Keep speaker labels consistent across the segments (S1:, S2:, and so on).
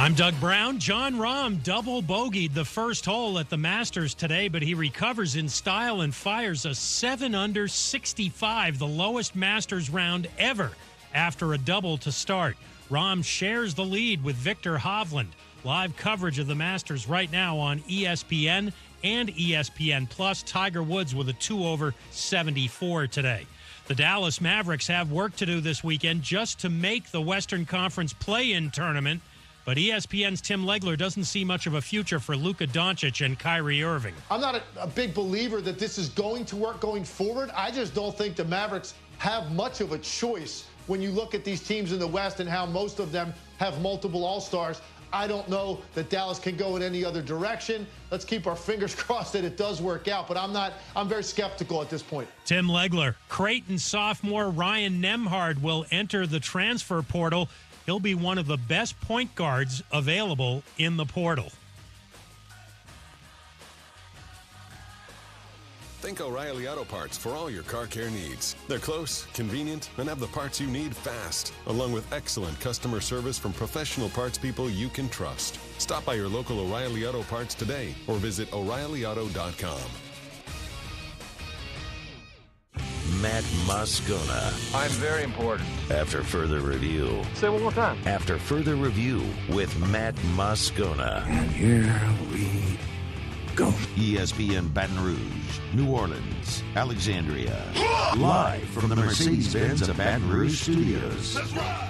S1: I'm Doug Brown. John Rahm double bogeyed the first hole at the Masters today, but he recovers in style and fires a 7 under 65, the lowest Masters round ever after a double to start. Rahm shares the lead with Victor Hovland. Live coverage of the Masters right now on ESPN and ESPN Plus. Tiger Woods with a 2 over 74 today. The Dallas Mavericks have work to do this weekend just to make the Western Conference play-in tournament. But ESPN's Tim Legler doesn't see much of a future for Luka Doncic and Kyrie Irving.
S2: I'm not a big believer that this is going to work going forward. I just don't think the Mavericks have much of a choice when you look at these teams in the West and how most of them have multiple All-Stars. I don't know that Dallas can go in any other direction. Let's keep our fingers crossed that it does work out, but I'm very skeptical at this point.
S1: Tim Legler. Creighton sophomore Ryan Nembhard will enter the transfer portal. He'll be one of the best point guards available in the portal.
S3: Think O'Reilly Auto Parts for all your car care needs. They're close, convenient, and have the parts you need fast, along with excellent customer service from professional parts people you can trust. Stop by your local O'Reilly Auto Parts today or visit O'ReillyAuto.com.
S4: Matt Moscona.
S5: I'm very important.
S4: After further review.
S5: Say it one more time.
S4: After further review with Matt Moscona.
S6: And here we go.
S4: ESPN Baton Rouge, New Orleans, Alexandria. Live from the Mercedes-Benz of Baton Rouge studios.
S6: That's right.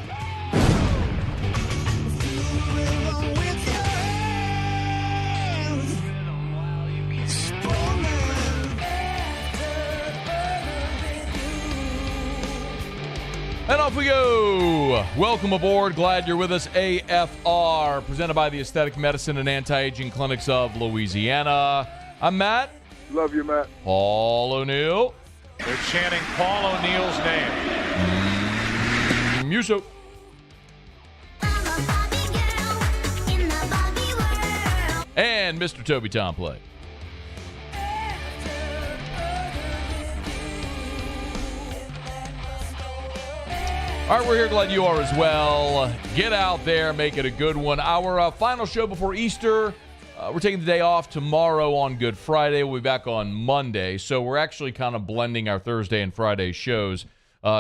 S7: And off we go. Welcome aboard. Glad you're with us. AFR, presented by the Aesthetic Medicine and Anti-Aging Clinics of Louisiana. I'm Matt.
S8: Love you, Matt.
S7: Paul O'Neill.
S5: They're chanting Paul O'Neill's name.
S7: Muso. And Mr. Toby Tomplay. All right, we're here. Glad you are as well. Get out there. Make it a good one. Our final show before Easter. We're taking the day off tomorrow on Good Friday. We'll be back on Monday. So we're actually kind of blending our Thursday and Friday shows.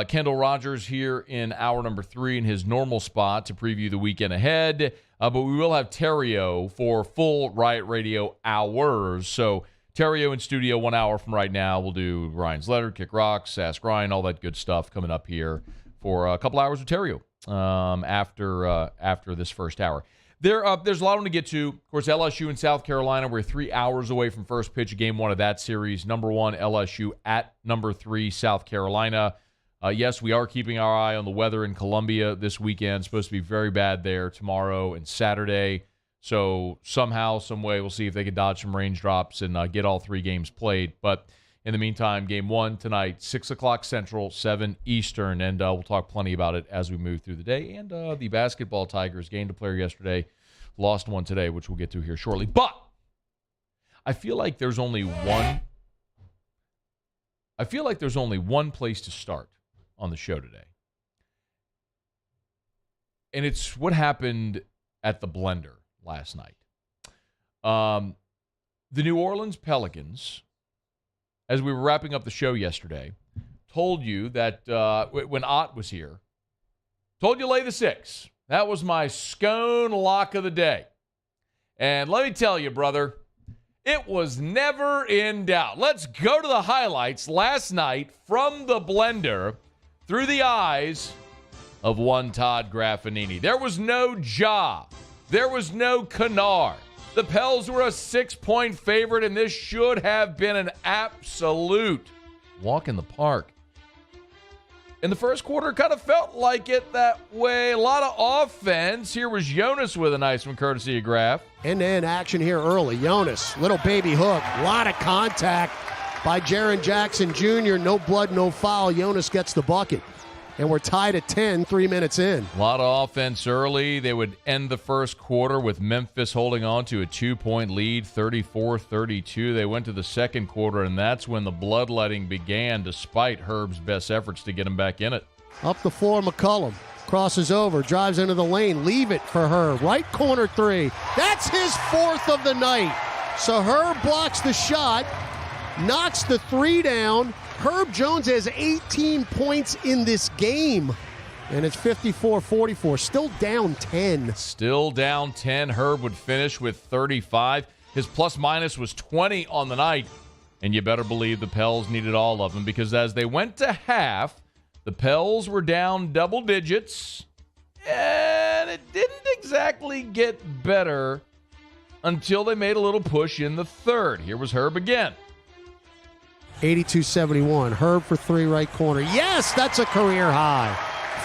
S7: Kendall Rogers here in hour number 3 in his normal spot to preview the weekend ahead. But we will have Theriot for full Riot Radio hours. So Theriot in studio 1 hour from right now. We'll do Ryan's Letter, Kick Rocks, Ask Ryan, all that good stuff coming up here for a couple hours with Theriot after this first hour. There's a lot to get to. Of course, LSU and South Carolina. We're 3 hours away from first pitch of game 1 of that series. Number 1, LSU at number 3, South Carolina. Yes, we are keeping our eye on the weather in Columbia this weekend. It's supposed to be very bad there tomorrow and Saturday. So somehow, some way, we'll see if they can dodge some raindrops and get all 3 games played. But in the meantime, game 1 tonight, 6 o'clock Central, 7 Eastern, and we'll talk plenty about it as we move through the day. And the basketball Tigers gained a player yesterday, lost one today, which we'll get to here shortly. But I feel like there's only one place to start on the show today. And it's what happened at the Blender last night. The New Orleans Pelicans, as we were wrapping up the show yesterday, told you that when Ott was here, told you lay the 6. That was my scone lock of the day. And let me tell you, brother, it was never in doubt. Let's go to the highlights last night from the Blender through the eyes of one Todd Graffinini. There was no Ja. There was no Kennard. The Pels were a 6-point favorite, and this should have been an absolute walk in the park. In the first quarter, it kind of felt like it that way. A lot of offense. Here was Jonas with a nice one, courtesy of Graf.
S9: End-to-end action here early. Jonas, little baby hook. A lot of contact by Jaren Jackson Jr. No blood, no foul. Jonas gets the bucket. And we're tied at 10, 3 minutes in.
S7: A lot of offense early. They would end the first quarter with Memphis holding on to a 2-point lead, 34-32. They went to the second quarter, and that's when the bloodletting began, despite Herb's best efforts to get him back in it.
S9: Up the floor, McCollum. Crosses over, drives into the lane, leave it for Herb. Right corner three. That's his fourth of the night. So Herb blocks the shot, knocks the three down. Herb Jones has 18 points in this game. And it's 54-44, still down 10.
S7: Still down 10. Herb would finish with 35. His plus-minus was 20 on the night. And you better believe the Pels needed all of them, because as they went to half, the Pels were down double digits. And it didn't exactly get better until they made a little push in the third. Here was Herb again.
S9: 82-71. Herb for three, right corner. Yes, that's a career high.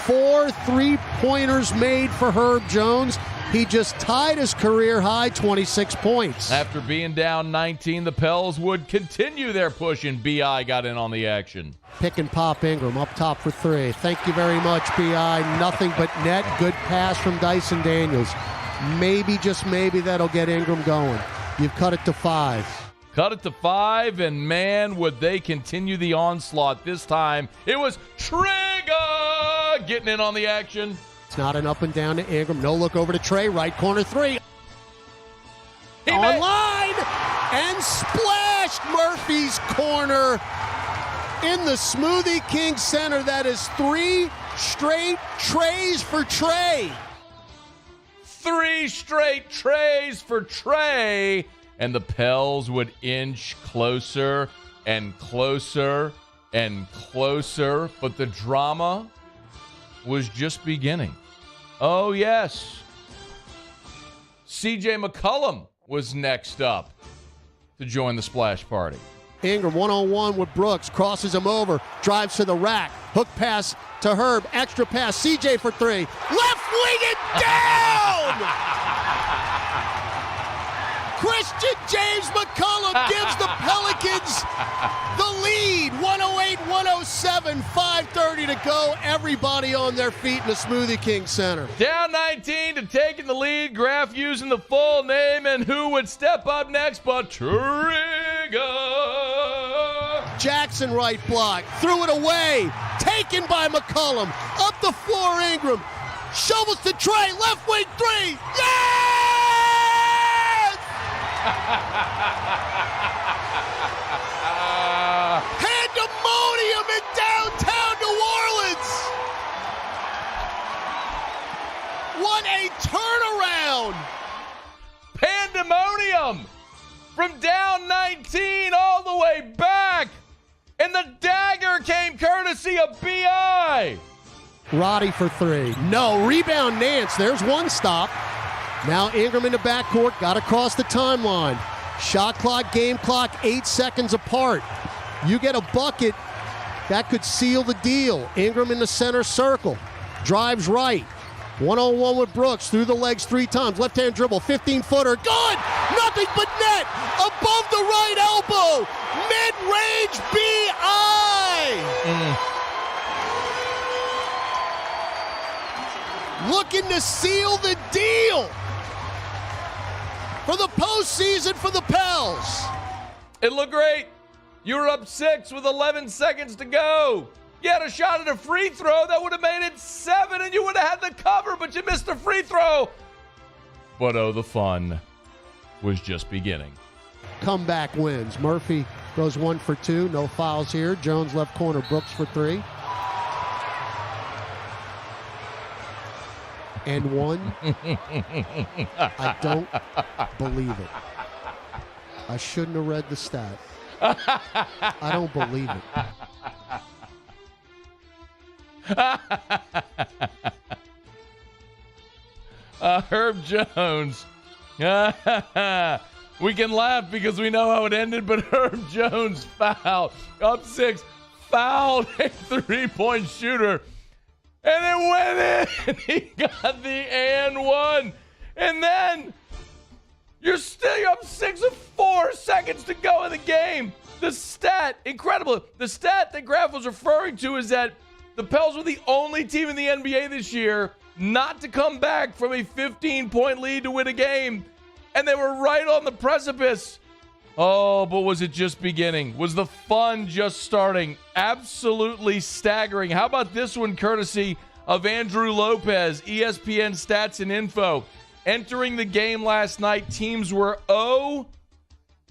S9: 4 3-pointers made for Herb Jones. He just tied his career high, 26 points.
S7: After being down 19, the Pels would continue their push, and B.I. got in on the action.
S9: Pick and pop Ingram up top for three. Thank you very much, B.I. Nothing but net. Good pass from Dyson Daniels. Maybe, just maybe, that'll get Ingram going. You've cut it to 5.
S7: Cut it to 5, and man, would they continue the onslaught. This time, it was Trigger getting in on the action.
S9: It's not an up and down to Ingram. No look over to Trey. Right corner three. Online and splashed Murphy's corner in the Smoothie King Center. That is 3 straight trays for Trey.
S7: 3 straight trays for Trey. And the Pels would inch closer and closer and closer. But the drama was just beginning. Oh, yes. C.J. McCollum was next up to join the splash party.
S9: Ingram one-on-one with Brooks. Crosses him over. Drives to the rack. Hook pass to Herb. Extra pass. C.J. for three. Left wing it down! Christian James McCollum gives the Pelicans the lead. 108-107, 5:30 to go. Everybody on their feet in the Smoothie King Center.
S7: Down 19 to taking the lead. Graf using the full name, and who would step up next but Trigger?
S9: Jackson right block. Threw it away. Taken by McCollum. Up the floor, Ingram. Shovels to Trey. Left wing three. Yes! Pandemonium in downtown New Orleans. What a turnaround.
S7: Pandemonium from down 19 all the way back. And the dagger came courtesy of B.I.
S9: Roddy for three. No. Rebound Nance. There's one stop. Now Ingram in the backcourt, got across the timeline. Shot clock, game clock, 8 seconds apart. You get a bucket, that could seal the deal. Ingram in the center circle, drives right. One-on-one with Brooks, through the legs 3 times. Left-hand dribble, 15-footer, good! Nothing but net! Above the right elbow! Mid-range B.I. Looking to seal the deal for the postseason for the Pels.
S7: It looked great. You were up 6 with 11 seconds to go. You had a shot at a free throw that would have made it 7, and you would have had the cover, but you missed the free throw. But oh, the fun was just beginning.
S9: Comeback wins. Murphy goes 1 for 2. No fouls here. Jones left corner. Brooks for 3. And 1. I don't believe it. I shouldn't have read the stat. I don't believe it.
S7: Herb Jones. We can laugh because we know how it ended, but Herb Jones fouled. Up 6, fouled a 3-point shooter. And it went in. He got the and 1. And then you're up 6 with 4 seconds to go in the game. The stat, incredible. The stat that Graf was referring to is that the Pels were the only team in the NBA this year not to come back from a 15-point lead to win a game. And they were right on the precipice. Oh, but was it just beginning? Was the fun just starting? Absolutely staggering. How about this one, courtesy of Andrew Lopez, ESPN Stats and Info. Entering the game last night, teams were 0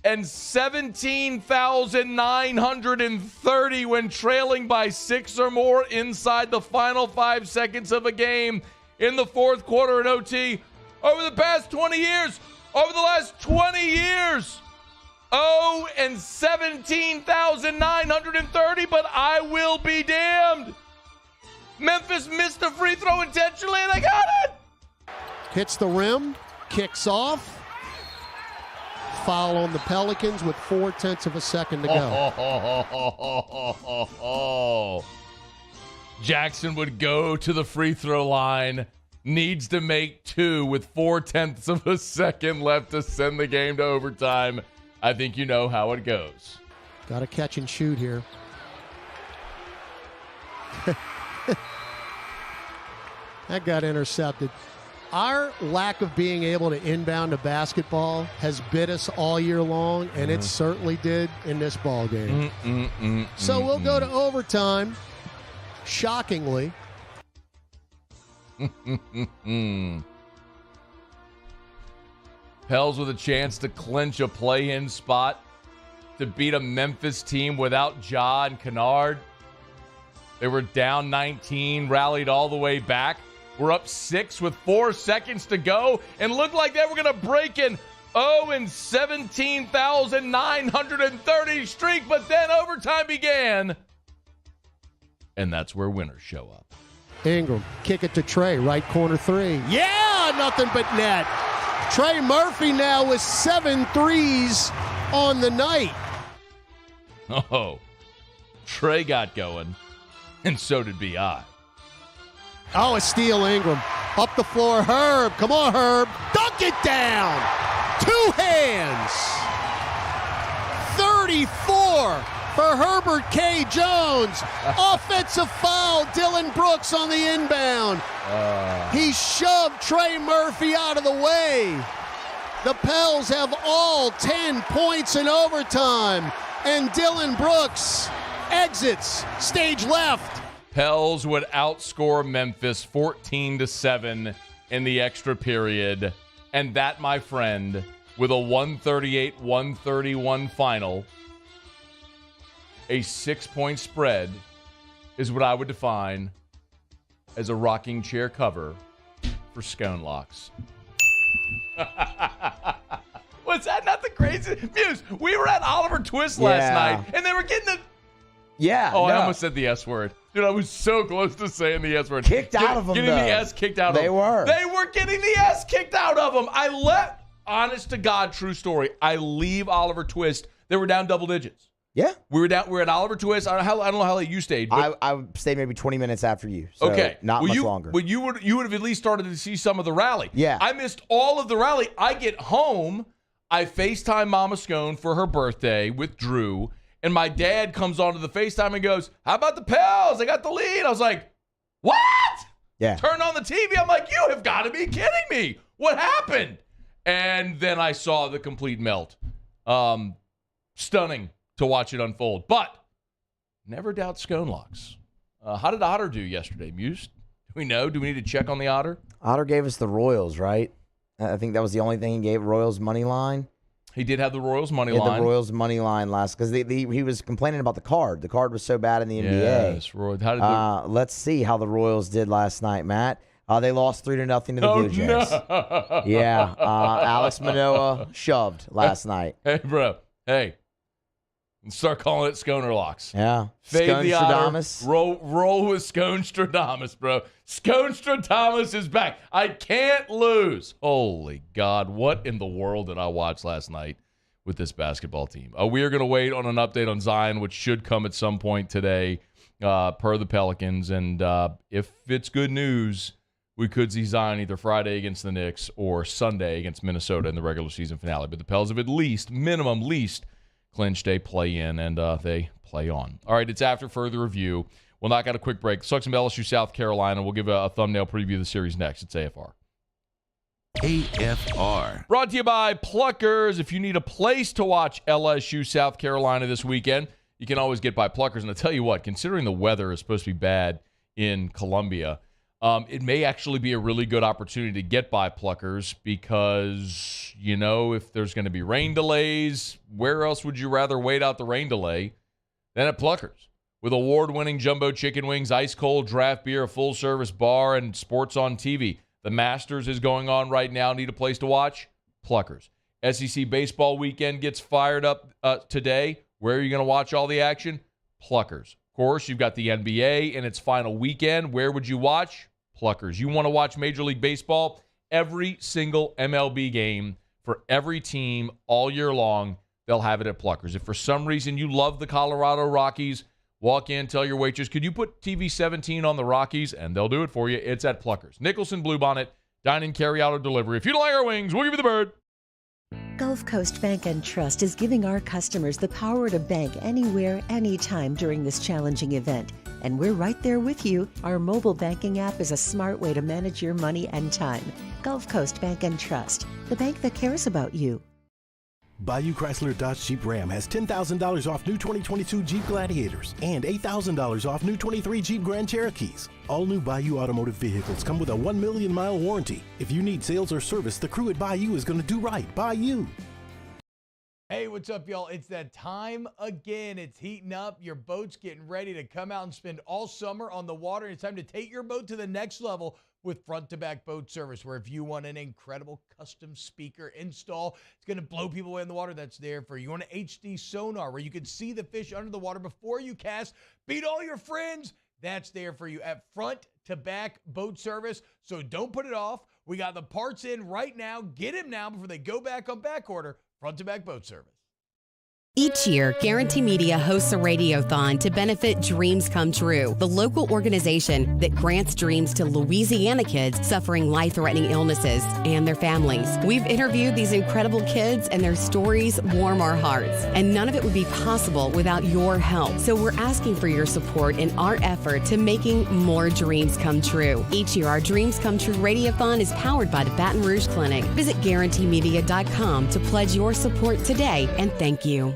S7: and 17,930 when trailing by 6 or more inside the final 5 seconds of a game in the fourth quarter in OT. Over the past 20 years, over the last 20 years, 0 and 17,930, but I will be damned. Memphis missed a free throw intentionally, and they got it.
S9: Hits the rim, kicks off. Foul on the Pelicans with 0.4 of a second to go.
S7: Jackson would go to the free throw line, needs to make 2 with 0.4 of a second left to send the game to overtime. I think you know how it goes.
S9: Got to catch and shoot here. That got intercepted. Our lack of being able to inbound a basketball has bit us all year long, and it certainly did in this ball game. So we'll go to overtime, shockingly.
S7: Pels with a chance to clinch a play-in spot to beat a Memphis team without Ja and Kennard. They were down 19, rallied all the way back. We're up 6 with 4 seconds to go and looked like they were going to break an 0 and 17,930 streak, but then overtime began. And that's where winners show up.
S9: Ingram, kick it to Trey, right corner 3. Yeah, nothing but net. Trey Murphy now with 7 threes on the night.
S7: Oh, Trey got going, and so did B.I.
S9: Oh, a steal, Ingram. Up the floor, Herb. Come on, Herb. Dunk it down. 2 hands. 34 for Herbert K. Jones. Offensive foul, Dylan Brooks on the inbound. He shoved Trey Murphy out of the way. The Pels have all 10 points in overtime, and Dylan Brooks exits stage left.
S7: Pels would outscore Memphis 14-7 in the extra period. And that, my friend, with a 138-131 final, a 6-point spread, is what I would define as a rocking chair cover for Scone Locks. Was that not the craziest? Muse, we were at Oliver Twist last night, and they were getting the...
S8: Yeah.
S7: Oh, no. I almost said the S word. Dude, I was so close to saying the S word.
S8: Kicked out of them,
S7: Getting the S kicked out of them.
S8: They were.
S7: They were getting the S kicked out of them. Honest to God, true story, I leave Oliver Twist. They were down double digits.
S8: Yeah.
S7: We're at Oliver Twist. I don't know how late you stayed. But
S8: I stayed maybe 20 minutes after you. So
S7: okay.
S8: Not much longer.
S7: But you would have at least started to see some of the rally.
S8: Yeah.
S7: I missed all of the rally. I get home. I FaceTime Mama Scone for her birthday with Drew. And my dad comes onto the FaceTime and goes, "How about the Pels? They got the lead." I was like, "What?"
S8: Yeah.
S7: Turn on the TV. I'm like, "You have got to be kidding me. What happened?" And then I saw the complete melt. Stunning to watch it unfold. But never doubt Scone Locks. How did Otter do yesterday, Muse? Do we know? Do we need to check on the Otter?
S8: Otter gave us the Royals, right? I think that was the only thing he gave, Royals money line.
S7: He did have the Royals money line.
S8: The Royals money line last, because he was complaining about the card. The card was so bad in the NBA.
S7: Yes, Roy. How did
S8: let's see how the Royals did last night, Matt. They lost 3-0 to the Blue Jays.
S7: No.
S8: Yeah, Alex Manoah shoved last night.
S7: Hey, bro. Hey. Start calling it Sconer Locks.
S8: Yeah.
S7: Fade the Otter. Roll with Scone-Stradamus, bro. Scone-Stradamus is back. I can't lose. Holy God. What in the world did I watch last night with this basketball team? We are going to wait on an update on Zion, which should come at some point today, per the Pelicans. And if it's good news, we could see Zion either Friday against the Knicks or Sunday against Minnesota in the regular season finale. But the Pels have at least, minimum least, clinched a play-in, and they play on. All right, it's after further review. We'll knock out a quick break. Let's talk some LSU South Carolina. We'll give a thumbnail preview of the series next. It's AFR.
S4: AFR.
S7: Brought to you by Pluckers. If you need a place to watch LSU South Carolina this weekend, you can always get by Pluckers. And I'll tell you what, considering the weather is supposed to be bad in Columbia, It may actually be a really good opportunity to get by Pluckers because, if there's going to be rain delays, where else would you rather wait out the rain delay than at Pluckers? With award-winning jumbo chicken wings, ice-cold draft beer, a full-service bar, and sports on TV. The Masters is going on right now. Need a place to watch? Pluckers. SEC baseball weekend gets fired up today. Where are you going to watch all the action? Pluckers. Of course, you've got the NBA in its final weekend. Where would you watch? Pluckers. You want to watch Major League Baseball? Every single MLB game for every team all year long, they'll have it at Pluckers. If for some reason you love the Colorado Rockies, walk in, tell your waitress, could you put TV 17 on the Rockies? And they'll do it for you. It's at Pluckers. Nicholson Bluebonnet, dine-in, carry-out, or delivery. If you don't like our wings, we'll give you the bird.
S10: Gulf Coast Bank and Trust is giving our customers the power to bank anywhere, anytime during this challenging event. And we're right there with you. Our mobile banking app is a smart way to manage your money and time. Gulf Coast Bank and Trust, the bank that cares about you.
S11: Bayou Chrysler Dodge Jeep Ram has $10,000 off new 2022 Jeep Gladiators and $8,000 off new 23 Jeep Grand Cherokees. All new Bayou automotive vehicles come with a 1 million mile warranty. If you need sales or service, the crew at Bayou is going to do right by you.
S12: Hey, what's up, y'all? It's that time again. It's heating up. Your boat's getting ready to come out and spend all summer on the water. It's time to take your boat to the next level with front-to-back boat service, where if you want an incredible custom speaker install, it's going to blow people away in the water, that's there for you. You want an HD sonar where you can see the fish under the water before you cast, beat all your friends, that's there for you at front-to-back boat service. So don't put it off. We got the parts in right now. Get them now before they go back on back order. Front-to-back boat service.
S13: Each year, Guarantee Media hosts a radiothon to benefit Dreams Come True, the local organization that grants dreams to Louisiana kids suffering life-threatening illnesses and their families. We've interviewed these incredible kids, and their stories warm our hearts. And none of it would be possible without your help. So we're asking for your support in our effort to making more dreams come true. Each year, our Dreams Come True radiothon is powered by the Baton Rouge Clinic. Visit GuaranteeMedia.com to pledge your support today, and thank you.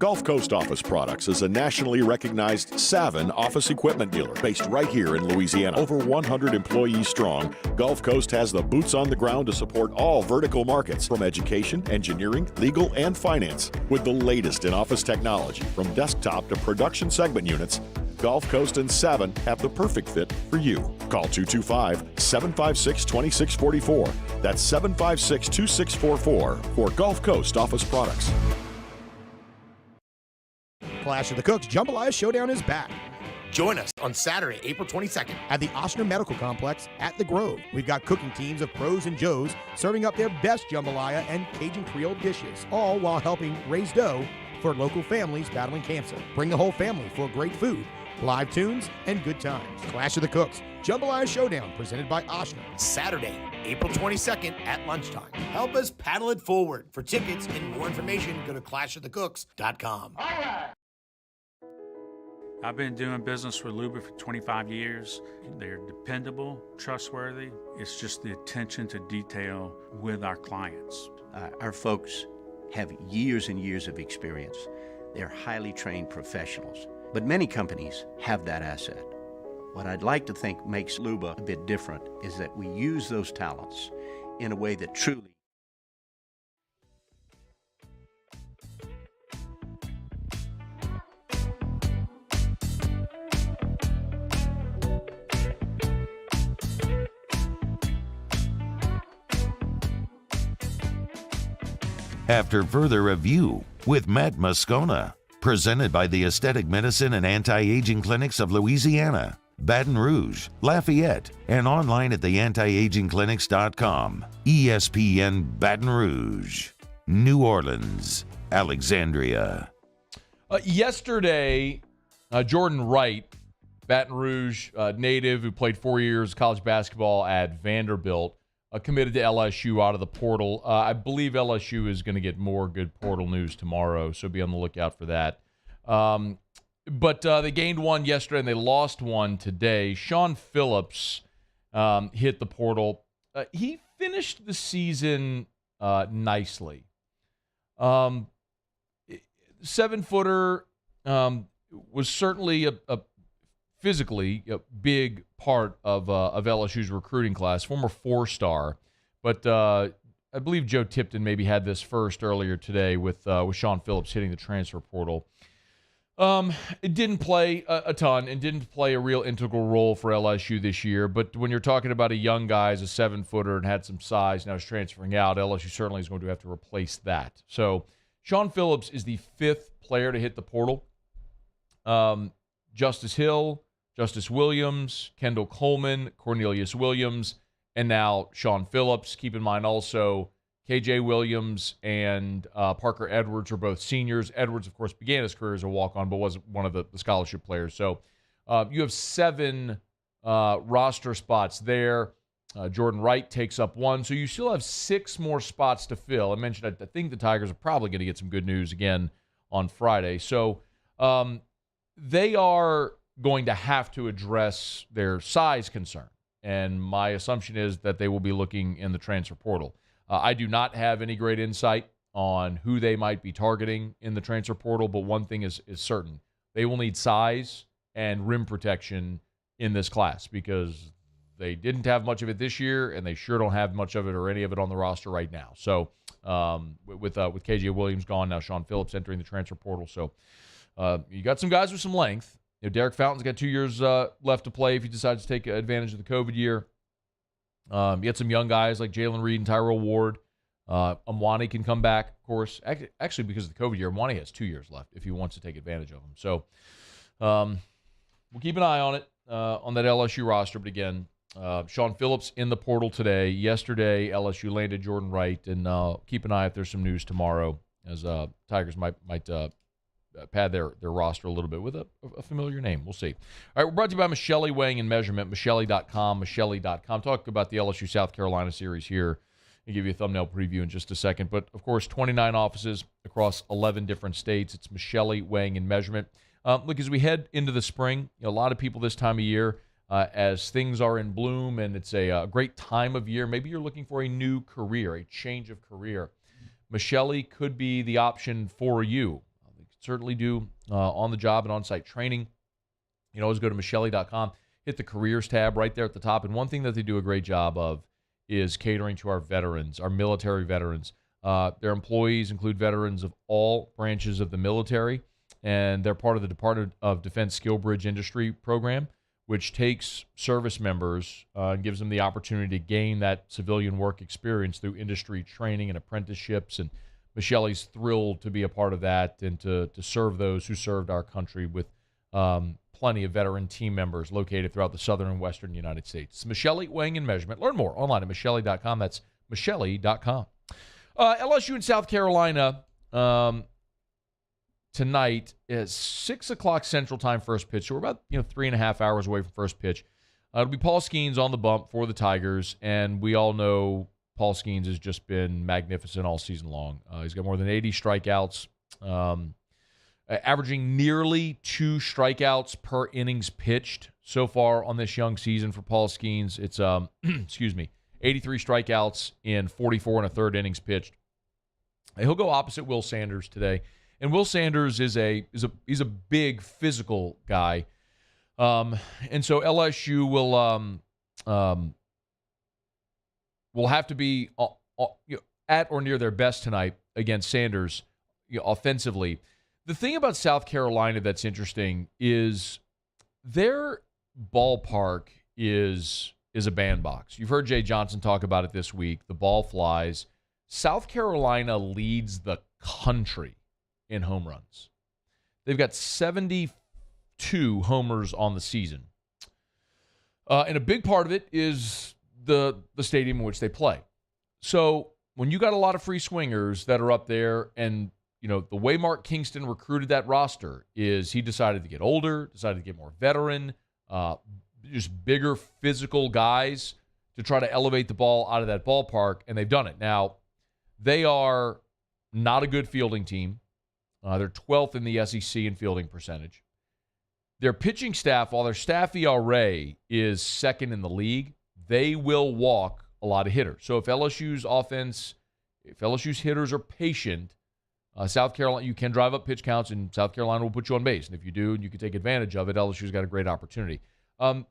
S14: Gulf Coast Office Products is a nationally recognized Savin office equipment dealer based right here in Louisiana. Over 100 employees strong, Gulf Coast has the boots on the ground to support all vertical markets, from education, engineering, legal, and finance. With the latest in office technology, from desktop to production segment units, Gulf Coast and Savin have the perfect fit for you. Call 225-756-2644. That's 756-2644 for Gulf Coast Office Products.
S15: Clash of the Cooks Jambalaya Showdown is back.
S16: Join us on Saturday, April 22nd
S15: at the Ochsner Medical Complex at The Grove. We've got cooking teams of pros and joes serving up their best jambalaya and Cajun Creole dishes, all while helping raise dough for local families battling cancer. Bring the whole family for great food, live tunes, and good times. Clash of the Cooks Jambalaya Showdown, presented by Ochsner.
S16: Saturday, April 22nd at lunchtime. Help us paddle it forward. For tickets and more information, go to clashofthecooks.com.
S17: All right. I've been doing business with Luba for 25 years. They're dependable, trustworthy. It's just the attention to detail with our clients.
S18: Our folks have years and years of experience. They're highly trained professionals, but many companies have that asset. What I'd like to think makes Luba a bit different is that we use those talents in a way that truly
S4: After further review with Matt Moscona, presented by the Aesthetic Medicine and Anti-Aging Clinics of Louisiana, Baton Rouge, Lafayette, and online at theantiagingclinics.com. ESPN Baton Rouge, New Orleans, Alexandria.
S7: Yesterday, Jordan Wright, Baton Rouge native who played 4 years college basketball at Vanderbilt, committed to LSU out of the portal. I believe LSU is going to get more good portal news tomorrow, so be on the lookout for that. But they gained one yesterday, and they lost one today. Sean Phillips hit the portal. He finished the season nicely. 7-footer, was certainly a physically a big part of LSU's recruiting class, former 4-star. But I believe Joe Tipton maybe had this first earlier today with Sean Phillips hitting the transfer portal. It didn't play a ton and didn't play a real integral role for LSU this year. But when you're talking about a young guy as a 7-footer and had some size, now he's transferring out, LSU certainly is going to have to replace that. So Sean Phillips is the 5th player to hit the portal. Justice Hill, Justice Williams, Kendall Coleman, Cornelius Williams, and now Sean Phillips. Keep in mind also KJ Williams and Parker Edwards are both seniors. Edwards, of course, began his career as a walk-on, but wasn't one of the scholarship players. So you have 7 roster spots there. Jordan Wright takes up 1. So you still have 6 more spots to fill. I mentioned I think the Tigers are probably going to get some good news again on Friday. So they are going to have to address their size concern. And my assumption is that they will be looking in the transfer portal. I do not have any great insight on who they might be targeting in the transfer portal, but one thing is certain. They will need size and rim protection in this class because they didn't have much of it this year, and they sure don't have much of it or any of it on the roster right now. So with KJ Williams gone, now Sean Phillips entering the transfer portal. So you got some guys with some length. Derek Fountain's got 2 years left to play if he decides to take advantage of the COVID year. You had some young guys like Jalen Reed and Tyrell Ward. Amwani can come back, of course. Actually, because of the COVID year, Amwani has 2 years left if he wants to take advantage of them. So we'll keep an eye on it, on that LSU roster. But again, Sean Phillips in the portal today. Yesterday, LSU landed Jordan Wright. And keep an eye if there's some news tomorrow as Tigers might pad their roster a little bit with a familiar name. We'll see. All right, we're brought to you by Michelli Weighing and Measurement, Michelli.com, Michelli.com. Talk about the LSU South Carolina series here and give you a thumbnail preview in just a second. But, of course, 29 offices across 11 different states. It's Michelli Weighing and Measurement. Look, as we head into the spring, a lot of people this time of year, as things are in bloom and it's a great time of year, maybe you're looking for a new career, a change of career. Michelli could be the option for you. Certainly do on-the-job and on-site training. You can always go to Michelli.com, hit the careers tab right there at the top. And one thing that they do a great job of is catering to our veterans, our military veterans. Their employees include veterans of all branches of the military, and they're part of the Department of Defense Skill Bridge Industry program, which takes service members and gives them the opportunity to gain that civilian work experience through industry training and apprenticeships. And Michelli's thrilled to be a part of that and to serve those who served our country with plenty of veteran team members located throughout the southern and western United States. It's Michelli Weighing and Measurement. Learn more online at Michelli.com. That's Michelli.com. LSU in South Carolina tonight is 6 o'clock Central Time first pitch. So we're about 3.5 hours away from first pitch. It'll be Paul Skeens on the bump for the Tigers, and we all know Paul Skeens has just been magnificent all season long. He's got more than 80 strikeouts, averaging nearly 2 strikeouts per innings pitched so far on this young season for Paul Skeens. It's 83 strikeouts in 44 1/3 innings pitched. He'll go opposite Will Sanders today, and Will Sanders is a big physical guy, and so LSU will have to be at or near their best tonight against Sanders offensively. The thing about South Carolina that's interesting is their ballpark is a bandbox. You've heard Jay Johnson talk about it this week. The ball flies. South Carolina leads the country in home runs. They've got 72 homers on the season. And a big part of it is the stadium in which they play. So when you got a lot of free swingers that are up there, and the way Mark Kingston recruited that roster is he decided to get older, decided to get more veteran, just bigger physical guys to try to elevate the ball out of that ballpark, and they've done it. Now, they are not a good fielding team. They're 12th in the SEC in fielding percentage. Their pitching staff, while their staff ERA is second in the league, they will walk a lot of hitters. So if LSU's hitters are patient, South Carolina, you can drive up pitch counts, and South Carolina will put you on base. And if you do, and you can take advantage of it, LSU's got a great opportunity.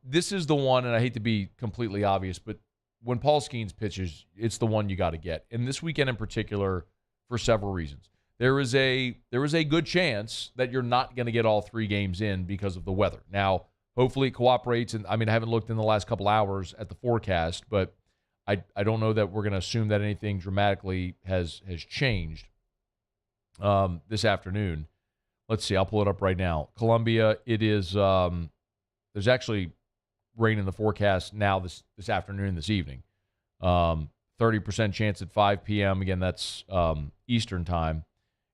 S7: This is the one, and I hate to be completely obvious, but when Paul Skeens pitches, it's the one you got to get. And this weekend in particular, for several reasons. There is a good chance that you're not going to get all 3 games in because of the weather. Now, hopefully it cooperates. And I haven't looked in the last couple hours at the forecast, but I don't know that we're going to assume that anything dramatically has changed this afternoon. Let's see. I'll pull it up right now. Columbia, it is there's actually rain in the forecast now this afternoon, this evening. 30% chance at 5 p.m. Again, that's Eastern time.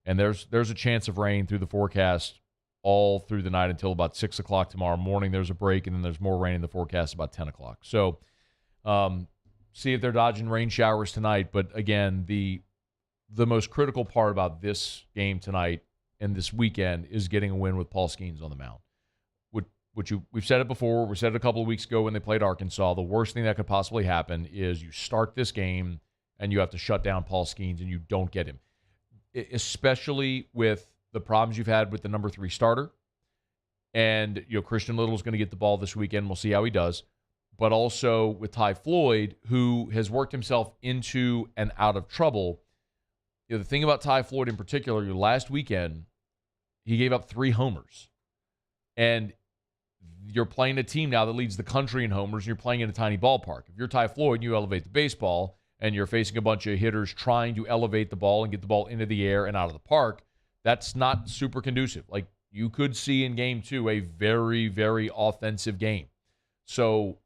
S7: And there's a chance of rain through the forecast all through the night until about 6 o'clock tomorrow morning. There's a break, and then there's more rain in the forecast about 10 o'clock. So see if they're dodging rain showers tonight. But, again, the most critical part about this game tonight and this weekend is getting a win with Paul Skeens on the mound. We've said it before. We said it a couple of weeks ago when they played Arkansas. The worst thing that could possibly happen is you start this game and you have to shut down Paul Skeens and you don't get him, especially with the problems you've had with the number 3 starter. And Christian Little's going to get the ball this weekend. We'll see how he does. But also with Ty Floyd, who has worked himself into and out of trouble. The thing about Ty Floyd in particular, last weekend, he gave up 3 homers. And you're playing a team now that leads the country in homers, and you're playing in a tiny ballpark. If you're Ty Floyd and you elevate the baseball, and you're facing a bunch of hitters trying to elevate the ball and get the ball into the air and out of the park, that's not super conducive. Like, you could see in Game 2 a very, very offensive game. So,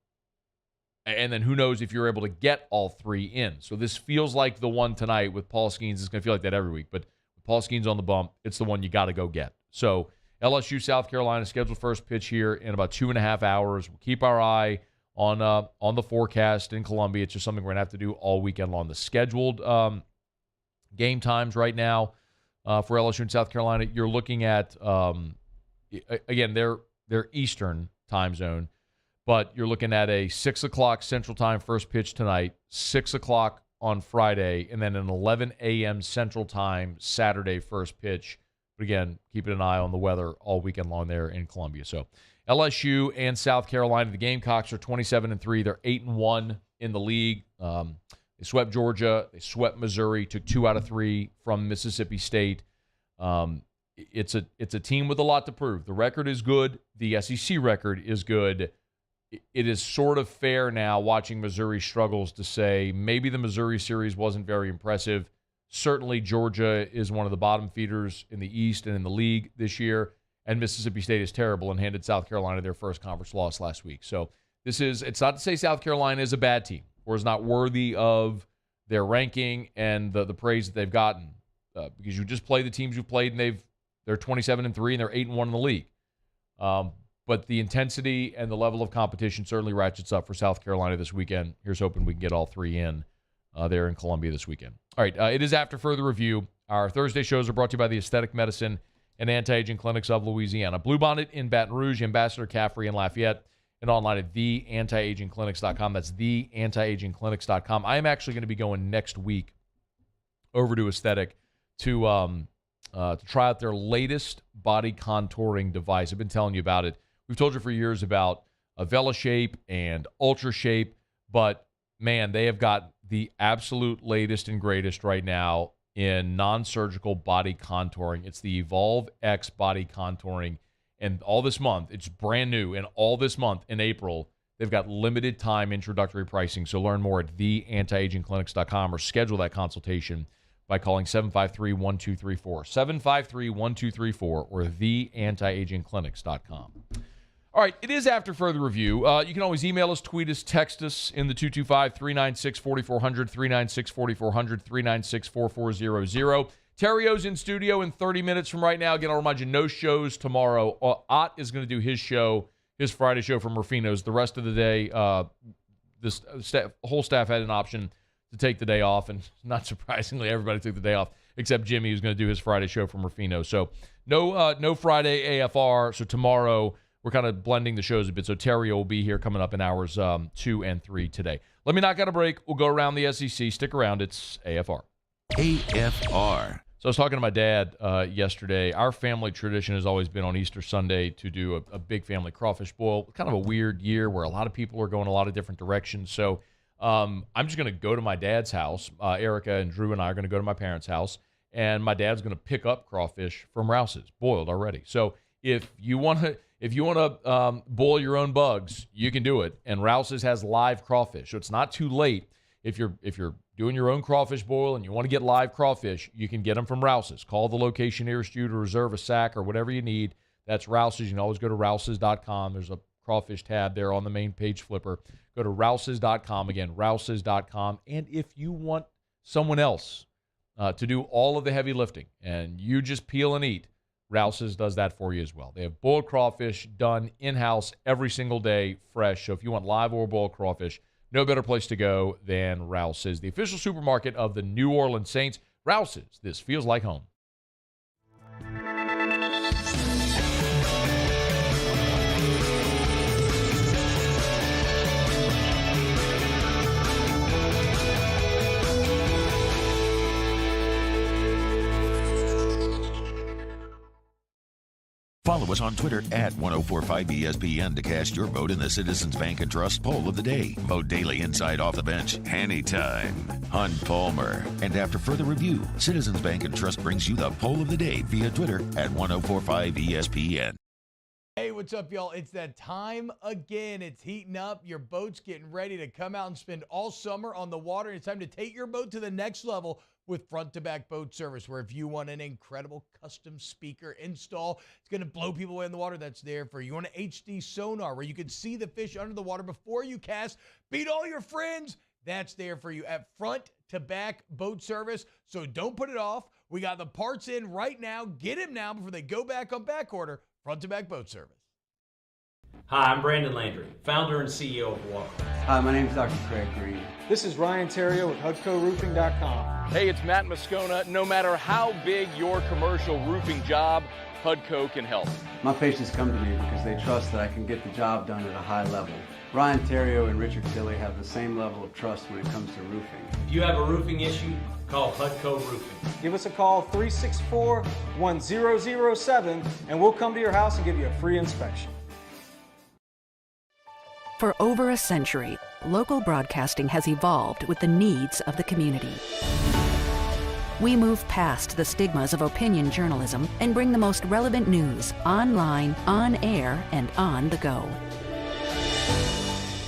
S7: and then who knows if you're able to get all 3 in. So this feels like the one tonight with Paul Skeens. It's going to feel like that every week. But with Paul Skeens on the bump, it's the one you got to go get. So LSU, South Carolina, scheduled first pitch here in about 2.5 hours. We'll keep our eye on the forecast in Columbia. It's just something we're going to have to do all weekend long. The scheduled game times right now for LSU and South Carolina, you're looking at, again, they're Eastern time zone, but you're looking at a 6 o'clock Central Time first pitch tonight, 6 o'clock on Friday, and then an 11 a.m. Central Time Saturday first pitch. But again, keeping an eye on the weather all weekend long there in Columbia. So LSU and South Carolina, the Gamecocks are 27-3. They're 8-1 in the league. They swept Georgia. They swept Missouri. Took 2 out of 3 from Mississippi State. It's a team with a lot to prove. The record is good. The SEC record is good. It is sort of fair now, watching Missouri struggles, to say maybe the Missouri series wasn't very impressive. Certainly, Georgia is one of the bottom feeders in the East and in the league this year, and Mississippi State is terrible and handed South Carolina their first conference loss last week. So it's not to say South Carolina is a bad team or is not worthy of their ranking and the praise that they've gotten, because you just play the teams you've played, and they're 27-3 and they're 8-1 in the league. But the intensity and the level of competition certainly ratchets up for South Carolina this weekend. Here's hoping we can get all 3 in there in Columbia this weekend. All right, it is After Further Review. Our Thursday shows are brought to you by the Aesthetic Medicine and Anti-Aging Clinics of Louisiana. Bluebonnet in Baton Rouge, Ambassador Caffrey in Lafayette, and online at theantiagingclinics.com. That's theantiagingclinics.com. I am actually going to be going next week over to Aesthetic to try out their latest body contouring device. I've been telling you about it. We've told you for years about VeloShape and UltraShape, but man, they have got the absolute latest and greatest right now in non-surgical body contouring. It's the Evolve X body contouring. And all this month, it's brand new. And all this month in April, they've got limited time introductory pricing. So learn more at theantiagingclinics.com or schedule that consultation by calling 753-1234. 753-1234 or theantiagingclinics.com. All right, it is After Further Review. You can always email us, tweet us, text us in the 225-396-4400, 396-4400, 396-4400. Theriot's in studio in 30 minutes from right now. Again, I'll remind you, no shows tomorrow. Ott is going to do his show, his Friday show from Rufino's. The rest of the day, this whole staff had an option to take the day off, and not surprisingly, everybody took the day off except Jimmy, who's going to do his Friday show from Rufino. So no Friday AFR. So tomorrow we're kind of blending the shows a bit. So Theriot will be here coming up in hours 2 and 3 today. Let me knock out a break. We'll go around the SEC. Stick around. It's AFR.
S4: AFR.
S7: So So I was talking to my dad yesterday. Our family tradition has always been on Easter Sunday to do a big family crawfish boil. Kind of a weird year where a lot of people are going a lot of different directions. So I'm just going to go to my dad's house. Erica and Drew and I are going to go to my parents' house, and my dad's going to pick up crawfish from Rouse's, boiled already. So if you want to boil your own bugs, you can do it. And Rouse's has live crawfish, so it's not too late. If you're doing your own crawfish boil and you want to get live crawfish, you can get them from Rouse's. Call the location nearest you to reserve a sack or whatever you need. That's Rouse's. You can always go to rouses.com. There's a crawfish tab there on the main page flipper. Go to rouses.com. Again, rouses.com. And if you want someone else to do all of the heavy lifting and you just peel and eat, Rouse's does that for you as well. They have boiled crawfish done in-house every single day, fresh. So if you want live or boiled crawfish, no better place to go than Rouse's, the official supermarket of the New Orleans Saints. Rouse's, this feels like home.
S4: Follow us on Twitter at 1045ESPN to cast your vote in the Citizens Bank and Trust Poll of the Day. Vote daily inside Off the Bench anytime. Hunt Palmer. And after further review, Citizens Bank and Trust brings you the Poll of the Day via Twitter at 1045ESPN.
S12: Hey, what's up, y'all? It's that time again. It's heating up. Your boat's getting ready to come out and spend all summer on the water. It's time to take your boat to the next level with front-to-back boat service, where if you want an incredible custom speaker install, it's going to blow people away in the water, that's there for you. You want an HD sonar where you can see the fish under the water before you cast, beat all your friends, that's there for you at front-to-back boat service. So don't put it off. We got the parts in right now. Get them now before they go back on back order. Front-to-back boat service.
S19: Hi, I'm Brandon Landry, founder and CEO of Walker.
S20: Hi, my name is Dr. Craig Green.
S21: This is Ryan Theriot with HUDCORoofing.com.
S22: Hey, it's Matt Moscona. No matter how big your commercial roofing job, HUDCO can help.
S20: My patients come to me because they trust that I can get the job done at a high level. Ryan Theriot and Richard Tilley have the same level of trust when it comes to roofing.
S19: If you have a roofing issue, call HUDCO Roofing.
S21: Give us a call, 364-1007, and we'll come to your house and give you a free inspection.
S23: For over a century, local broadcasting has evolved with the needs of the community. We move past the stigmas of opinion journalism and bring the most relevant news online, on air, and on the go.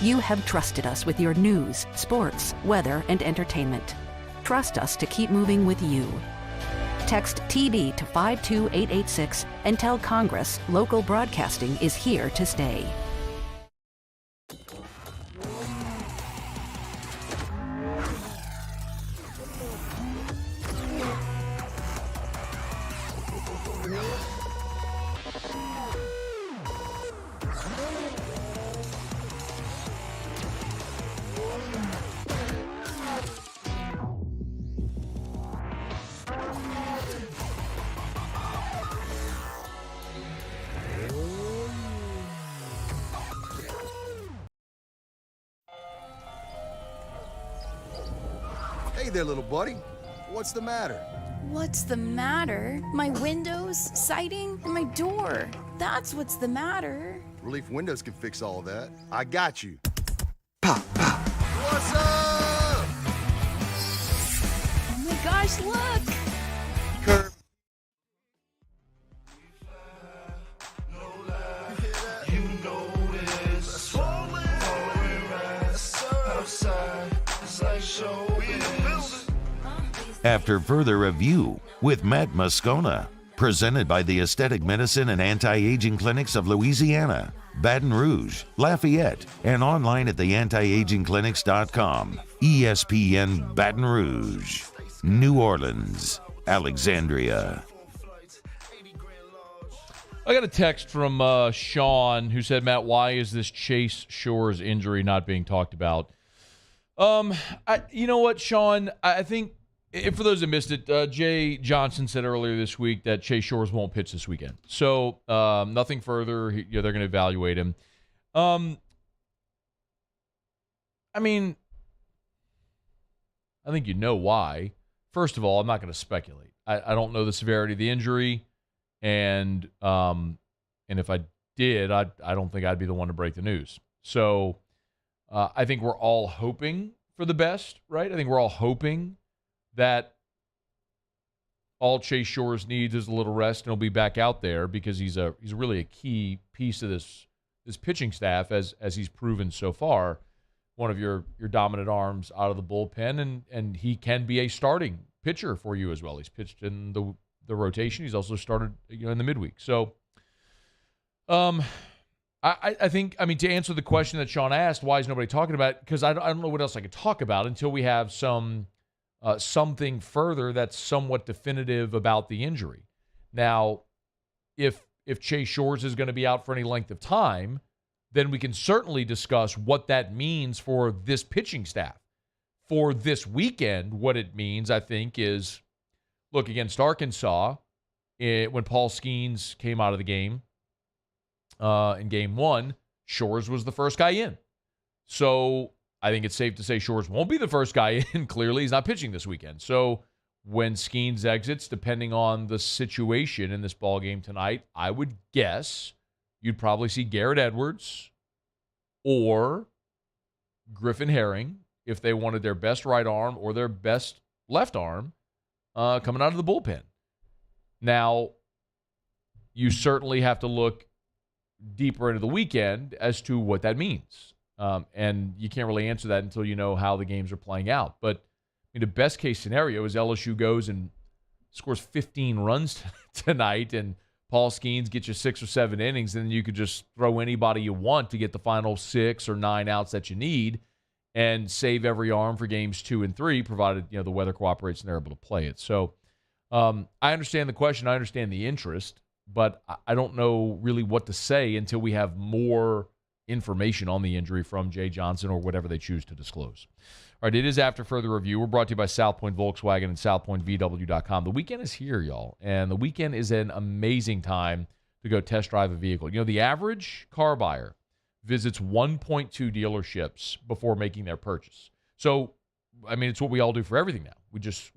S23: You have trusted us with your news, sports, weather, and entertainment. Trust us to keep moving with you. Text TB to 52886 and tell Congress local broadcasting is here to stay.
S24: Hey there, little buddy. What's the matter?
S25: What's the matter? My windows, siding, and my door. That's what's the matter.
S24: Relief Windows can fix all of that. I got you. Pop, pop. What's up?
S25: Oh my gosh, look!
S24: Curb.
S4: After further review with Matt Moscona, presented by the Aesthetic Medicine and Anti-Aging Clinics of Louisiana, Baton Rouge, Lafayette, and online at theantiagingclinics.com. ESPN Baton Rouge, New Orleans, Alexandria.
S7: I got a text from Sean who said, Matt, why is this Chase Shores injury not being talked about? You know what, Sean? I think, for those that missed it, Jay Johnson said earlier this week that Chase Shores won't pitch this weekend. So nothing further. They're going to evaluate him. I mean, I think you know why. First of all, I'm not going to speculate. I don't know the severity of the injury, and if I did, I don't think I'd be the one to break the news. So I think we're all hoping for the best, right? I think we're all hoping that all Chase Shores needs is a little rest, and he'll be back out there because he's really a key piece of this pitching staff as he's proven so far. One of your dominant arms out of the bullpen, and he can be a starting pitcher for you as well. He's pitched in the rotation. He's also started in the midweek. So I think, to answer the question that Sean asked, why is nobody talking about it? Because I don't know what else I could talk about until we have something further that's somewhat definitive about the injury. Now, if Chase Shores is going to be out for any length of time, then we can certainly discuss what that means for this pitching staff. For this weekend, what it means, I think, is, look, against Arkansas, when Paul Skeens came out of the game in Game 1, Shores was the first guy in. So I think it's safe to say Shores won't be the first guy in. Clearly, he's not pitching this weekend. So when Skeens exits, depending on the situation in this ballgame tonight, I would guess you'd probably see Garrett Edwards or Griffin Herring, if they wanted their best right arm or their best left arm, coming out of the bullpen. Now, you certainly have to look deeper into the weekend as to what that means. And you can't really answer that until you know how the games are playing out. But the best case scenario is LSU goes and scores 15 runs tonight, and Paul Skeens gets you 6 or 7 innings, and then you could just throw anybody you want to get the final 6 or 9 outs that you need and save every arm for games 2 and 3, provided the weather cooperates and they're able to play it. So I understand the question. I understand the interest, but I don't know really what to say until we have more information on the injury from Jay Johnson or whatever they choose to disclose. All right, it is After Further Review. We're brought to you by South Point Volkswagen and SouthPointVW.com. The weekend is here, y'all, and the weekend is an amazing time to go test drive a vehicle. The average car buyer visits 1.2 dealerships before making their purchase. So, it's what we all do for everything now.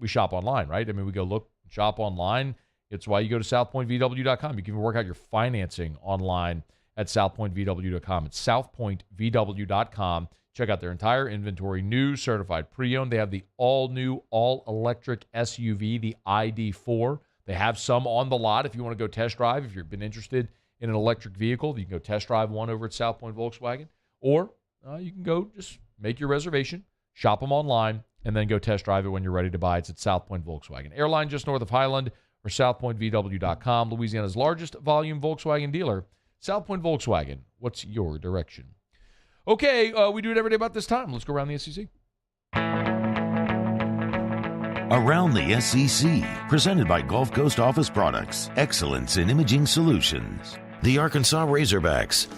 S7: We shop online, right? We go look, shop online. It's why you go to SouthPointVW.com. You can work out your financing online at SouthPointVW.com. It's SouthPointVW.com. Check out their entire inventory, new, certified, pre-owned. They have the all-new, all-electric SUV, the ID4. They have some on the lot if you want to go test drive. If you've been interested in an electric vehicle, you can go test drive one over at South Point Volkswagen. Or you can go just make your reservation, shop them online, and then go test drive it when you're ready to buy. It's at South Point Volkswagen. Airline just north of Highland, or SouthPointVW.com, Louisiana's largest volume Volkswagen dealer. South Point Volkswagen, what's your direction? Okay, we do it every day about this time. Let's go around the SEC.
S4: Around the SEC, presented by Gulf Coast Office Products, excellence in imaging solutions. The Arkansas Razorbacks.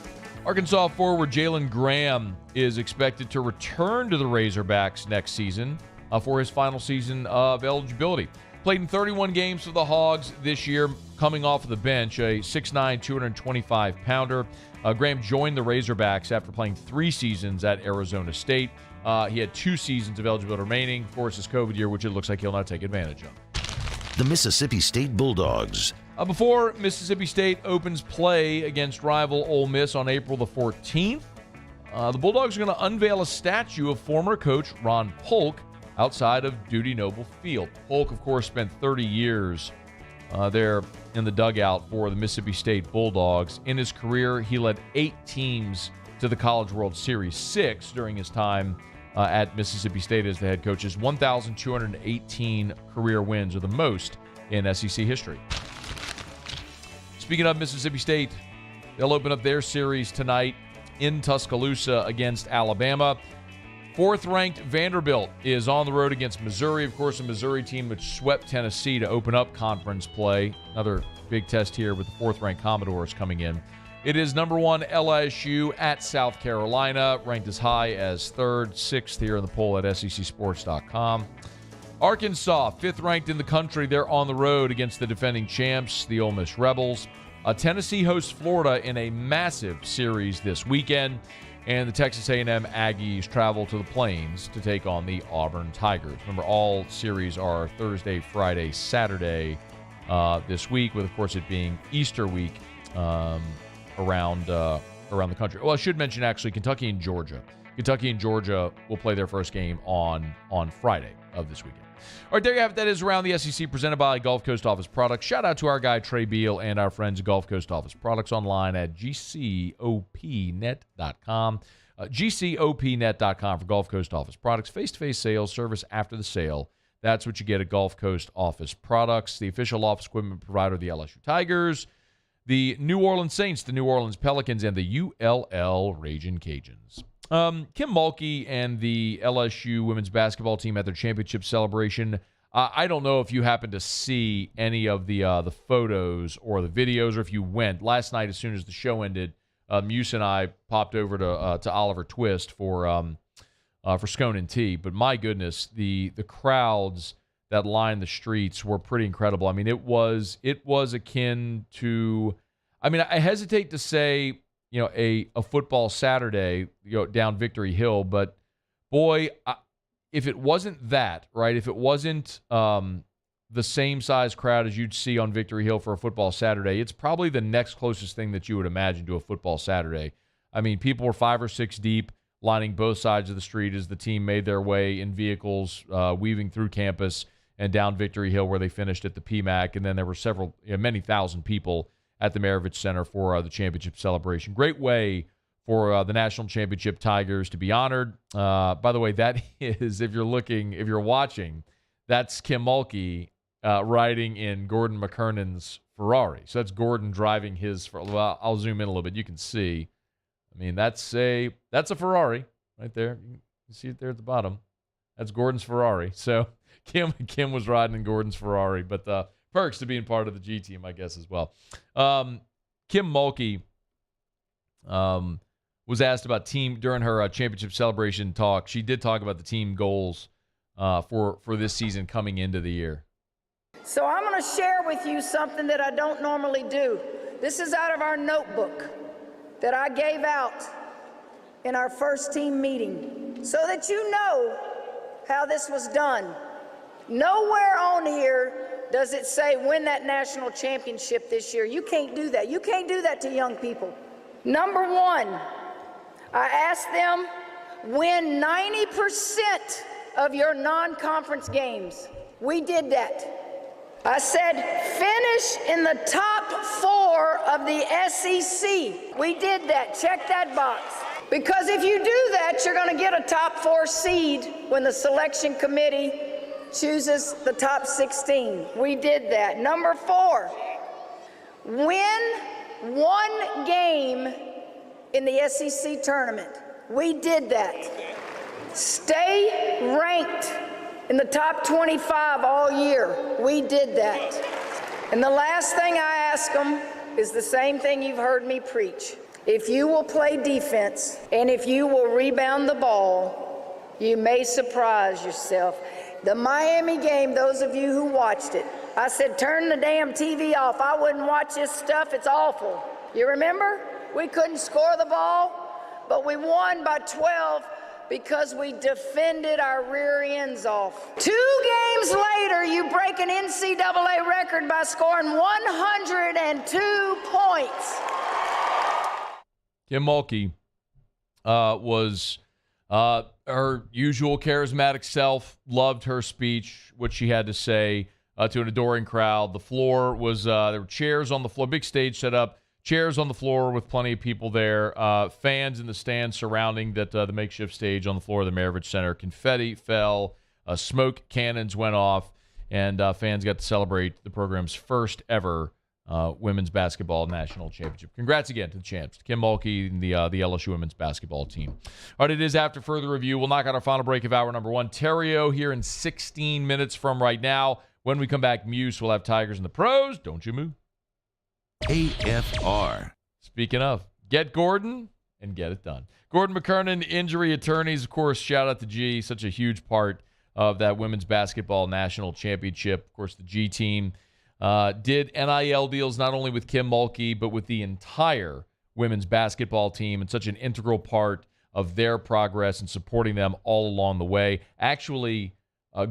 S7: Arkansas forward Jalen Graham is expected to return to the Razorbacks next season for his final season of eligibility. Played in 31 games for the Hogs this year, coming off of the bench, a 6'9", 225-pounder. Graham joined the Razorbacks after playing 3 seasons at Arizona State. He had 2 seasons of eligibility remaining. Of course, his COVID year, which it looks like he'll not take advantage of.
S4: The Mississippi State Bulldogs.
S7: Before Mississippi State opens play against rival Ole Miss on April the 14th, the Bulldogs are going to unveil a statue of former coach Ron Polk outside of Duty Noble Field. Polk, of course, spent 30 years there in the dugout for the Mississippi State Bulldogs. In his career, he led 8 teams to the College World Series, 6 during his time at Mississippi State as the head coach. His 1,218 career wins are the most in SEC history. Speaking of Mississippi State, they'll open up their series tonight in Tuscaloosa against Alabama. 4th-ranked Vanderbilt is on the road against Missouri. Of course, a Missouri team which swept Tennessee to open up conference play. Another big test here with the 4th-ranked Commodores coming in. It is number 1 LSU at South Carolina, ranked as high as 3rd, 6th here in the poll at SECSports.com. Arkansas, 5th-ranked in the country. They're on the road against the defending champs, the Ole Miss Rebels. Tennessee hosts Florida in a massive series this weekend. And the Texas A&M Aggies travel to the Plains to take on the Auburn Tigers. Remember, all series are Thursday, Friday, Saturday this week, with, of course, it being Easter week around the country. Well, I should mention, actually, Kentucky and Georgia. Kentucky and Georgia will play their first game on Friday of this weekend. All right, there you have it. That is Around the SEC, presented by Gulf Coast Office Products. Shout out to our guy, Trey Beal, and our friends at Gulf Coast Office Products, online at gcopnet.com. gcopnet.com for Gulf Coast Office Products. Face-to-face sales, service after the sale. That's what you get at Gulf Coast Office Products, the official office equipment provider of the LSU Tigers, the New Orleans Saints, the New Orleans Pelicans, and the ULL Ragin' Cajuns. Kim Mulkey and the LSU women's basketball team at their championship celebration. I don't know if you happened to see any of the photos or the videos, or if you went last night as soon as the show ended. Muse and I popped over to Oliver Twist for scone and tea. But my goodness, the crowds that lined the streets were pretty incredible. I mean, it was akin to, I mean, I hesitate to say, a football Saturday, down Victory Hill, but boy, if it wasn't that, right? If it wasn't the same size crowd as you'd see on Victory Hill for a football Saturday, it's probably the next closest thing that you would imagine to a football Saturday. I mean, people were 5 or 6 deep, lining both sides of the street as the team made their way in vehicles, weaving through campus and down Victory Hill, where they finished at the PMAC. And then there were many thousand people at the Maravich Center for the championship celebration. Great way for the national championship Tigers to be honored. By the way, that is, if you're watching, that's Kim Mulkey riding in Gordon McKernan's Ferrari. So that's Gordon driving his. Well, I'll zoom in a little bit. You can see. I mean, that's a Ferrari right there. You can see it there at the bottom. That's Gordon's Ferrari. So Kim was riding in Gordon's Ferrari, but perks to being part of the G team, I guess, as well. Kim Mulkey was asked about team during her championship celebration talk. She did talk about the team goals for this season coming into the year.
S1: So I'm going to share with you something that I don't normally do. This is out of our notebook that I gave out in our first team meeting, so that you know how this was done. Nowhere on here does it say win that national championship this year. You can't do that. You can't do that to young people. Number one, I asked them, win 90% of your non-conference games. We did that. I said, finish in the top 4 of the SEC. We did that. Check that box. Because if you do that, you're going to get a top 4 seed when the selection committee chooses the top 16. We did that. Number 4, win 1 game in the SEC tournament. We did that. Stay ranked in the top 25 all year. We did that. And the last thing I ask them is the same thing you've heard me preach. If you will play defense and if you will rebound the ball, you may surprise yourself. The Miami game, those of you who watched it, I said, turn the damn TV off. I wouldn't watch this stuff. It's awful. You remember? We couldn't score the ball, but we won by 12 because we defended our rear ends off. 2 games later, you break an NCAA record by scoring 102 points.
S7: Kim Mulkey was her usual charismatic self, loved her speech, what she had to say to an adoring crowd. The floor was, there were chairs on the floor, big stage set up, chairs on the floor with plenty of people there, fans in the stands surrounding the makeshift stage on the floor of the Maravich Center. Confetti fell, smoke cannons went off, and fans got to celebrate the program's first ever women's basketball national championship. Congrats again to the champs, Kim Mulkey and the LSU women's basketball team. All right, it is after further review. We'll knock out our final break of hour number 1. Theriot here in 16 minutes from right now. When we come back, Muse will have Tigers and the pros. Don't you move.
S4: AFR.
S7: Speaking of, get Gordon and get it done. Gordon McKernan, injury attorneys, of course, shout out to G, such a huge part of that women's basketball national championship. Of course, the G team did NIL deals not only with Kim Mulkey, but with the entire women's basketball team, and such an integral part of their progress and supporting them all along the way. Actually,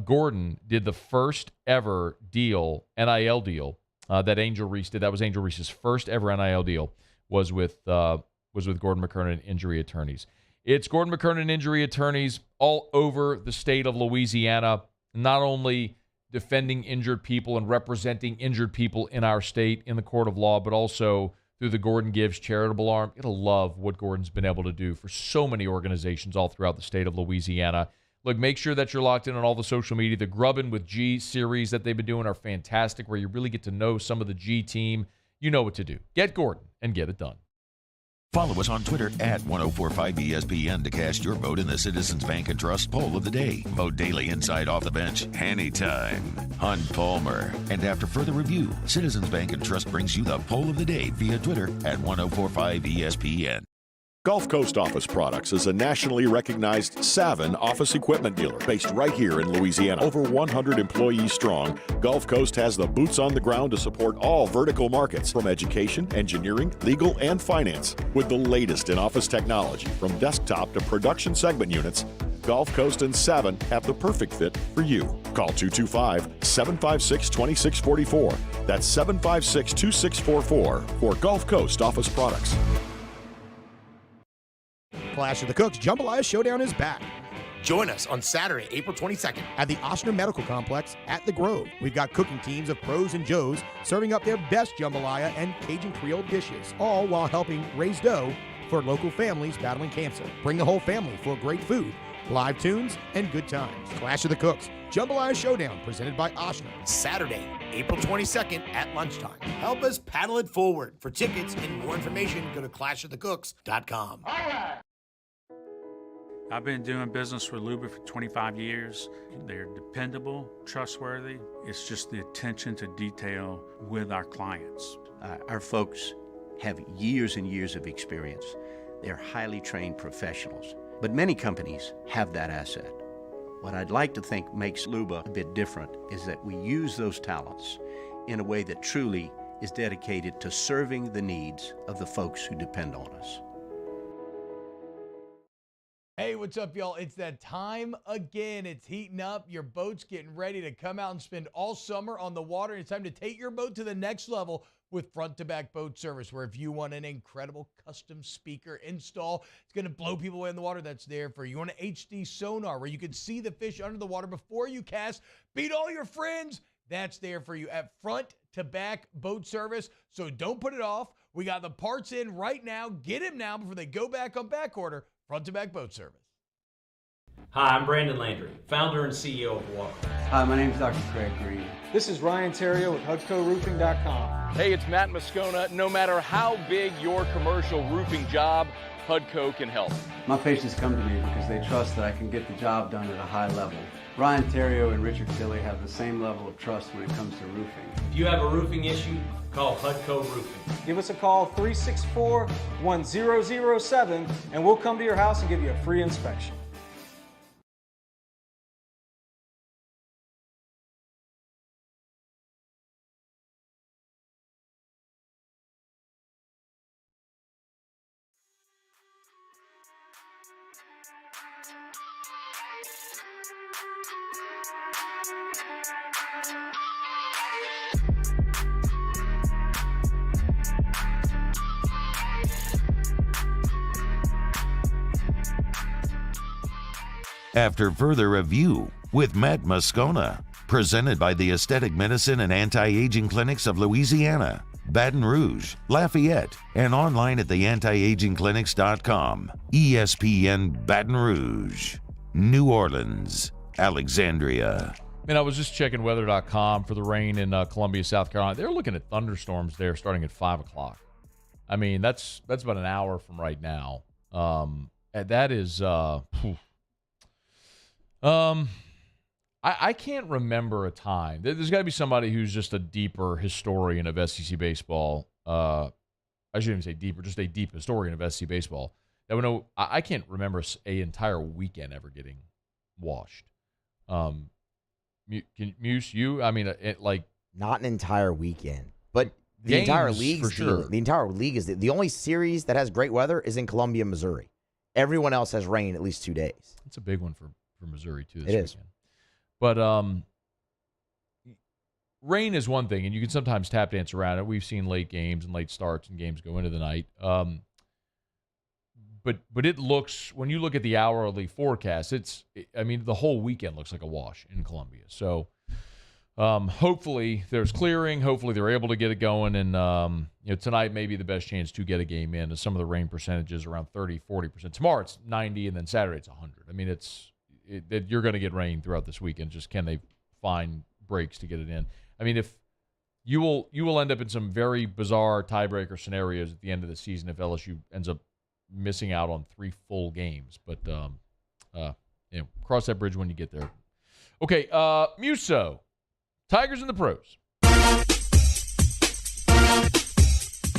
S7: Gordon did the first ever deal, NIL deal, that Angel Reese did. That was Angel Reese's first ever NIL deal, was with Gordon McKernan Injury Attorneys. It's Gordon McKernan Injury Attorneys all over the state of Louisiana, not only defending injured people and representing injured people in our state in the court of law, but also through the Gordon Gives charitable arm. It'll love what Gordon's been able to do for so many organizations all throughout the state of Louisiana. Look, make sure that you're locked in on all the social media. The Grubbin' with G series that they've been doing are fantastic, where you really get to know some of the G team. You know what to do. Get Gordon and get it done.
S4: Follow us on Twitter at 1045ESPN to cast your vote in the Citizens Bank and Trust poll of the day. Vote daily inside Off the Bench, anytime. Hunt Palmer. And after further review, Citizens Bank and Trust brings you the poll of the day via Twitter at 1045ESPN.
S14: Gulf Coast Office Products is a nationally recognized Savin office equipment dealer based right here in Louisiana. Over 100 employees strong, Gulf Coast has the boots on the ground to support all vertical markets, from education, engineering, legal, and finance. With the latest in office technology, from desktop to production segment units, Gulf Coast and Savin have the perfect fit for you. Call 225-756-2644. That's 756-2644 for Gulf Coast Office Products.
S15: Clash of the Cooks Jambalaya Showdown is back.
S16: Join us on Saturday, April 22nd
S15: at the Ochsner Medical Complex at the Grove. We've got cooking teams of pros and Joes serving up their best jambalaya and Cajun Creole dishes, all while helping raise dough for local families battling cancer. Bring the whole family for great food, live tunes, and good times. Clash of the Cooks Jambalaya Showdown, presented by Ochsner.
S16: Saturday, April 22nd at lunchtime. Help us paddle it forward. For tickets and more information, go to clashofthecooks.com.
S17: All right. I've been doing business with Luba for 25 years. They're dependable, trustworthy. It's just the attention to detail with our clients.
S18: Our folks have years and years of experience. They're highly trained professionals, but many companies have that asset. What I'd like to think makes Luba a bit different is that we use those talents in a way that truly is dedicated to serving the needs of the folks who depend on us.
S12: Hey, what's up, y'all? It's that time again. It's heating up. Your boat's getting ready to come out and spend all summer on the water. It's time to take your boat to the next level with front-to-back boat service, where if you want an incredible custom speaker install, it's going to blow people away in the water, that's there for you. You want an HD sonar where you can see the fish under the water before you cast, beat all your friends, that's there for you at front-to-back boat service. So don't put it off. We got the parts in right now. Get them now before they go back on back order. Front-to-back boat service.
S19: Hi, I'm Brandon Landry, founder and CEO of Water.
S20: Hi, my name is Dr. Craig Green.
S21: This is Ryan Theriot with HUDCORoofing.com.
S22: Hey, it's Matt Moscona. No matter how big your commercial roofing job, HUDCO can help.
S20: My patients come to me because they trust that I can get the job done at a high level. Ryan Theriot and Richard Tilley have the same level of trust when it comes to roofing.
S19: If you have a roofing issue, call HUDCO Roofing.
S21: Give us a call, 364-1007, and we'll come to your house and give you a free inspection.
S4: After further review with Matt Moscona, presented by the Aesthetic Medicine and Anti-Aging Clinics of Louisiana, Baton Rouge, Lafayette, and online at theantiagingclinics.com. ESPN Baton Rouge, New Orleans, Alexandria.
S7: I was just checking weather.com for the rain in Columbia, South Carolina. They're looking at thunderstorms there starting at 5 o'clock. I mean, that's about an hour from right now. And that is... I can't remember a time. There's got to be somebody who's just a deeper historian of SEC baseball. I shouldn't even say deeper, just a deep historian of SEC baseball. That would know. I can't remember an entire weekend ever getting washed. Muse, you? I mean,
S8: not an entire weekend, but the entire league.
S7: For sure.
S8: The entire league is the only series that has great weather is in Columbia, Missouri. Everyone else has rain at least 2 days.
S7: It's a big one for Missouri, too, this
S8: It
S7: weekend.
S8: is.
S7: But rain is one thing, and you can sometimes tap dance around it. We've seen late games and late starts and games go into the night. But it looks, when you look at the hourly forecast, the whole weekend looks like a wash in Columbia. So hopefully there's clearing. Hopefully they're able to get it going. And, tonight may be the best chance to get a game in. As some of the rain percentages around 30, 40%. Tomorrow it's 90, and then Saturday it's 100. I mean, you're going to get rain throughout this weekend. Just can they find breaks to get it in? I mean, if you will end up in some very bizarre tiebreaker scenarios at the end of the season if LSU ends up missing out on 3 full games. But cross that bridge when you get there. Okay, Muso, Tigers in the pros.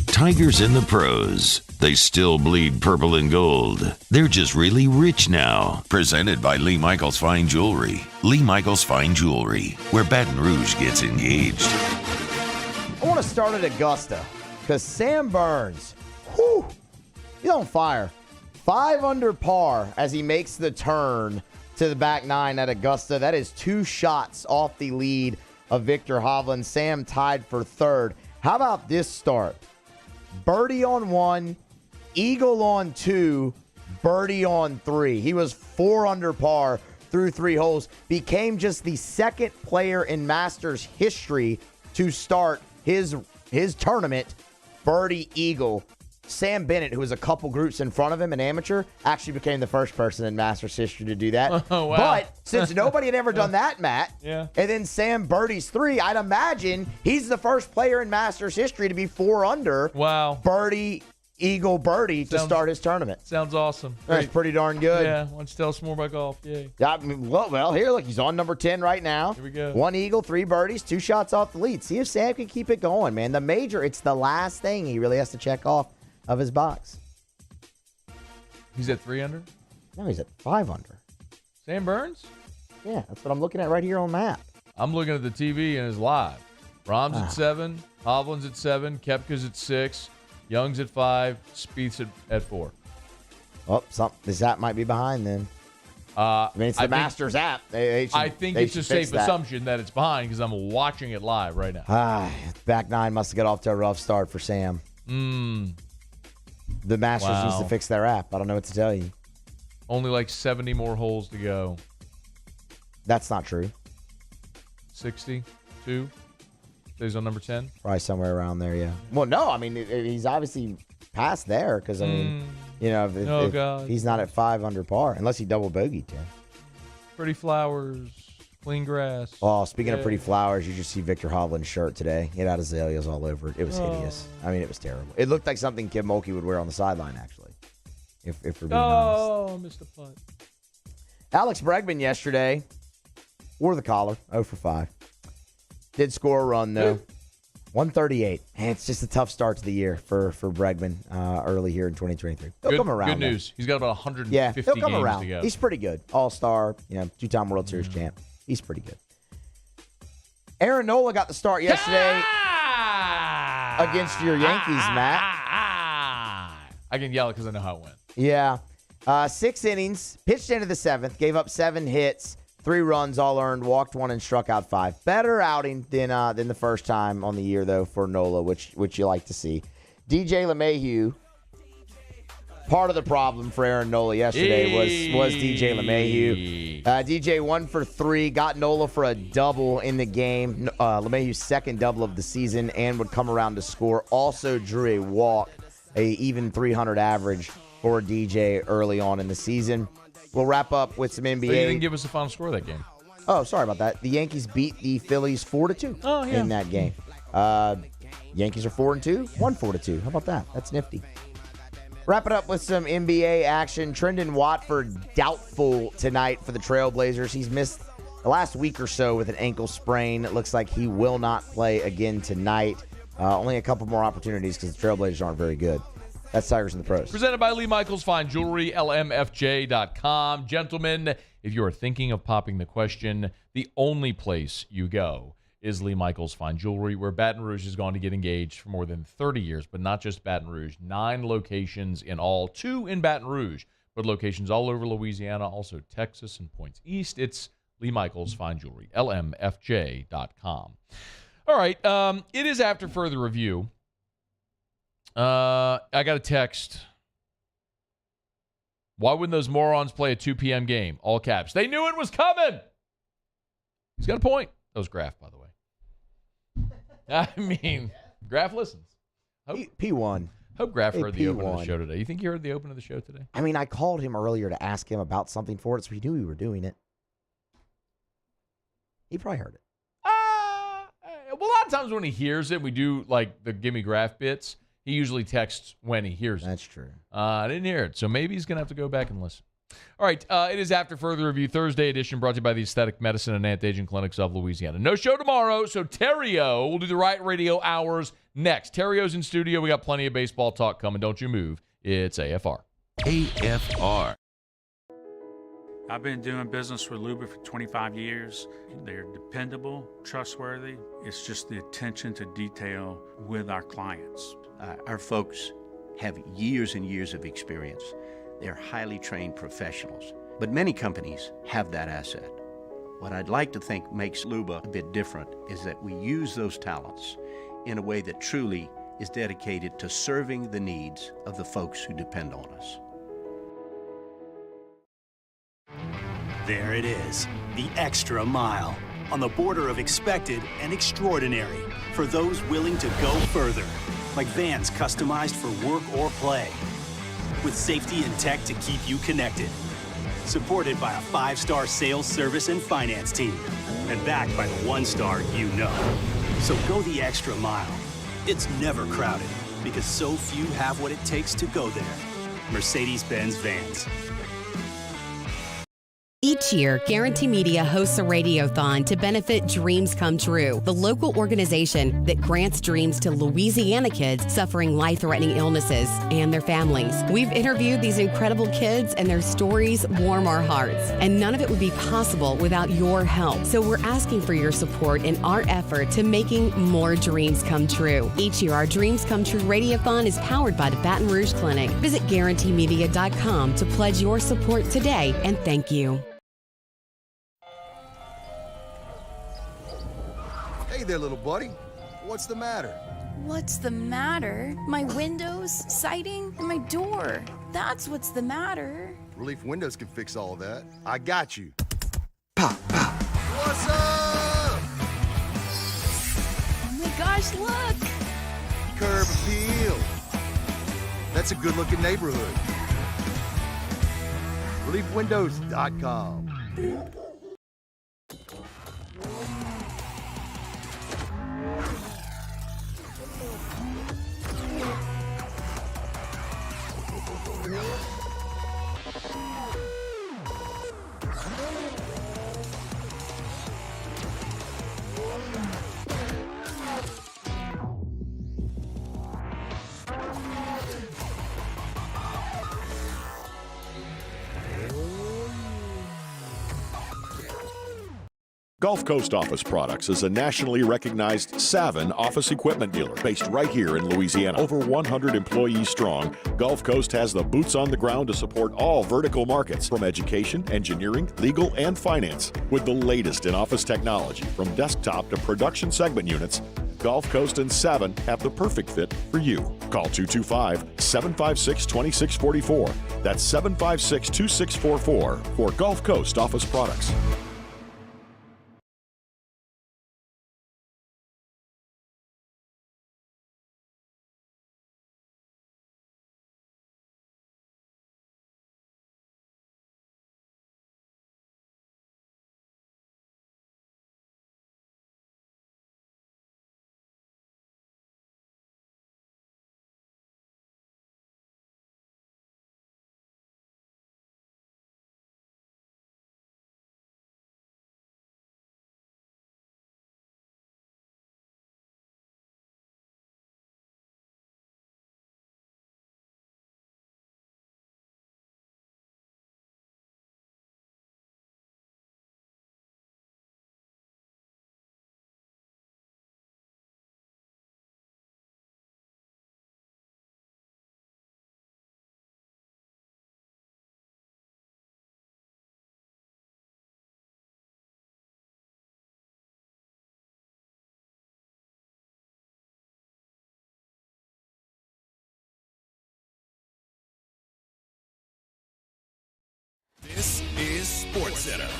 S4: Tigers in the pros. They still bleed purple and gold. They're just really rich now. Presented by Lee Michaels Fine Jewelry. Lee Michaels Fine Jewelry, where Baton Rouge gets engaged.
S8: I want to start at Augusta because Sam Burns, he's on fire. 5 under par as he makes the turn to the back 9 at Augusta. That is 2 shots off the lead of Victor Hovland. Sam tied for 3rd. How about this start? Birdie on 1, eagle on 2, birdie on 3. He was 4 under par through 3 holes. Became just the 2nd player in Masters history to start his tournament birdie eagle. Sam Bennett, who was a couple groups in front of him, an amateur, actually became the first person in Masters history to do that.
S7: Oh, wow.
S8: But since nobody had ever done that, Matt,
S7: yeah.
S8: And then Sam birdies 3, I'd imagine he's the first player in Masters history to be 4 under.
S7: Wow.
S8: Birdie, eagle, birdie to start his tournament.
S7: Sounds awesome.
S8: That's
S7: Great.
S8: pretty darn good.
S7: Yeah, why don't you tell us more about golf? Yay.
S8: Yeah, well, here, look, he's on number 10 right now.
S7: Here we go.
S8: 1 eagle, 3 birdies, 2 shots off the lead. See if Sam can keep it going, man. The major, it's the last thing he really has to check off of his box.
S7: He's at 3 under?
S8: No, he's at 5 under.
S7: Sam Burns?
S8: Yeah, that's what I'm looking at right here on the map.
S7: I'm looking at the TV and it's live. Rahm's at 7, Hovland's at 7, Koepka's at 6, Young's at 5, Spieth's at 4.
S8: Oh, this app might be behind then. It's the Masters app.
S7: I think it's a safe assumption that it's behind because I'm watching it live right now.
S8: Back 9 must have got off to a rough start for Sam. The Masters needs to fix their app. I don't know what to tell you.
S7: Only like 70 more holes to go.
S8: That's not true.
S7: 62? Stays on number 10?
S8: Probably somewhere around there, yeah. Well, no, I mean, he's obviously past there because, I mean, if he's not at 5 under par, unless he double bogeyed 10.
S7: Pretty flowers, clean grass.
S8: Oh, speaking of pretty flowers, you just see Victor Hovland's shirt today. It had azaleas all over it. It was hideous. I mean, it was terrible. It looked like something Kim Mulkey would wear on the sideline, actually, if we're being honest.
S7: Oh, missed a putt.
S8: Alex Bregman yesterday wore the collar, 0 for 5. Did score a run, though. 138. And it's just a tough start to the year for Bregman early here in 2023. He'll come around.
S7: Good news. He's got about 150
S8: he'll come
S7: games
S8: around.
S7: to go.
S8: He's pretty good. All-star, 2-time World Series champ. He's pretty good. Aaron Nola got the start yesterday against your Yankees, Matt.
S7: I can yell it because I know how it went.
S8: Yeah. 6 innings, pitched into the 7th, gave up 7 hits, 3 runs, all earned, walked 1 and struck out 5. Better outing than the first time on the year, though, for Nola, which you like to see. DJ LeMahieu, part of the problem for Aaron Nola yesterday was DJ LeMahieu. DJ 1 for 3, got Nola for a double in the game. LeMahieu's 2nd double of the season, and would come around to score. Also drew a walk, a even 300 average for DJ early on in the season. We'll wrap up with some NBA.
S7: But you didn't give us the final score of that game.
S8: Oh, sorry about that. The Yankees beat the Phillies 4-2 in that game. Yankees are 4-2, 1-4-2. How about that? That's nifty. Wrap it up with some NBA action. Trendon Watford doubtful tonight for the Trailblazers. He's missed the last week or so with an ankle sprain. It looks like he will not play again tonight. Only a couple more opportunities because the Trailblazers aren't very good. That's Tigers in the Pros.
S7: Presented by Lee Michaels Fine Jewelry, LMFJ.com. Gentlemen, if you are thinking of popping the question, the only place you go is Lee Michaels Fine Jewelry, where Baton Rouge has gone to get engaged for more than 30 years, but not just Baton Rouge. 9 locations in all, 2 in Baton Rouge. with locations all over Louisiana, also Texas and points east. It's Lee Michaels Fine Jewelry, lmfj.com. All right, it is after further review. I got a text. Why wouldn't those morons play a 2 p.m. game? All caps. They knew it was coming. He's got a point. That was Graf, by the way. I mean, Graf listens.
S8: P1.
S7: Hope Graf heard the open of the
S8: P1.
S7: show today. You think he heard the open of the show today?
S8: I mean, I called him earlier to ask him about something for it, so he knew we were doing it. He probably heard it.
S7: Well, a lot of times when he hears it, we do like the Gimme Graf bits. He usually texts when he hears it.
S8: That's true.
S7: I didn't hear it, so maybe he's going to have to go back and listen. All right, it is After Further Review Thursday edition, brought to you by the Aesthetic Medicine and Anti-Aging Clinics of Louisiana. No show tomorrow, so Theriot will do the Riot Radio hours next. Theriot's in studio. We got plenty of baseball talk coming. Don't you move. It's AFR.
S4: AFR.
S17: I've been doing business with Luba for 25 years. They're dependable, trustworthy. It's just the attention to detail with our clients.
S18: Our folks have years and years of experience. They're highly trained professionals. But many companies have that asset. What I'd like to think makes Luba a bit different is that we use those talents in a way that truly is dedicated to serving the needs of the folks who depend on us.
S2: There it is, the extra mile, on the border of expected and extraordinary, for those willing to go further, like vans customized for work or play, with safety and tech to keep you connected, supported by a 5-star sales, service, and finance team, and backed by the 1-star you know. So go the extra mile. It's never crowded, because so few have what it takes to go there. Mercedes-Benz Vans.
S13: Each year, Guarantee Media hosts a radiothon to benefit Dreams Come True, the local organization that grants dreams to Louisiana kids suffering life-threatening illnesses and their families. We've interviewed these incredible kids, and their stories warm our hearts. And none of it would be possible without your help. So we're asking for your support in our effort to making more dreams come true. Each year, our Dreams Come True radiothon is powered by the Baton Rouge Clinic. Visit GuaranteeMedia.com to pledge your support today, and thank you.
S24: Hey there, little buddy. What's the matter?
S25: What's the matter? My windows, siding, and my door. That's what's the matter.
S24: Relief Windows can fix all of that. I got you. Pop, pop. What's up?
S25: Oh my gosh, look!
S24: Curb appeal. That's a good-looking neighborhood. ReliefWindows.com.
S14: Gulf Coast Office Products is a nationally recognized Savin office equipment dealer based right here in Louisiana. Over 100 employees strong, Gulf Coast has the boots on the ground to support all vertical markets from education, engineering, legal, and finance. With the latest in office technology from desktop to production segment units, Gulf Coast and Savin have the perfect fit for you. Call 225-756-2644. That's 756-2644 for Gulf Coast Office Products.
S3: is SportsCenter.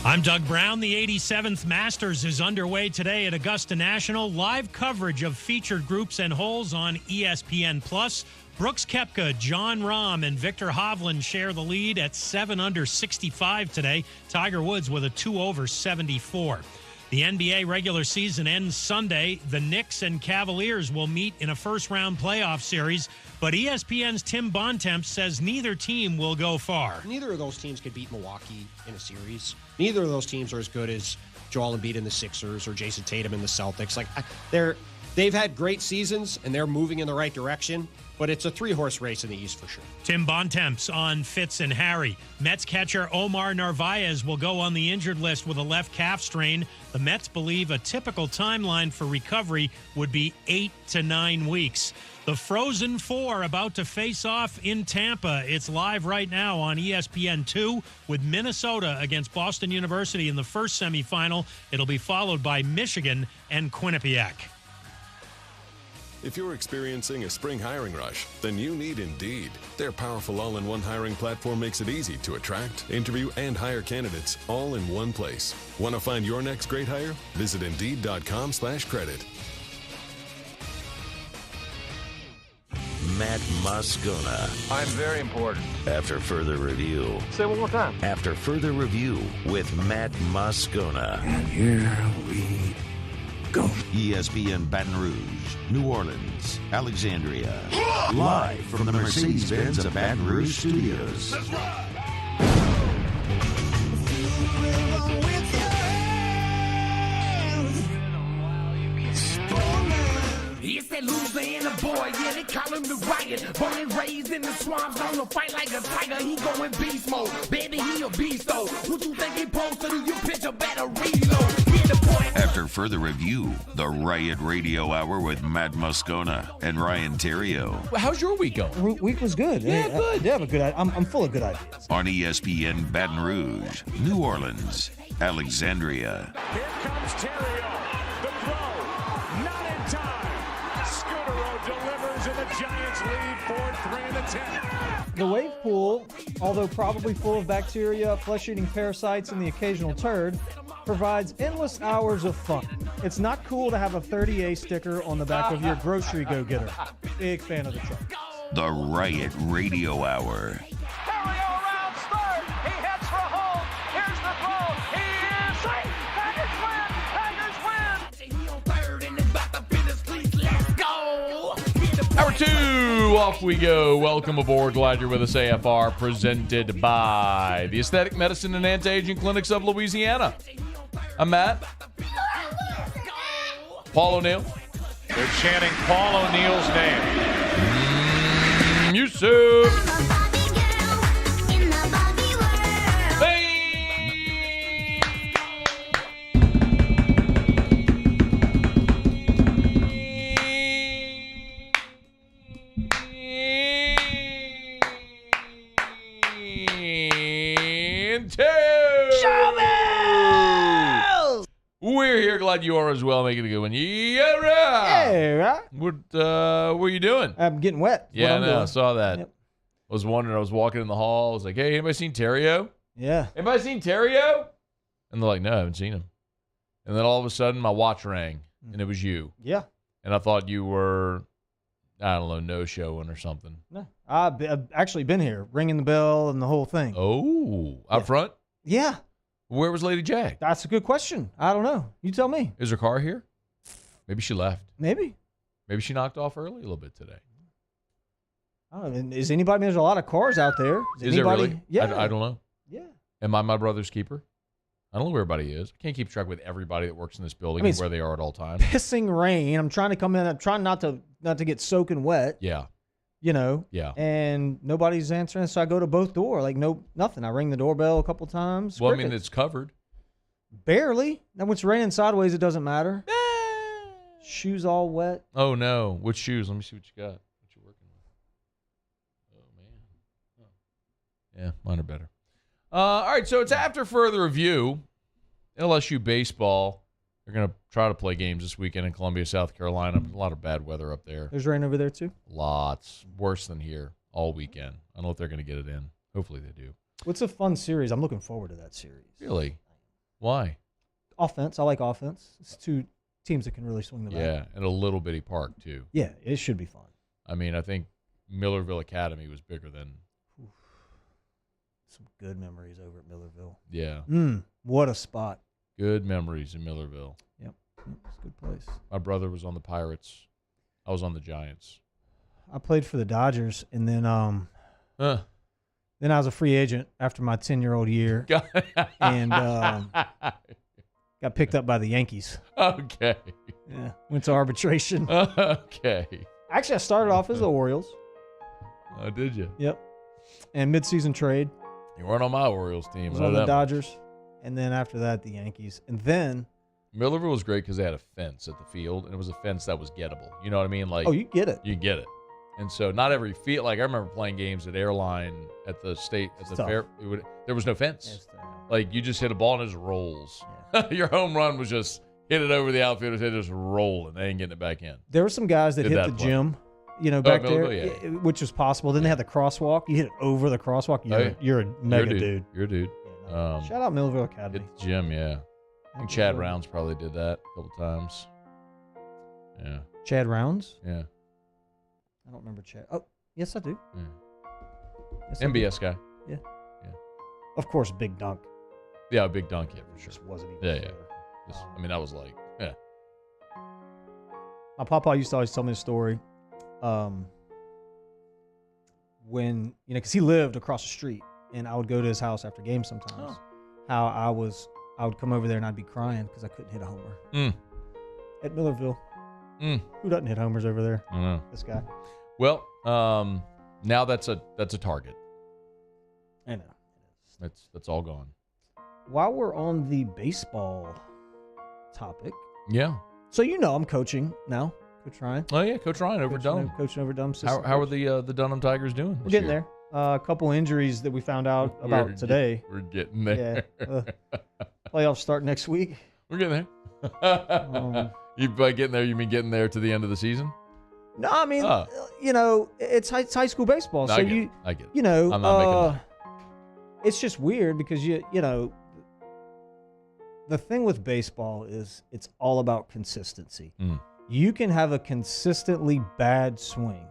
S5: I'm Doug Brown. The 87th Masters is underway today at Augusta National. Live coverage of featured groups and holes on ESPN+. Brooks Koepka, John Rahm, and Victor Hovland share the lead at 7 under 65 today. Tiger Woods with a 2 over 74. The NBA regular season ends Sunday. The Knicks and Cavaliers will meet in a first-round playoff series, but ESPN's Tim Bontemps says neither team will go far.
S6: Neither of those teams could beat Milwaukee in a series. Neither of those teams are as good as Joel Embiid in the Sixers or Jason Tatum in the Celtics. They've had great seasons, and they're moving in the right direction, but it's a three-horse race in the East for sure.
S5: Tim Bontemps on Fitz and Harry. Mets catcher Omar Narvaez will go on the injured list with a left calf strain. The Mets believe a typical timeline for recovery would be 8 to 9 weeks. The Frozen Four about to face off in Tampa. It's live right now on ESPN2 with Minnesota against Boston University in the first semifinal. It'll be followed by Michigan and Quinnipiac.
S9: If you're experiencing a spring hiring rush, then you need Indeed. Their powerful all-in-one hiring platform makes it easy to attract, interview, and hire candidates all in one place. Want to find your next great hire? Visit Indeed.com/credit.
S4: Matt Moscona.
S10: I'm very important.
S4: After further review.
S10: Say it one more time.
S4: After further review with Matt Moscona.
S10: And here we go.
S4: ESPN Baton Rouge, New Orleans, Alexandria. Live from the Mercedes-Benz of Baton Rouge studios.
S3: That's right.
S26: It's that Louisiana boy, yeah, they call him the Riot. Born and raised in the swamps, gonna fight like a tiger. He going beast mode, baby, he a beast though. What you think he supposed to do? You pitch a better reload.
S4: After further review, the Riot Radio Hour with Matt Moscona and Ryan Theriot.
S7: Well, how's your week going?
S27: Week was good.
S7: Yeah, good.
S27: Yeah, but good. I'm full of good ideas.
S4: On ESPN Baton Rouge, New Orleans, Alexandria.
S28: Here comes Theriot, the throw, not in time. Scudero delivers and the Giants lead 4-3 in the 10th.
S27: The wave pool, although probably full of bacteria, flesh-eating parasites, and the occasional turd, provides endless hours of fun. It's not cool to have a 30A sticker on the back of your grocery go-getter. Big fan of the truck.
S4: The Riot Radio Hour.
S28: Theriot around third. He heads for home. Here's the throw. He is safe. Tigers win. Tigers win. He on third and it's about to finish. Please, let's go.
S7: Hour 2, off we go. Welcome aboard. Glad you're with us. AFR presented by the Aesthetic Medicine and Anti-Aging Clinics of Louisiana. I'm Matt. Paul O'Neill.
S28: They're chanting Paul O'Neill's name.
S7: Yusuf. We're here. Glad you are as well. Making a good one. Yeah, right.
S27: Yeah, right.
S7: What are you doing?
S27: I'm getting wet.
S7: Yeah, I know. I saw that. Yep. I was wondering. I was walking in the hall. I was like, hey, anybody seen Theriot?
S27: Yeah.
S7: Anybody seen Theriot? And they're like, no, I haven't seen him. And then all of a sudden, my watch rang, and it was you.
S27: Yeah.
S7: And I thought you were, I don't know, no-showing or something.
S27: No. I've actually been here, ringing the bell and the whole thing.
S7: Oh, out front?
S27: Yeah.
S7: Where was Lady Jack?
S27: That's a good question. I don't know. You tell me.
S7: Is her car here? Maybe she left.
S27: Maybe.
S7: Maybe she knocked off early a little bit today.
S27: I don't know. Is anybody? There's a lot of cars out there.
S7: Is there really?
S27: Yeah.
S7: I don't know.
S27: Yeah.
S7: Am I my brother's keeper? I don't know where everybody is. I can't keep track with everybody that works in this building and where they are at all times.
S27: Pissing rain. I'm trying to come in. I'm trying not to get soaking wet.
S7: Yeah.
S27: You know.
S7: Yeah.
S27: And nobody's answering, so I go to both doors. Like nothing. I ring the doorbell a couple times.
S7: Well, I mean, it's covered.
S27: Barely. Then when it's raining sideways, it doesn't matter. Shoes all wet.
S7: Oh no! Which shoes? Let me see what you got. What you working with? Oh man. Oh. Yeah, mine are better. All right, so it's after further review. LSU baseball. They're going to try to play games this weekend in Columbia, South Carolina. A lot of bad weather up there.
S27: There's rain over there too?
S7: Lots. Worse than here. all weekend. I don't know if they're going to get it in. Hopefully they do.
S27: What's a fun series? I'm looking forward to that series.
S7: Really? Why?
S27: Offense. I like offense. It's two teams that can really swing the bat.
S7: Yeah, and a little bitty park, too.
S27: Yeah, it should be fun.
S7: I mean, I think Millerville Academy was bigger than...
S27: Some good memories over at Millerville.
S7: Yeah.
S27: What a spot.
S7: Good memories in Millerville.
S27: Yep. It's a good place.
S7: My brother was on the Pirates. I was on the Giants.
S27: I played for the Dodgers, and then then I was a free agent after my 10-year-old year, and got picked up by the Yankees.
S7: Okay.
S27: Yeah. Went to arbitration.
S7: Okay.
S27: Actually, I started off as the Orioles.
S7: Oh, did you?
S27: Yep. And midseason trade.
S7: You weren't on my Orioles team.
S27: I was on the Dodgers. And then after that, the Yankees. And then
S7: Millerville was great because they had a fence at the field, and it was a fence that was gettable. You know what I mean? Like,
S27: oh, you get it.
S7: You get it. And so not every field. Like, I remember playing games at Airline at the state, at the fair. There was no fence. Like, you just hit a ball and it just rolls. Yeah. Your home run was just hit it over the outfielders, it just rolling. They ain't getting it back in.
S27: There were some guys that hit the gym, back there,
S7: yeah.
S27: which was possible. Then they had the crosswalk. You hit it over the crosswalk. You're a mega dude.
S7: You're a dude.
S27: Yeah, no. Shout out Millerville Academy.
S7: Hit the gym, yeah. I think Chad Rounds probably did that a couple times. Yeah.
S27: Chad Rounds?
S7: Yeah.
S27: I don't remember Chad. Oh, yes, I do.
S7: Yeah.
S27: Yes,
S7: MBS guy.
S27: Yeah. Of course, big dunk.
S7: Yeah, a big dunk hit for sure.
S27: Just wasn't even
S7: fair. I mean, that was like, yeah.
S27: My papa used to always tell me a story. When, because he lived across the street, and I would go to his house after games sometimes. How I would come over there and I'd be crying because I couldn't hit a homer. At Millerville. Who doesn't hit homers over there?
S7: I know.
S27: This guy.
S7: Well, now that's a target.
S27: I know.
S7: That's all gone.
S27: While we're on the baseball topic.
S7: Yeah.
S27: So I'm coaching now. Coach Ryan.
S7: Oh yeah, Coach Ryan over Dunham.
S27: Coaching over Dunham.
S7: How are the Dunham Tigers doing?
S27: We're getting there. A couple injuries that we found out about today.
S7: We're getting there.
S27: Yeah. Playoffs start next week.
S7: We're getting there. You by getting there, you mean getting there to the end of the season?
S27: No, I mean, it's high school baseball.
S7: No,
S27: so
S7: I get it. I'm not making that.
S27: It's just weird because the thing with baseball is it's all about consistency. You can have a consistently bad swing,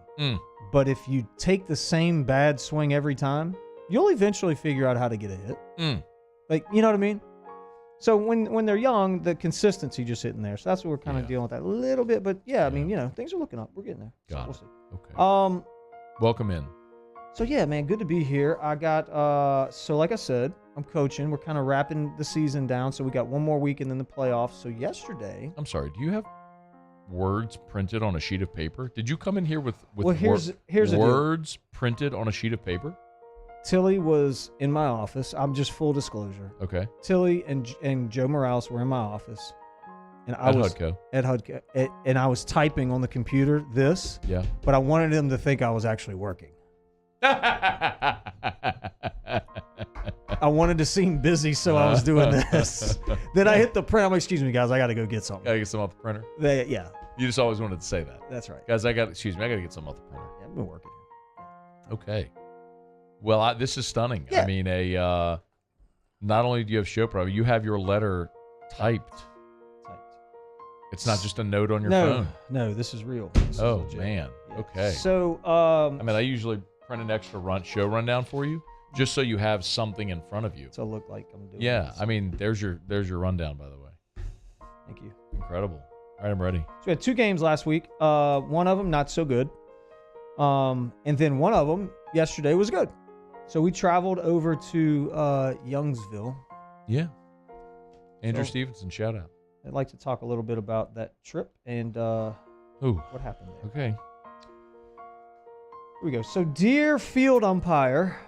S27: but if you take the same bad swing every time, you'll eventually figure out how to get a hit. Like, you know what I mean? So when they're young, the consistency just hitting there. So that's what we're kind of dealing with that a little bit. But yeah, I mean, things are looking up. We're getting there.
S7: Got
S27: so
S7: it.
S27: We'll see.
S7: Okay. Welcome in.
S27: So yeah, man, good to be here. I got so like I said, I'm coaching. We're kind of wrapping the season down. So we got one more week and then the playoffs. So yesterday,
S7: I'm sorry. Do you have words printed on a sheet of paper? Did you come in here with
S27: here's
S7: words printed on a sheet of paper?
S27: Tilly was in my office. I'm just full disclosure.
S7: Okay.
S27: Tilly and Joe Morales were in my office. And
S7: at Hudco.
S27: At Hudco. And I was typing on the computer this.
S7: Yeah.
S27: But I wanted them to think I was actually working. I wanted to seem busy, so I was doing this. Then I hit the print. I'm like, excuse me, guys, I got to go get something.
S7: Got to get some off the printer?
S27: Yeah.
S7: You just always wanted to say that.
S27: That's right.
S7: Guys, I got to get some off the printer.
S27: Yeah, I've been working here.
S7: Okay. Well, this is stunning.
S27: Yeah.
S7: I mean, not only do you have show prep, you have your letter typed. It's not just a note on your phone.
S27: No, this is real. This
S7: oh,
S27: is
S7: man. Yeah. Okay.
S27: So,
S7: I mean, I usually print an extra show rundown for you just so you have something in front of you.
S27: So look like I'm doing
S7: Yeah.
S27: this.
S7: I mean, there's your rundown, by the way.
S27: Thank you.
S7: Incredible. All right, I'm ready.
S27: So we had 2 games last week. One of them not so good. And then one of them yesterday was good. So we traveled over to Youngsville.
S7: Yeah. Andrew Stevenson, shout out.
S27: I'd like to talk a little bit about that trip and what happened there.
S7: Okay.
S27: Here we go. So dear field umpire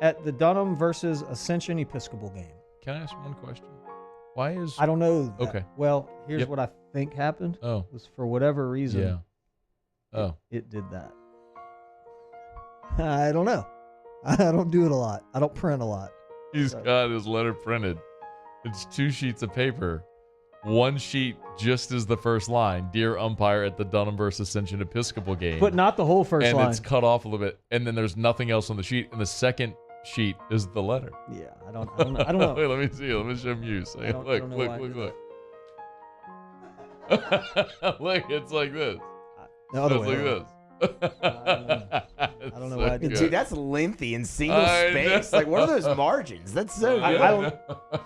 S27: at the Dunham versus Ascension Episcopal game.
S7: Can I ask one question? Why is...
S27: I don't know.
S7: Okay.
S27: Well, here's what I think happened.
S7: Oh.
S27: Was for whatever reason.
S7: Yeah. Oh.
S27: It did that. I don't know. I don't do it a lot. I don't print a lot.
S7: He's got his letter printed. It's 2 sheets of paper one sheet just as the first line. Dear umpire at the Dunham versus Ascension Episcopal game.
S27: But not the whole first line.
S7: And it's cut off a little bit. And then there's nothing else on the sheet. And the second sheet is the letter.
S27: Yeah, I don't know.
S7: Wait, let me see. Let me show Muse. Look. Look, it's like this.
S27: The other
S7: it's
S27: way
S7: like
S27: around.
S7: this.
S27: I don't know why I did that.
S8: Dude, that's lengthy in single space. Like, what are those margins? That's so good.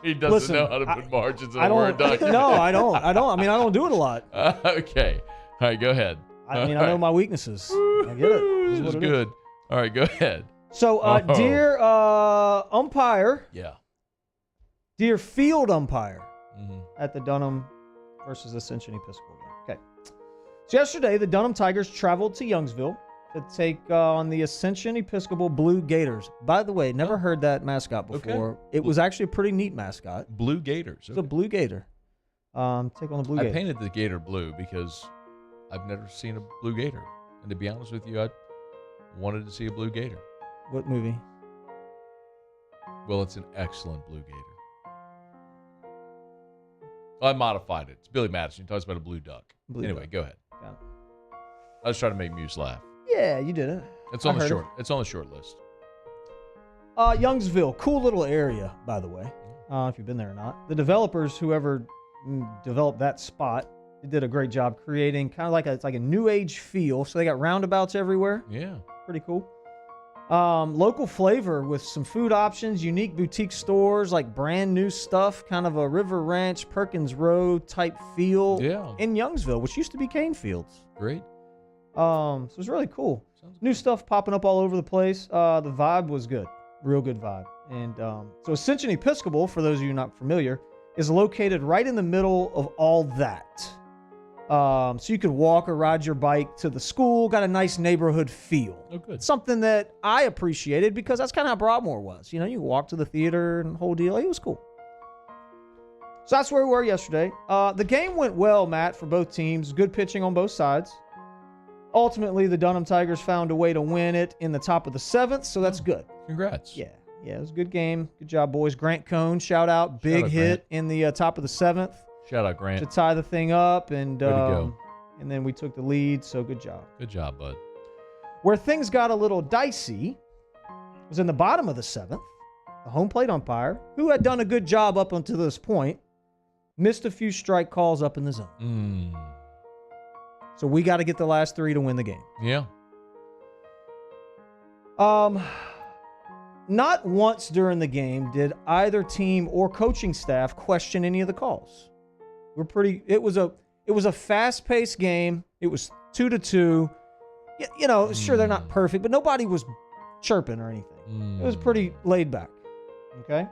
S7: He doesn't know how to put margins in a Word document.
S27: No, I don't. I mean, I don't do it a lot.
S7: Okay. All right, go ahead.
S27: I mean, I know my weaknesses. I get it.
S7: This is good. All right, go ahead.
S27: So, dear umpire.
S7: Yeah.
S27: Dear field umpire at the Dunham versus Ascension Episcopal game. Okay. So yesterday, the Dunham Tigers traveled to Youngsville to take on the Ascension Episcopal Blue Gators. By the way, never heard that mascot before. Okay. It was actually a pretty neat mascot.
S7: Blue Gators.
S27: It's a blue gator. Take on the blue gator.
S7: I painted the gator blue because I've never seen a blue gator. And to be honest with you, I wanted to see a blue gator.
S27: What movie?
S7: Well, it's an excellent blue gator. I modified it. It's Billy Madison. He talks about a blue duck. Anyway, go ahead.
S27: Got it.
S7: I was trying to make Muse laugh.
S27: Yeah, you did it.
S7: It's on the short. It's on the short list.
S27: Youngsville, cool little area, by the way. If you've been there or not, the developers, whoever developed that spot, they did a great job creating kind of like it's like a new age feel. So they got roundabouts everywhere.
S7: Yeah,
S27: pretty cool. Local flavor with some food options, unique boutique stores, like brand new stuff, kind of a River Ranch, Perkins Road type feel in Youngsville, which used to be Cane Fields.
S7: Great.
S27: So it was really cool. New stuff popping up all over the place. The vibe was good. Real good vibe. And so Ascension Episcopal, for those of you not familiar, is located right in the middle of all that. So you could walk or ride your bike to the school. Got a nice neighborhood feel.
S7: Oh, good.
S27: Something that I appreciated because that's kind of how Broadmoor was. You know, you walk to the theater and the whole deal. It was cool. So that's where we were yesterday. The game went well, Matt, for both teams. Good pitching on both sides. Ultimately, the Dunham Tigers found a way to win it in the top of the 7th, so that's good.
S7: Congrats.
S27: Yeah, it was a good game. Good job, boys. Grant Cohn, shout out. Big hit in the top of the 7th.
S7: Shout out, Grant.
S27: To tie the thing up, and
S7: way to go.
S27: And then we took the lead, so good job.
S7: Good job, bud.
S27: Where things got a little dicey was in the bottom of the 7th. The home plate umpire, who had done a good job up until this point, missed a few strike calls up in the zone. So we got to get the last 3 to win the game.
S7: Yeah.
S27: Not once during the game did either team or coaching staff question any of the calls. It was a fast-paced game. It was 2-2. You know, sure they're not perfect, but nobody was chirping or anything. It was pretty laid back. Okay?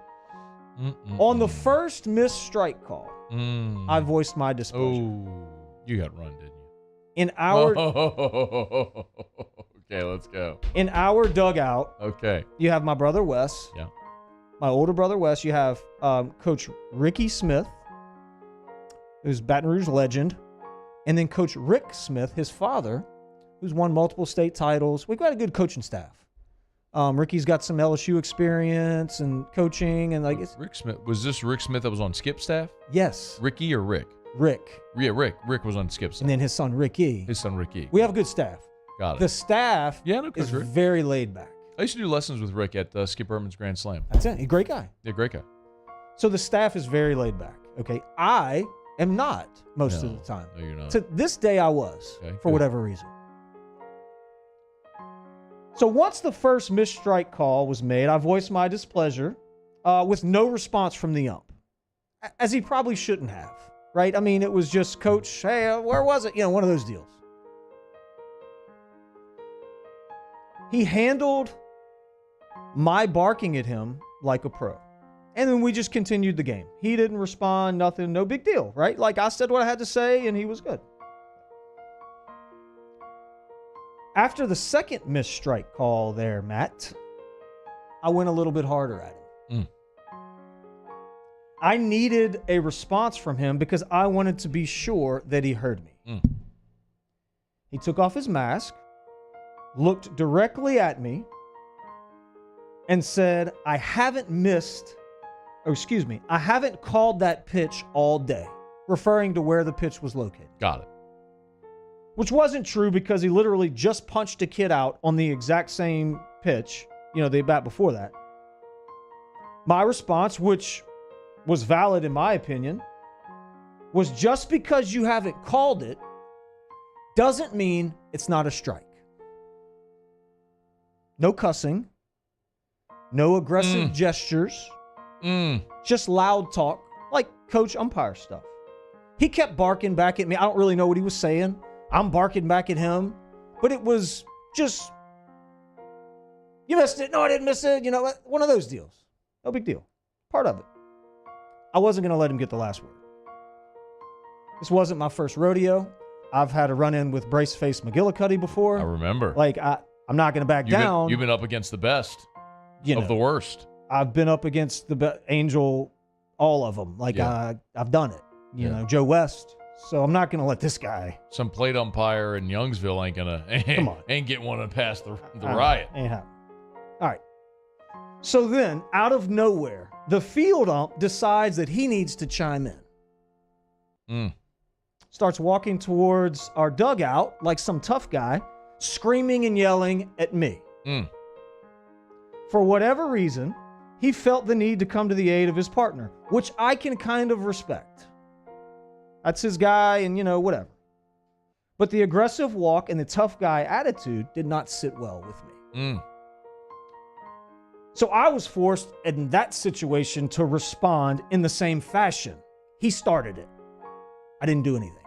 S27: On the first missed strike call, I voiced my displeasure.
S7: Oh, you got run, didn't you?
S27: In our
S7: Okay, let's go.
S27: In our dugout,
S7: okay,
S27: you have my brother Wes.
S7: Yeah.
S27: My older brother Wes. You have Coach Ricky Smith, who's Baton Rouge legend, and then Coach Rick Smith, his father, who's won multiple state titles. We've got a good coaching staff. Ricky's got some LSU experience and coaching, and
S7: Rick Smith. Was this Rick Smith that was on Skip staff?
S27: Yes.
S7: Ricky or Rick?
S27: Rick.
S7: Yeah, Rick. Rick was on Skip staff.
S27: And then his son Ricky.
S7: We
S27: have a good staff.
S7: Got it.
S27: The staff is very laid back.
S7: I used to do lessons with Rick at Skip Erman's Grand Slam.
S27: That's it. He's a great guy.
S7: Yeah, great guy.
S27: So the staff is very laid back. Okay. I am not most of the time.
S7: No, you're not.
S27: To this day I was, for whatever reason. So once the first missed strike call was made, I voiced my displeasure with no response from the ump, as he probably shouldn't have, right? I mean, it was just, Coach, hey, where was it? You know, one of those deals. He handled my barking at him like a pro. And then we just continued the game. He didn't respond, nothing, no big deal, right? Like I said what I had to say, and he was good. After the second missed strike call there, Matt, I went a little bit harder at him. I needed a response from him because I wanted to be sure that he heard me. He took off his mask, looked directly at me, and said, I haven't called that pitch all day. referring to where the pitch was located.
S7: Got it.
S27: Which wasn't true because he literally just punched a kid out on the exact same pitch, the at-bat before that. My response, which was valid in my opinion, was just because you haven't called it doesn't mean it's not a strike. No cussing, no aggressive gestures, just loud talk, like coach umpire stuff. He kept barking back at me. I don't really know what he was saying. I'm barking back at him, but it was just, you missed it. No, I didn't miss it. One of those deals. No big deal. Part of it. I wasn't going to let him get the last word. This wasn't my first rodeo. I've had a run-in with brace-face McGillicuddy before.
S7: I remember.
S27: I'm not going to back down.
S7: You've been up against the best of the worst.
S27: I've been up against the Angel, all of them. I've done it. Joe West. So I'm not going to let this guy.
S7: Some plate umpire in Youngsville ain't get one to pass the riot.
S27: Ain't happening. All right. So then, out of nowhere, the field ump decides that he needs to chime in. Starts walking towards our dugout like some tough guy, screaming and yelling at me. For whatever reason, he felt the need to come to the aid of his partner, which I can kind of respect. That's his guy and, whatever. But the aggressive walk and the tough guy attitude did not sit well with me. So I was forced in that situation to respond in the same fashion. He started it. I didn't do anything.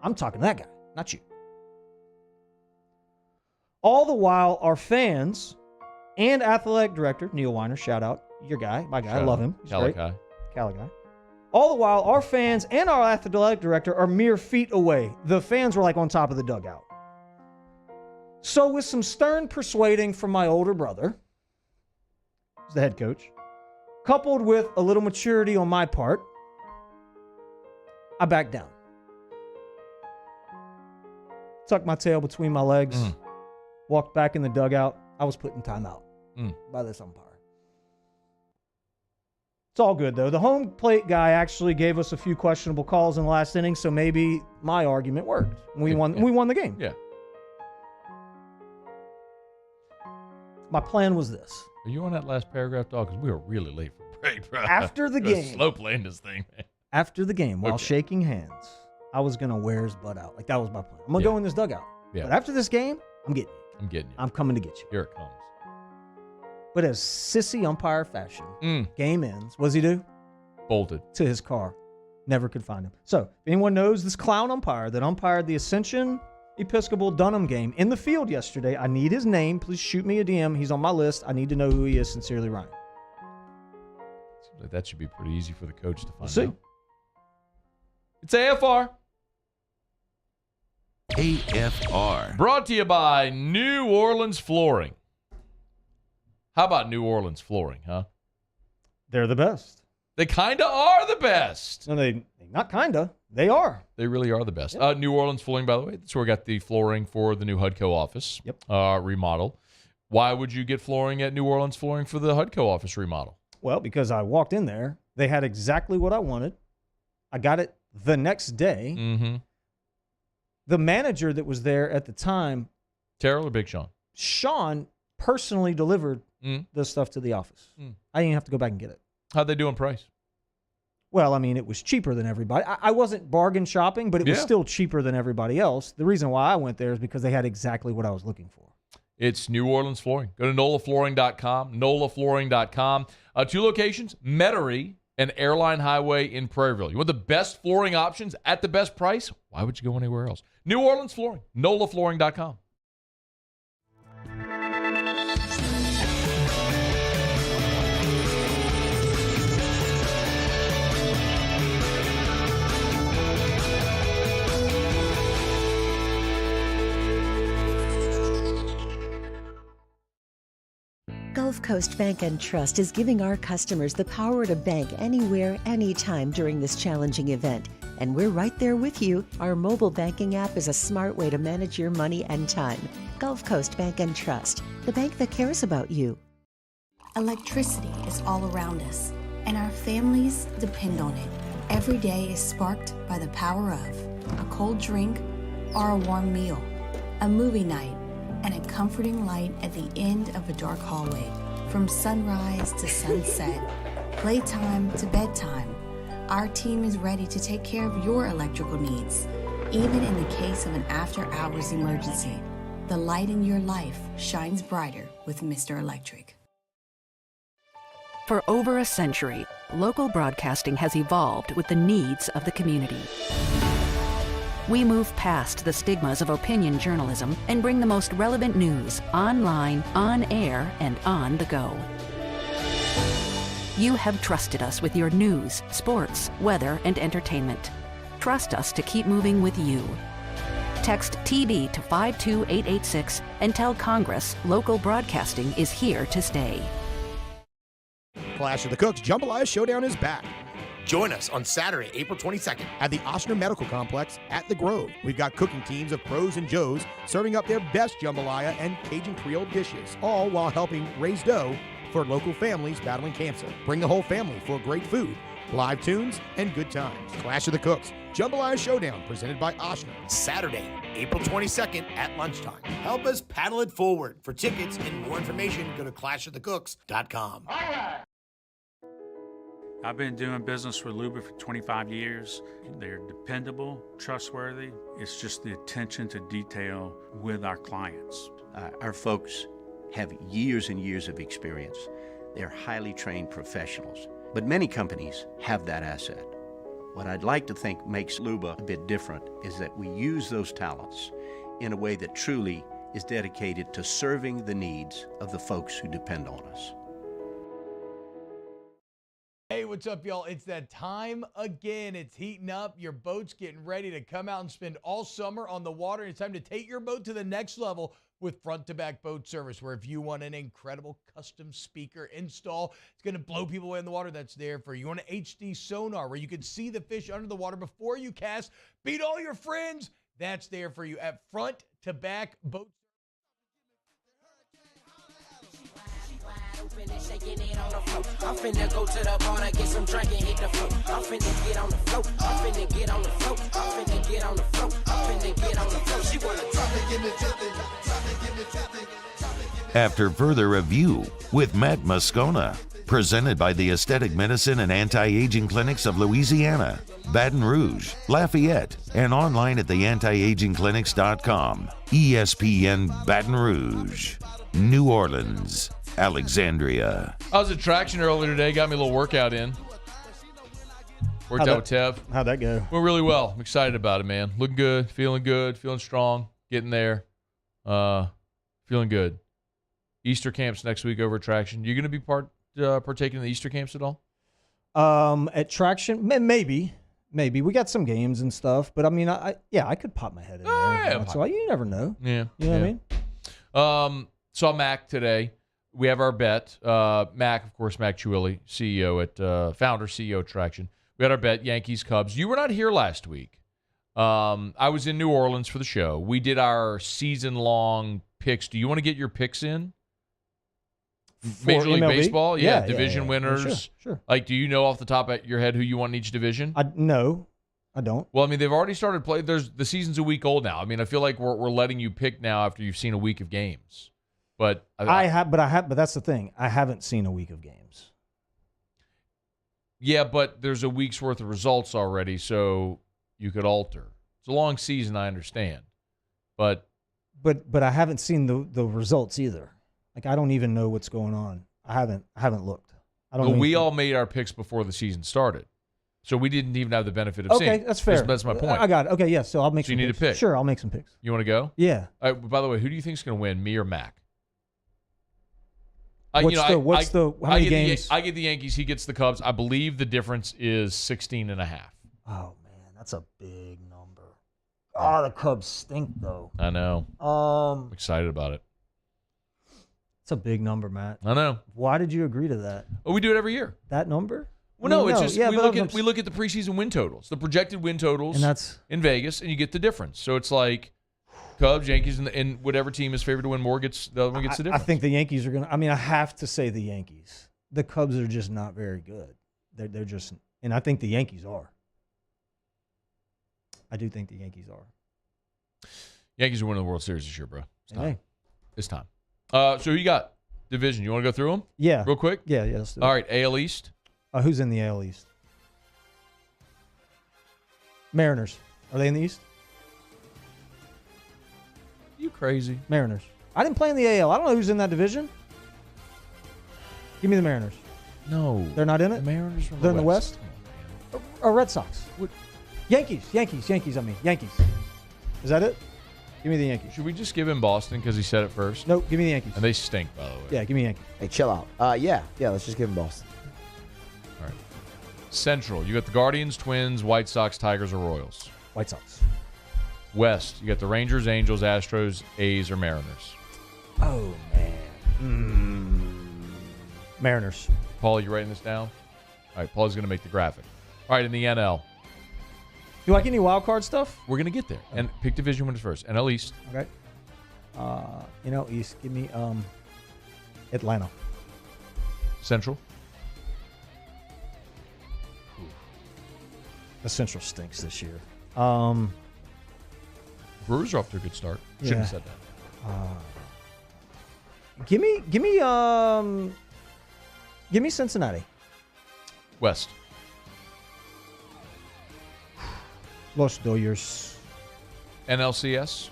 S27: I'm talking to that guy, not you. All the while, our fans and athletic director, Neil Weiner, shout out, your guy, my guy, I love him. He's great. Cali guy. All the while, our fans and our athletic director are mere feet away. The fans were on top of the dugout. So with some stern persuading from my older brother, who's the head coach, coupled with a little maturity on my part, I backed down. Tucked my tail between my legs, walked back in the dugout. I was put in timeout by this umpire. It's all good, though. The home plate guy actually gave us a few questionable calls in the last inning, so maybe my argument worked. We won the game.
S7: Yeah.
S27: My plan was this.
S7: Are you on that last paragraph, dog? Because we were really late for break, bro.
S27: After the game.
S7: Slow playing this thing, man.
S27: After the game, while shaking hands, I was going to wear his butt out. That was my plan. I'm going to go in this dugout. Yeah. But after this game, I'm getting you. I'm coming to get you.
S7: Here it comes.
S27: But as sissy umpire fashion, game ends. What does he do?
S7: Bolted.
S27: To his car. Never could find him. So, if anyone knows this clown umpire that umpired the Ascension Episcopal Dunham game in the field yesterday, I need his name. Please shoot me a DM. He's on my list. I need to know who he is. Sincerely, Ryan.
S7: Seems like that should be pretty easy for the coach to find
S27: See?
S7: out. It's AFR.
S4: AFR.
S7: Brought to you by New Orleans Flooring. How about New Orleans Flooring, huh?
S27: They're the best.
S7: They kind of are the best.
S27: No, they not kind of. They are.
S7: They really are the best.
S27: Yep.
S7: New Orleans Flooring, by the way. That's where we got the flooring for the new HUDCO office.
S27: Yep.
S7: Remodel. Why would you get flooring at New Orleans Flooring for the HUDCO office remodel?
S27: Well, because I walked in there. They had exactly what I wanted. I got it the next day.
S7: Mm-hmm.
S27: The manager that was there at the time,
S7: Terrell or Big Sean?
S27: Sean personally delivered the stuff to the office. I didn't have to go back and get it.
S7: How'd they do in price?
S27: Well, I mean, it was cheaper than everybody. I wasn't bargain shopping, but it was still cheaper than everybody else. The reason why I went there is because they had exactly what I was looking for.
S7: It's New Orleans Flooring. Go to NOLAflooring.com, NOLAflooring.com. 2 locations, Metairie and Airline Highway in Prairieville. You want the best flooring options at the best price? Why would you go anywhere else? New Orleans Flooring, NOLAflooring.com.
S1: Gulf Coast Bank & Trust is giving our customers the power to bank anywhere, anytime during this challenging event. And we're right there with you. Our mobile banking app is a smart way to manage your money and time. Gulf Coast Bank & Trust, the bank that cares about you.
S25: Electricity is all around us, and our families depend on it.
S3: Every day is sparked by the power of a cold drink or a warm meal, a movie night, and a comforting light at the end of a dark hallway. From sunrise to sunset, playtime to bedtime, our team is ready to take care of your electrical needs. Even in the case of an after-hours emergency, the light in your life shines brighter with Mr. Electric.
S11: For over a century, local broadcasting has evolved with the needs of the community. We move past the stigmas of opinion journalism and bring the most relevant news online, on air, and on the go. You have trusted us with your news, sports, weather, and entertainment. Trust us to keep moving with you. Text TB to 52886 and tell Congress local broadcasting is here to stay.
S12: Clash of the Cooks Jambalaya Showdown is back.
S15: Join us on Saturday, April 22nd
S12: at the Ochsner Medical Complex at The Grove. We've got cooking teams of pros and joes serving up their best jambalaya and Cajun Creole dishes, all while helping raise dough for local families battling cancer. Bring the whole family for great food, live tunes, and good times. Clash of the Cooks Jambalaya Showdown, presented by Ochsner.
S15: Saturday, April 22nd at lunchtime. Help us paddle it forward. For tickets and more information, go to clashofthecooks.com.
S17: I've been doing business with Luba for 25 years. They're dependable, trustworthy. It's just the attention to detail with our clients.
S18: Our folks have years and years of experience. They're highly trained professionals. But many companies have that asset. What I'd like to think makes Luba a bit different is that we use those talents in a way that truly is dedicated to serving the needs of the folks who depend on us.
S7: Hey, what's up, y'all? It's that time again. It's heating up. Your boat's getting ready to come out and spend all summer on the water. It's time to take your boat to the next level with front-to-back boat service, where if you want an incredible custom speaker install, it's going to blow people away in the water, that's there for you. You want an HD sonar where you can see the fish under the water before you cast, beat all your friends, that's there for you at front-to-back boat.
S26: I'm finna go to the bar to get some drink and hit the floor. I'm finna get on the floor. I'm finna get on the floor. I'm finna get on the floor. I'm finna get on the floor. She wanna drop it, give me something.
S4: After further review with Matt Moscona, presented by the Aesthetic Medicine and Anti-Aging Clinics of Louisiana, Baton Rouge, Lafayette, and online at theantiagingclinics.com. ESPN Baton Rouge, New Orleans, Alexandria.
S7: I was at Traction earlier today. Got me a little workout in. Worked out with Tev.
S8: How'd that go?
S7: Went really well. I'm excited about it, man. Looking good, feeling strong, getting there. Feeling good. Easter camps next week over at Traction. You going to be partaking in the Easter camps at all?
S27: At Traction, maybe. We got some games and stuff, but I mean, I could pop my head in there.
S7: Yeah,
S27: so you never know.
S7: Yeah.
S27: You know what I mean?
S7: Saw Mac today. We have our bet. Mac, of course, Mac Chiuili, founder, CEO at Traction. We had our bet, Yankees, Cubs. You were not here last week. I was in New Orleans for the show. We did our season-long picks. Do you want to get your picks in? Major League Baseball? Yeah, division winners.
S27: Sure.
S7: Like, do you know off the top of your head who you want in each division?
S27: No, I don't.
S7: Well, I mean, they've already started playing. The season's a week old now. I mean, I feel like we're letting you pick now after you've seen a week of games. But
S27: but that's the thing. I haven't seen a week of games.
S7: Yeah, but there's a week's worth of results already, so you could alter. It's a long season, I understand, but
S27: I haven't seen the results either. Like, I don't even know what's going on. I haven't looked. I don't.
S7: Well, we all made our picks before the season started, so we didn't even have the benefit of seeing.
S27: Okay, that's fair.
S7: That's my point.
S27: I got it. Okay, yeah. So I'll make.
S7: So you
S27: some
S7: need
S27: picks.
S7: a pick.
S27: Sure, I'll make some picks.
S7: You want to go?
S27: Yeah.
S7: By the way, who do you think is going to win, me or Mac?
S27: How many games?
S7: I get the Yankees. He gets the Cubs. I believe the difference is 16.5.
S27: Oh man, that's a big number. Oh, the Cubs stink though.
S7: I know. I'm excited about it.
S27: It's a big number, Matt.
S7: I know.
S27: Why did you agree to that?
S7: Oh, we do it every year.
S27: That number?
S7: Well, no, it's just we look at the preseason win totals, the projected win totals,
S27: and that's
S7: in Vegas, and you get the difference. So it's like Cubs, Yankees, and whatever team is favored to win more the other one gets the difference.
S27: I think the Yankees are going to – I mean, I have to say the Yankees. The Cubs are just not very good. They're just – and I think the Yankees are. I do think the Yankees are.
S7: Yankees are winning the World Series this year, bro. It's time.
S27: Hey.
S7: It's time. So who you got? Division. You want to go through them?
S27: Yeah.
S7: Real quick?
S27: Yeah, let's do it.
S7: All right, AL East.
S27: Who's in the AL East? Mariners. Are they in the East?
S7: You crazy.
S27: Mariners. I didn't play in the AL. I don't know who's in that division. Give me the Mariners.
S7: No.
S27: They're not in it?
S7: The Mariners are
S27: They're in the West? Or Red Sox? Yankees. Yankees. Is that it? Give me the Yankees.
S7: Should we just give him Boston because he said it first?
S27: Nope, give me the Yankees.
S7: And they stink, by the way.
S27: Yeah, give me Yankees.
S8: Hey, chill out. Yeah, let's just give him Boston.
S7: All right. Central, you got the Guardians, Twins, White Sox, Tigers, or Royals?
S27: White Sox.
S7: West, you got the Rangers, Angels, Astros, A's, or Mariners?
S27: Oh, man. Mariners.
S7: Paul, you writing this down? All right, Paul's going to make the graphic. All right, in the NL.
S27: Do I get any wild card stuff?
S7: We're going to get there. And pick division winners first. NL East.
S27: Okay. NL East, give me Atlanta.
S7: Central.
S27: The Central stinks this year.
S7: Brewers are off to a good start. Shouldn't have said that.
S27: Give me Cincinnati.
S7: West.
S27: Los Dodgers.
S7: NLCS.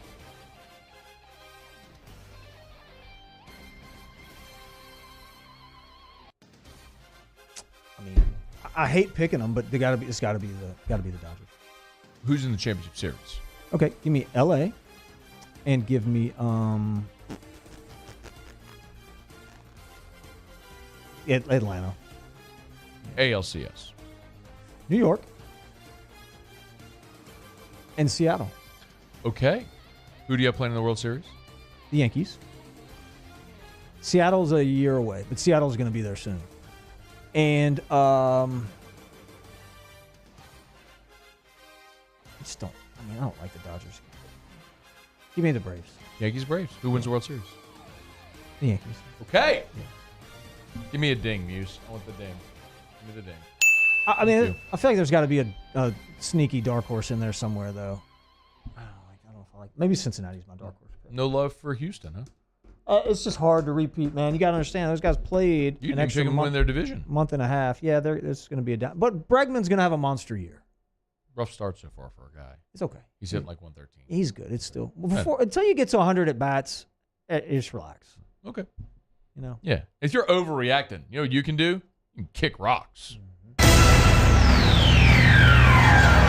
S27: I mean, I hate picking them, but it's got to be the Dodgers.
S7: Who's in the championship series?
S27: Okay, give me LA, and give me Atlanta.
S7: ALCS.
S27: New York. And Seattle.
S7: Okay. Who do you have playing in the World Series?
S27: The Yankees. Seattle's a year away, but Seattle's going to be there soon. And I don't like the Dodgers. Give me the Braves.
S7: Yankees, Braves. Who wins the World Series?
S27: The Yankees.
S7: Okay.
S27: Yeah.
S7: Give me a ding, Muse. I want the ding. Give me the ding.
S27: I mean, I feel like there's got to be a sneaky dark horse in there somewhere, though. I don't know if I like. Maybe Cincinnati's my dark horse pick.
S7: No love for Houston, huh?
S27: It's just hard to repeat, man. You got to understand, those guys played
S7: You
S27: an
S7: think
S27: extra
S7: they can win their division?
S27: month and a half. Yeah, it's going to be a down. But Bregman's going to have a monster year.
S7: Rough start so far for a guy.
S27: It's okay.
S7: He's hitting like 113.
S27: He's good. It's still until you get to 100 at bats, just relax.
S7: Okay.
S27: You know.
S7: Yeah. If you're overreacting, you know what you can do? You can kick rocks.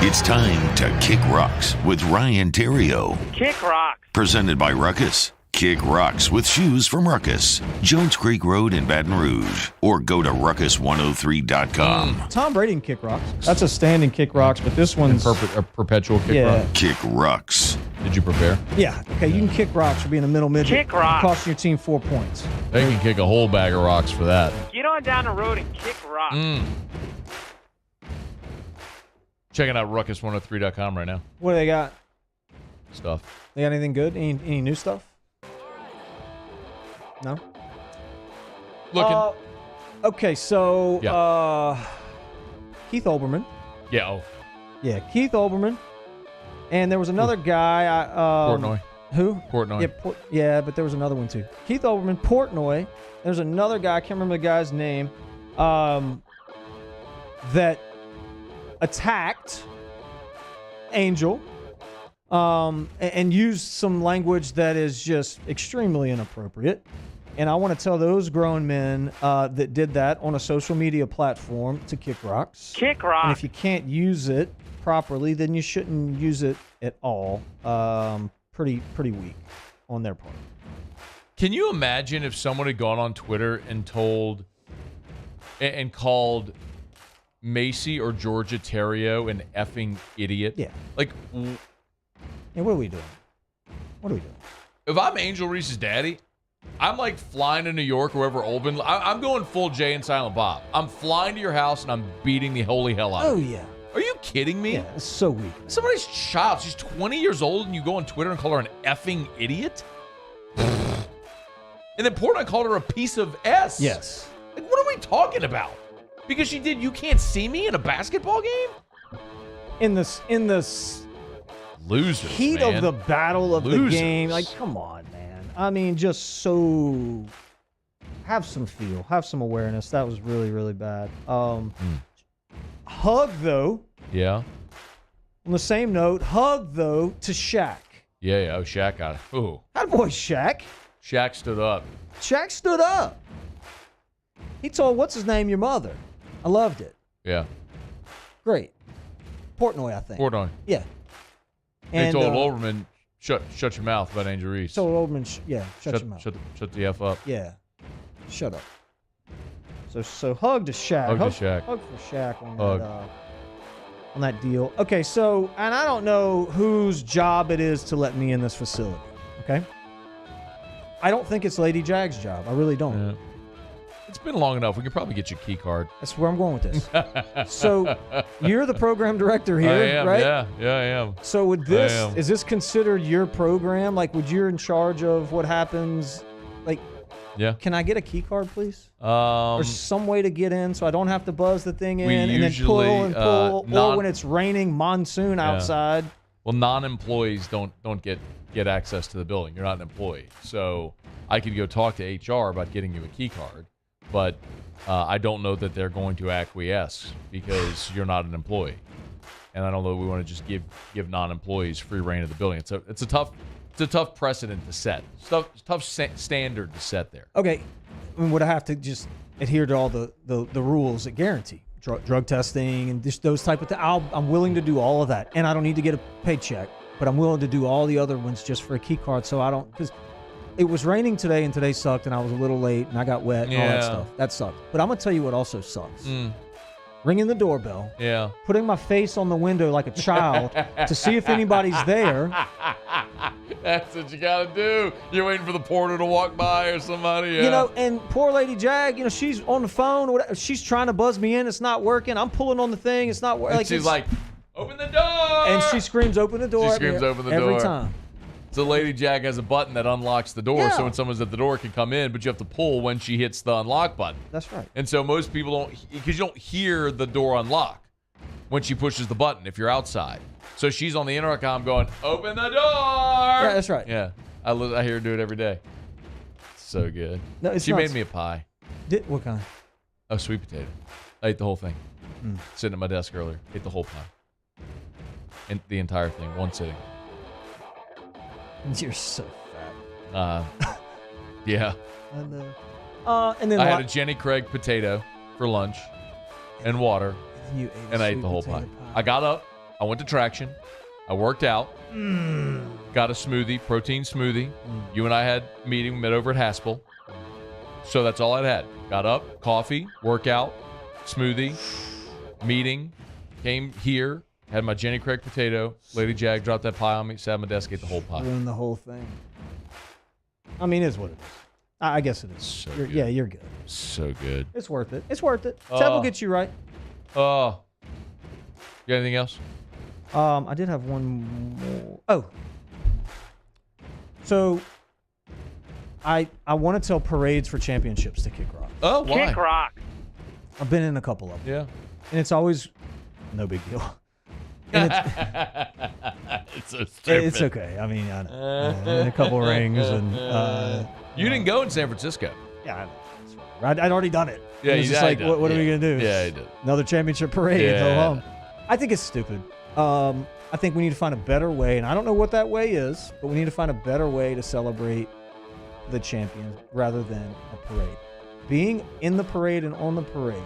S4: It's time to kick rocks with Ryan Theriot.
S10: Kick rocks.
S4: Presented by Ruckus. Kick rocks with shoes from Ruckus. Jones Creek Road in Baton Rouge. Or go to ruckus103.com.
S27: Tom Brady can kick rocks. That's a standing kick rocks, but this one's
S7: a perpetual kick rock.
S4: Kick rocks.
S7: Did you prepare?
S27: Yeah. Okay, you can kick rocks for being a middle midget.
S10: Kick rocks.
S27: Costing your team 4 points.
S7: They can kick a whole bag of rocks for that.
S10: Get on down the road and kick rocks.
S7: Checking out ruckus103.com right now.
S27: What do they got?
S7: Stuff.
S27: They got anything good? Any new stuff? No?
S7: Looking.
S27: Okay, so Keith Olbermann.
S7: Yeah.
S27: Yeah, Keith Olbermann. And there was another guy.
S7: Portnoy.
S27: Who?
S7: Portnoy.
S27: Yeah, but there was another one too. Keith Olbermann, Portnoy. There's another guy, I can't remember the guy's name, that attacked Angel and used some language that is just extremely inappropriate. And I want to tell those grown men that did that on a social media platform to kick rocks.
S10: Kick rocks.
S27: And if you can't use it properly, then you shouldn't use it at all. Pretty weak on their part.
S7: Can you imagine if someone had gone on Twitter and told and called Macy or Georgia Theriot an effing idiot?
S27: Yeah.
S7: Like,
S27: what are we doing?
S7: If I'm Angel Reese's daddy, I'm like flying to New York or wherever Olben. I'm going full Jay and Silent Bob. I'm flying to your house and I'm beating the holy hell out of you.
S27: Oh, yeah.
S7: Are you kidding me?
S27: Yeah, it's so weak.
S7: Somebody's child. She's 20 years old and you go on Twitter and call her an effing idiot? And then Portnoy called her a piece of S.
S27: Yes.
S7: Like, what are we talking about? Because she did You Can't See Me in a basketball game?
S27: In the
S7: Losers,
S27: heat
S7: man.
S27: of the battle of
S7: Losers.
S27: the game. Like, come on, man. I mean, just so have some feel, have some awareness. That was really, really bad. Hug though.
S7: Yeah.
S27: On the same note, hug though to Shaq.
S7: Yeah. Oh, Shaq got it. Ooh.
S27: That boy Shaq.
S7: Shaq stood up.
S27: Shaq stood up. He told what's his name your mother. I loved it.
S7: Yeah.
S27: Great. Portnoy, I think.
S7: Portnoy.
S27: Yeah.
S7: And told Olbermann, shut your mouth about Angel Reese.
S27: Told Olbermann, shut your mouth.
S7: Shut the F up.
S27: Yeah. Shut up. So hug to Shaq.
S7: Hug to Shaq.
S27: Hug for Shaq on that deal. Okay, so, and I don't know whose job it is to let me in this facility, okay? I don't think it's Lady Jag's job. I really don't.
S7: Yeah. It's been long enough. We could probably get you a key card.
S27: That's where I'm going with this. So, you're the program director here,
S7: I am,
S27: right?
S7: Yeah, I am.
S27: So, is this considered your program? Like, would you're in charge of what happens? Like,
S7: yeah.
S27: Can I get a key card, please? Or some way to get in so I don't have to buzz the thing in and then pull and pull, or when it's raining, monsoon outside.
S7: Well, non-employees don't get access to the building. You're not an employee. So I could go talk to HR about getting you a key card, but I don't know that they're going to acquiesce because you're not an employee. And I don't know that we want to just give non-employees free reign of the building. It's a tough precedent to set. Tough standard to set there.
S27: Okay. I mean, would I have to just adhere to all the rules that guarantee drug testing and just those type of things? I'm willing to do all of that, and I don't need to get a paycheck, but I'm willing to do all the other ones just for a key card. So I don't, because it was raining today, and today sucked, and I was a little late, and I got wet and all that stuff. That sucked. But I'm gonna tell you what also sucks. Ringing the doorbell.
S7: Yeah.
S27: Putting my face on the window like a child to see if anybody's there.
S7: That's what you gotta do. You're waiting for the porter to walk by or somebody. Yeah.
S27: You know, and poor Lady Jag, she's on the phone or whatever. She's trying to buzz me in. It's not working. I'm pulling on the thing. It's not working.
S7: And she's like, open the door.
S27: And she screams, open the door.
S7: She screams, open the door.
S27: Every time.
S7: So Lady Jag has a button that unlocks the door, so when someone's at the door can come in, but you have to pull when she hits the unlock button.
S27: That's right.
S7: And so most people don't, because you don't hear the door unlock when she pushes the button if you're outside. So she's on the intercom going, open the door.
S27: Yeah, that's right.
S7: Yeah, I hear her do it every day. So good.
S27: No,
S7: she made me a pie.
S27: What kind?
S7: A sweet potato. I ate the whole thing. Sitting at my desk earlier. Ate the whole pie. And the entire thing, one sitting.
S27: You're so fat.
S7: Yeah.
S27: I know. And then
S7: I had a Jenny Craig potato for lunch and water, and I ate the whole pie. I got up. I went to Traction. I worked out. Got a smoothie, protein smoothie. You and I had a meeting. We met over at Haspel. So that's all I had. Got up, coffee, workout, smoothie, meeting, came here. Had my Jenny Craig potato. Lady Jag dropped that pie on me. Sat at my desk, ate the whole pie.
S27: Ruined the whole thing. I mean, it's what it is. I guess it is.
S7: So
S27: yeah, you're good.
S7: So good.
S27: It's worth it. It's worth it. Ted will get you right.
S7: You got anything else?
S27: I did have one more. Oh. So, I want to tell parades for championships to kick rock.
S7: Oh, why?
S10: Kick rock.
S27: I've been in a couple of them.
S7: Yeah.
S27: And it's always no big deal. And
S7: it's so stupid.
S27: It's okay. I mean, I know. A couple rings and
S7: you didn't go in San Francisco.
S27: Yeah, I'd already done it.
S7: Yeah,
S27: it was just like, what are we gonna do?
S7: Yeah, you did.
S27: Another championship parade.
S7: Yeah.
S27: Go home. I think it's stupid. I think we need to find a better way, and I don't know what that way is, but we need to find a better way to celebrate the champions rather than a parade. Being in the parade and on the parade,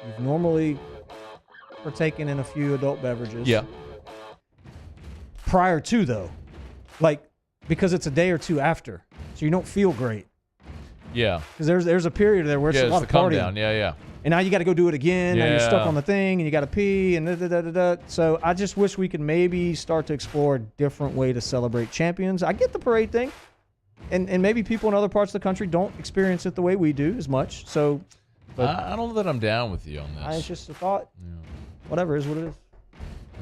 S27: you've normally partaken in a few adult beverages.
S7: Yeah.
S27: Prior to, though, like, because it's a day or two after, so you don't feel great.
S7: Yeah.
S27: Because there's a period there where it's a lot of
S7: come
S27: partying.
S7: down. Yeah.
S27: And now you got to go do it again. Now you're
S7: Yeah.
S27: stuck on the thing, and you got to pee, and da-da-da-da-da. So I just wish we could maybe start to explore a different way to celebrate champions. I get the parade thing, and maybe people in other parts of the country don't experience it the way we do as much. So, but
S7: I don't know that I'm down with you on this.
S27: it's just a thought.
S7: Yeah.
S27: Whatever is what it is.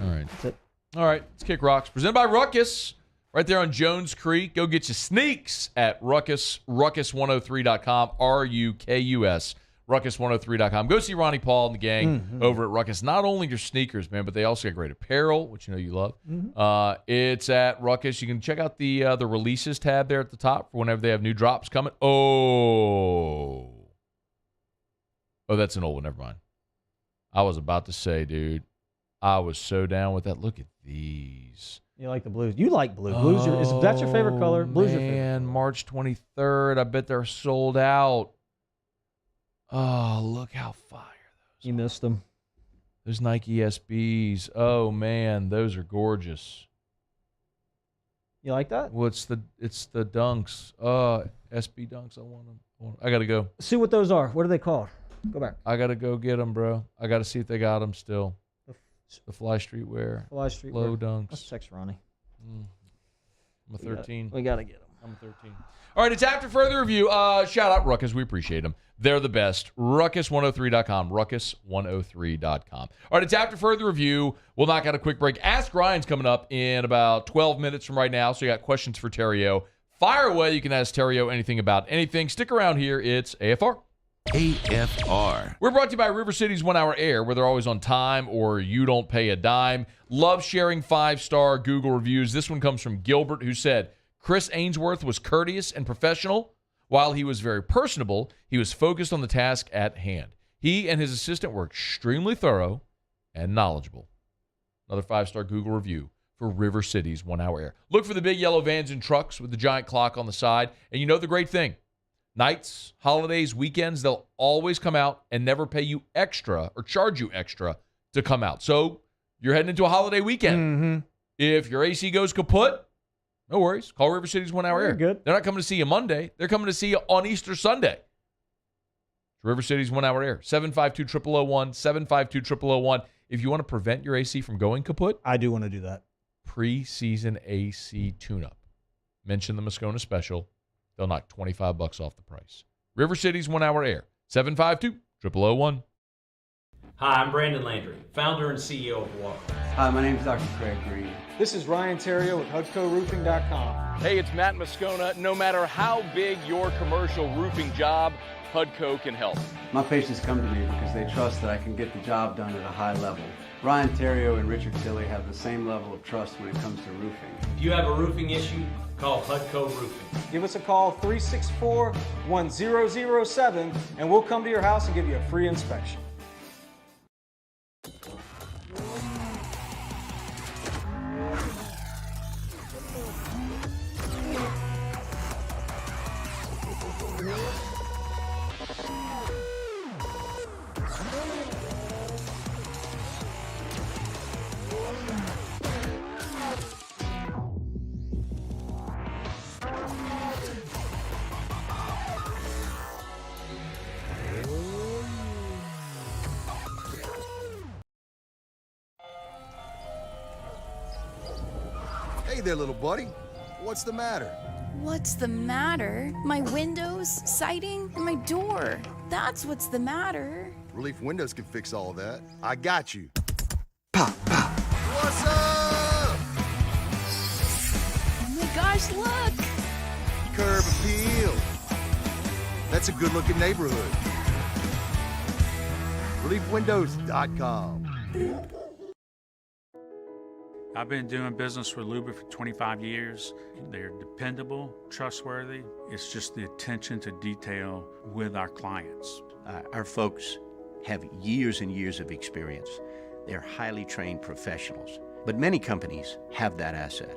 S7: All right.
S27: That's it.
S7: All right. Let's kick rocks. Presented by Ruckus. Right there on Jones Creek. Go get your sneaks at Ruckus, ruckus103.com, RUKUS. Ruckus103.com. Go see Ronnie Paul and the gang over at Ruckus. Not only your sneakers, man, but they also got great apparel, which you know you love. It's at Ruckus. You can check out the releases tab there at the top for whenever they have new drops coming. Oh, that's an old one. Never mind. I was about to say, dude, I was so down with that. Look at these.
S2: You like the blues. You like blue. Blues is that's your favorite color? Blues your favorite.
S7: And March 23rd, I bet they're sold out. Oh, look how fire those
S2: You missed them.
S7: Those Nike SBs. Oh, man, those are gorgeous.
S2: You like that?
S7: Well, it's the Dunks. SB Dunks. I want them. I got to go.
S2: See what those are. What are they called? Go back.
S7: I got to go get them, bro. I got to see if they got them still. The Fly Streetwear.
S2: Fly Streetwear.
S7: Low Dunks.
S2: Let's text Ronnie.
S7: I'm a 13.
S2: We got to get them.
S7: I'm a 13. All right, it's after further review. Shout out Ruckus. We appreciate them. They're the best. Ruckus103.com. Ruckus103.com. All right, it's after further review. We'll knock out a quick break. Ask Ryan's coming up in about 12 minutes from right now, so you got questions for Theriot. Fire away. You can ask Theriot anything about anything. Stick around here. It's AFR.
S4: AFR.
S7: We're brought to you by River City's 1 Hour Air, where they're always on time or you don't pay a dime. Love sharing 5-star Google reviews. This one comes from Gilbert, who said, Chris Ainsworth was courteous and professional. While he was very personable, he was focused on the task at hand. He and his assistant were extremely thorough and knowledgeable. Another 5-star Google review for River City's 1 Hour Air. Look for the big yellow vans and trucks with the giant clock on the side. And you know the great thing. Nights, holidays, weekends, they'll always come out and never pay you extra or charge you extra to come out. So you're heading into a holiday weekend. If your AC goes kaput, no worries. Call River City's 1 Hour Air.
S2: Good.
S7: They're not coming to see you Monday. They're coming to see you on Easter Sunday. River City's 1 Hour Air. 752-0001, 752-0001. If you want to prevent your AC from going kaput,
S2: I do want to do that.
S7: Preseason AC tune-up. Mention the Moscona special. They'll knock $25 off the price. River City's 1 Hour Air. 752-0001.
S13: Hi, I'm Brandon Landry, founder and CEO of Walker.
S16: Hi, my name is Dr. Craig Green.
S27: This is Ryan Theriot with HUDCORoofing.com.
S19: Hey, it's Matt Moscona. No matter how big your commercial roofing job, HUDCO can help.
S16: My patients come to me because they trust that I can get the job done at a high level. Ryan Theriot and Richard Tilley have the same level of trust when it comes to roofing.
S13: If you have a roofing issue, call HUDCO Roofing.
S27: Give us a call, 364-1007, and we'll come to your house and give you a free inspection.
S24: Hey there, little buddy. What's the matter?
S25: What's the matter? My windows, siding, and my door. That's what's the matter.
S24: Relief Windows can fix all of that. I got you. Pop, pop. What's up?
S25: Oh my gosh, look!
S24: Curb appeal. That's a good-looking neighborhood. ReliefWindows.com.
S17: I've been doing business with Luba for 25 years. They're dependable, trustworthy. It's just the attention to detail with our clients.
S18: Our folks have years and years of experience. They're highly trained professionals. But many companies have that asset.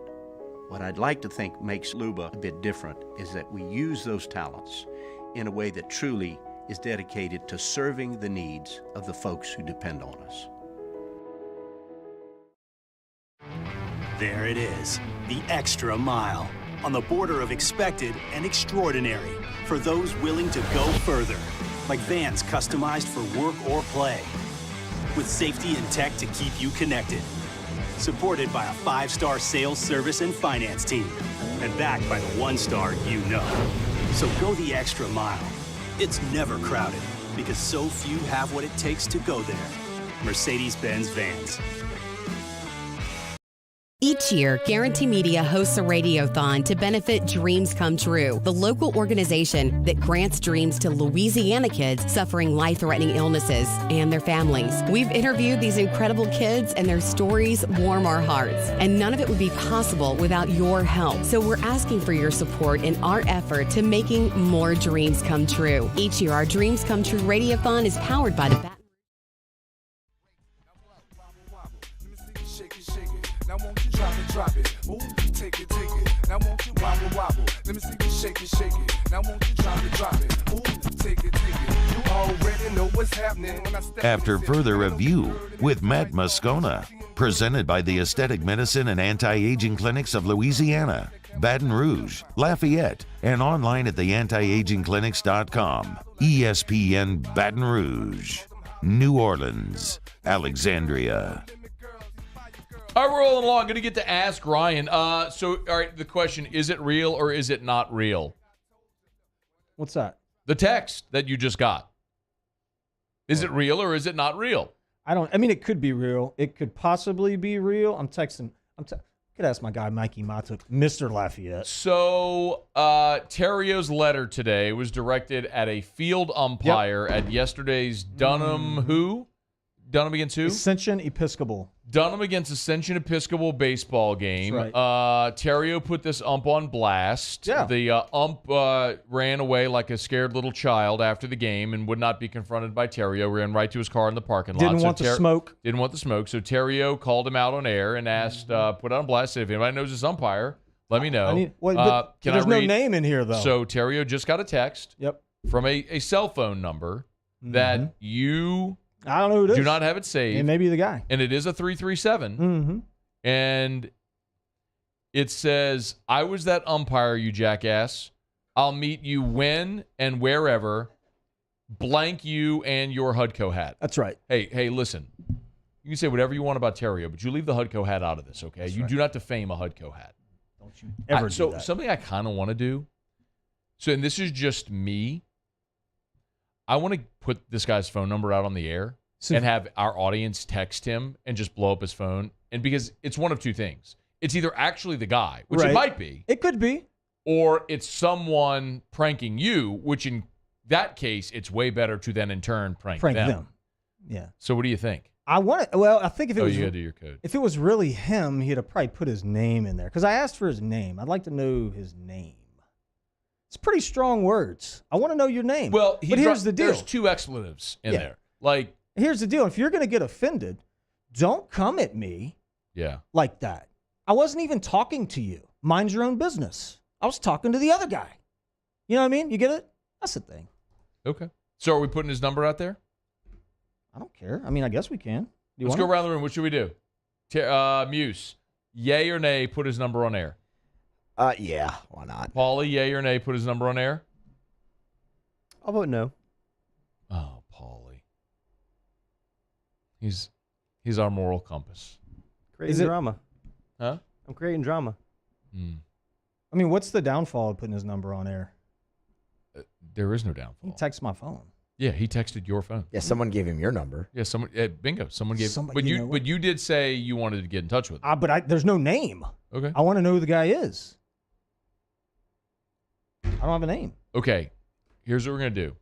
S18: What I'd like to think makes Luba a bit different is that we use those talents in a way that truly is dedicated to serving the needs of the folks who depend on us.
S20: There it is, the extra mile, on the border of expected and extraordinary for those willing to go further, like vans customized for work or play, with safety and tech to keep you connected, supported by a 5-star sales, service, and finance team, and backed by the 1-star you know. So go the extra mile. It's never crowded, because so few have what it takes to go there. Mercedes-Benz Vans.
S5: Each year, Guarantee Media hosts a radiothon to benefit Dreams Come True, the local organization that grants dreams to Louisiana kids suffering life-threatening illnesses and their families. We've interviewed these incredible kids, and their stories warm our hearts. And none of it would be possible without your help. So we're asking for your support in our effort to making more dreams come true. Each year, our Dreams Come True radiothon is powered by the
S26: Drop it, ooh, take it. Now won't you wobble. Let me see you shake it. Now won't you drop it, ooh, take it. You already know what's happening when I step.
S4: After further review with Matt Moscona, presented by the Aesthetic Medicine and Anti-Aging Clinics of Louisiana, Baton Rouge, Lafayette, and online at theantiagingclinics.com. ESPN Baton Rouge, New Orleans, Alexandria.
S7: All right, we're rolling along. Going to get to Ask Ryan. All right, the question, is it real or is it not real?
S27: What's that?
S7: The text that you just got. Is it real or is it not real?
S27: I mean, it could be real. It could possibly be real. I'm texting. Could ask my guy, Mikey Matuk, Mr. Lafayette.
S7: So, Theriot's letter today was directed at a field umpire at yesterday's Dunham Dunham against who?
S27: Ascension Episcopal.
S7: Dunham against Ascension Episcopal baseball game.
S27: That's right.
S7: Theriot put this ump on blast.
S27: Yeah.
S7: The ump ran away like a scared little child after the game and would not be confronted by Theriot. Ran right to his car in the parking lot.
S27: Didn't want the smoke.
S7: Didn't want the smoke. So Theriot called him out on air and asked, put on blast, said, if anybody knows this umpire, let me know.
S27: There's no name in here, though.
S7: So Theriot just got a text from a cell phone number that you...
S27: I don't know who it is.
S7: Do not have it saved.
S27: It may be the guy.
S7: And it is a 337.
S27: Mm-hmm.
S7: And it says, I was that umpire, you jackass. I'll meet you when and wherever, blank you and your Hudco hat.
S27: That's right.
S7: Hey, listen. You can say whatever you want about Theriot, but you leave the Hudco hat out of this, okay?
S27: That's
S7: you
S27: right.
S7: do not defame a Hudco hat.
S27: Don't you ever do that.
S7: Something I kind of want to do, and this is just me, I want to put this guy's phone number out on the air and have our audience text him and just blow up his phone. And because it's one of two things. It's either actually the guy, which it might be.
S27: It could be.
S7: Or it's someone pranking you, which in that case, it's way better to then in turn prank them.
S27: Yeah.
S7: So what do you think?
S27: I think if it was...
S7: you got to do your code.
S27: If it was really him, he'd have probably put his name in there. Because I asked for his name. I'd like to know his name. It's pretty strong words. I want to know your name.
S7: Well,
S27: but here's the deal.
S7: There's two expletives in there. Like,
S27: here's the deal. If you're going to get offended, don't come at me like that. I wasn't even talking to you. Mind your own business. I was talking to the other guy. You know what I mean? You get it? That's the thing.
S7: Okay. So are we putting his number out there?
S27: I don't care. I mean, I guess we can.
S7: Let's go around the room. What should we do? Muse, yay or nay, put his number on air.
S8: Yeah, why not?
S7: Paulie, yay or nay, put his number on air?
S2: I'll vote no.
S7: Oh, Paulie. He's our moral compass.
S2: Creating drama.
S7: Huh?
S2: I'm creating drama.
S27: I mean, what's the downfall of putting his number on air?
S7: There is no downfall.
S27: He texts my phone.
S7: Yeah, he texted your phone.
S8: Yeah, someone gave him your number.
S7: Yeah, someone. Bingo. Someone gave.
S27: Somebody,
S7: but you did say you wanted to get in touch with him.
S27: But there's no name.
S7: Okay.
S27: I want to know who the guy is. I don't have a name.
S7: Okay. Here's what we're gonna do.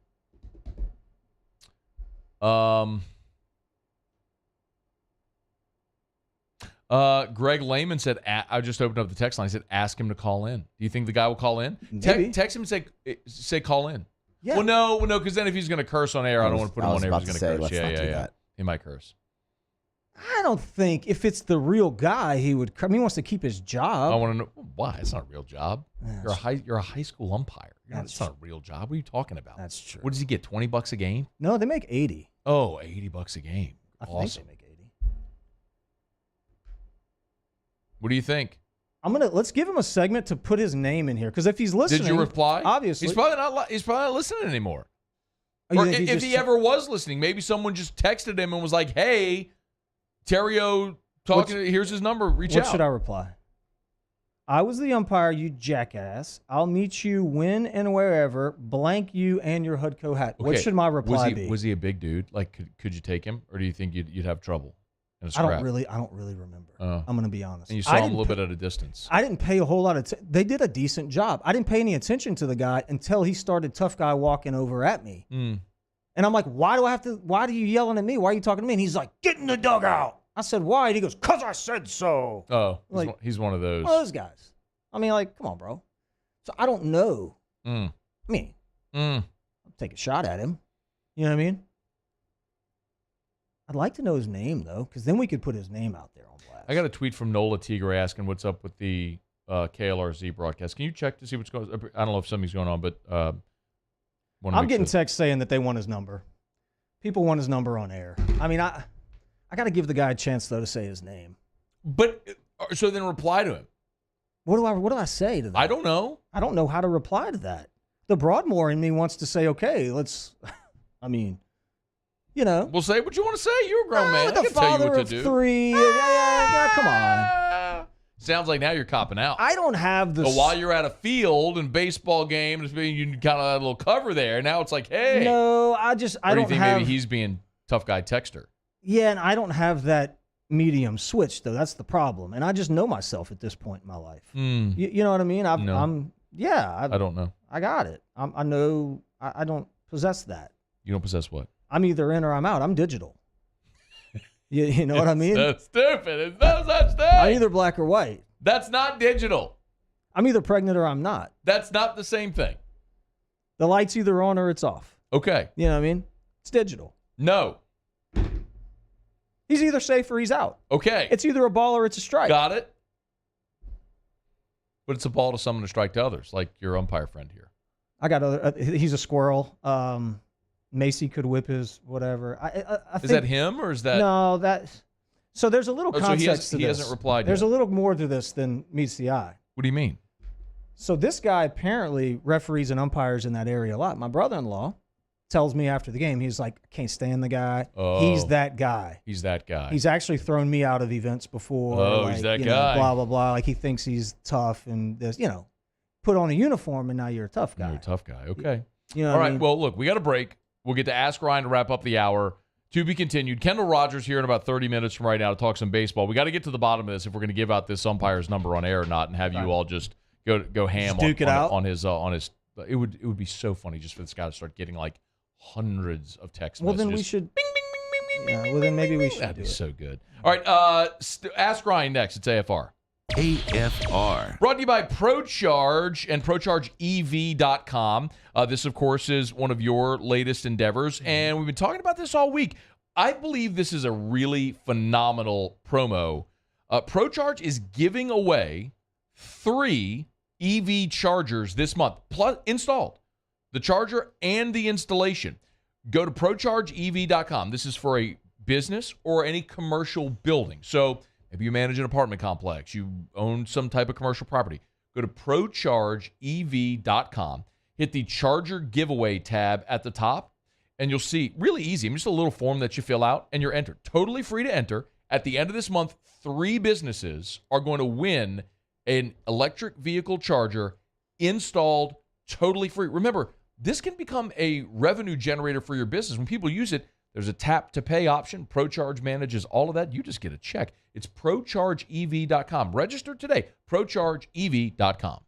S7: Greg Lehman said, I just opened up the text line. He said, ask him to call in. Do you think the guy will call in? Text him and say call in.
S27: Yeah.
S7: Well, no, because then if he's going to curse on air, I don't want to put him on air. He's going to curse.
S8: Yeah.
S7: He might curse.
S27: I don't think if it's the real guy, he would. I mean, he wants to keep his job.
S7: I want to know why. It's not a real job. You're a high school umpire. It's not a real job. What are you talking about?
S27: That's true.
S7: What does he get? $20 a game?
S27: No, they make 80.
S7: Oh, $80 a game. Awesome.
S27: I think they make 80.
S7: What do you think?
S27: Let's give him a segment to put his name in here because if he's listening,
S7: did you reply?
S27: Obviously,
S7: he's probably not listening anymore.
S27: Oh,
S7: or if he ever was listening, maybe someone just texted him and was like, "Hey, Theriot talking. Here's his number. Reach out."
S27: What should I reply? I was the umpire, you jackass. I'll meet you when and wherever. Blank you and your Hudco hat.
S7: Okay.
S27: What should my reply be?
S7: Was he a big dude? Like, could you take him, or do you think you'd have trouble? in a
S2: I
S7: scrap?
S2: don't really remember. I'm going to be honest.
S7: And you saw him a little bit at a distance.
S2: I didn't pay a whole lot of they did a decent job. I didn't pay any attention to the guy until he started tough guy walking over at me. And I'm like, why are you yelling at me? Why are you talking to me? And he's like, get in the dugout. I said, why? And he goes, because I said so.
S7: Oh,
S2: like,
S7: he's one of those.
S2: One of those guys. I mean, like, come on, bro. So I don't know. I mean, I'll take a shot at him. You know what I mean? I'd like to know his name, though, because then we could put his name out there on blast.
S7: I got a tweet from Nola Tigre asking what's up with the KLRZ broadcast. Can you check to see what's going on? I don't know if something's going on, but
S2: I'm getting texts saying that they want his number. People want his number on air. I mean, I got to give the guy a chance, though, to say his name.
S7: But so then reply to him.
S2: What do I say to that?
S7: I don't know.
S2: I don't know how to reply to that. The Broadmoor in me wants to say, okay, let's. I mean, you know.
S7: Well, say what you want to say. You're a grown man. I
S2: The
S7: can tell you
S2: father
S7: what
S2: of
S7: to do.
S2: 3. Yeah, come on.
S7: Sounds like now you're copping out.
S2: I don't have the.
S7: But while you're at a field and baseball game, you kind of had a little cover there. Now it's like, hey.
S2: No, I don't
S7: do you think
S2: have.
S7: maybe he's being tough guy texter?
S2: Yeah, and I don't have that medium switch, though. That's the problem. And I just know myself at this point in my life. You know what I mean? I don't know. I got it. I know. I don't possess that.
S7: You don't possess what?
S2: I'm either in or I'm out. I'm digital. You know what I mean?
S7: That's stupid. It's no such thing.
S2: I'm either black or white.
S7: That's not digital.
S2: I'm either pregnant or I'm not.
S7: That's not the same thing.
S2: The light's either on or it's off.
S7: Okay.
S2: You know what I mean? It's digital.
S7: No.
S2: He's either safe or he's out.
S7: Okay.
S2: It's either a ball or it's a strike.
S7: Got it. But it's a ball to someone to strike to others, like your umpire friend here.
S2: I got other. He's a squirrel. Macy could whip his whatever. I
S7: Is
S2: think,
S7: that him or is that?
S2: No, that. So there's a little context
S7: so
S2: to
S7: he
S2: this.
S7: hasn't replied
S2: There's
S7: yet.
S2: a little more to this than meets the eye.
S7: What do you mean?
S2: So this guy apparently referees and umpires in that area a lot. My brother-in-law tells me after the game, he's like, I can't stand the guy.
S7: Oh.
S2: He's that guy.
S7: He's that guy.
S2: He's actually thrown me out of events before.
S7: Oh,
S2: like,
S7: he's that
S2: you know,
S7: guy.
S2: blah, blah, blah. Like he thinks he's tough and this, put on a uniform and now you're a tough guy.
S7: You're a tough guy. Okay.
S2: You know
S7: All
S2: what I
S7: right.
S2: mean?
S7: Well, look, we got a break. We'll get to Ask Ryan to wrap up the hour. To be continued. Kendall Rogers here in about 30 minutes from right now to talk some baseball. We got to get to the bottom of this if we're going to give out this umpire's number on air or not, and have you all just go ham on his. It would be so funny just for this guy to start getting like hundreds of text messages.
S2: Well, then we should. Bing, bing, bing, bing, bing, bing, well, then maybe we should.
S7: That'd be so good. All right. Ask Ryan next. It's AFR.
S4: AFR.
S7: Brought to you by ProCharge and ProChargeEV.com. This, of course, is one of your latest endeavors, and we've been talking about this all week. I believe this is a really phenomenal promo. ProCharge is giving away 3 EV chargers this month, plus installed. The charger and the installation. Go to ProChargeEV.com. This is for a business or any commercial building. So maybe you manage an apartment complex. You own some type of commercial property. Go to ProChargeEV.com. Hit the charger giveaway tab at the top, and you'll see, really easy, just a little form that you fill out, and you're entered. Totally free to enter. At the end of this month, 3 businesses are going to win an electric vehicle charger installed totally free. Remember, this can become a revenue generator for your business. When people use it, there's a tap-to-pay option. ProCharge manages all of that. You just get a check. It's ProChargeEV.com. Register today. ProChargeEV.com.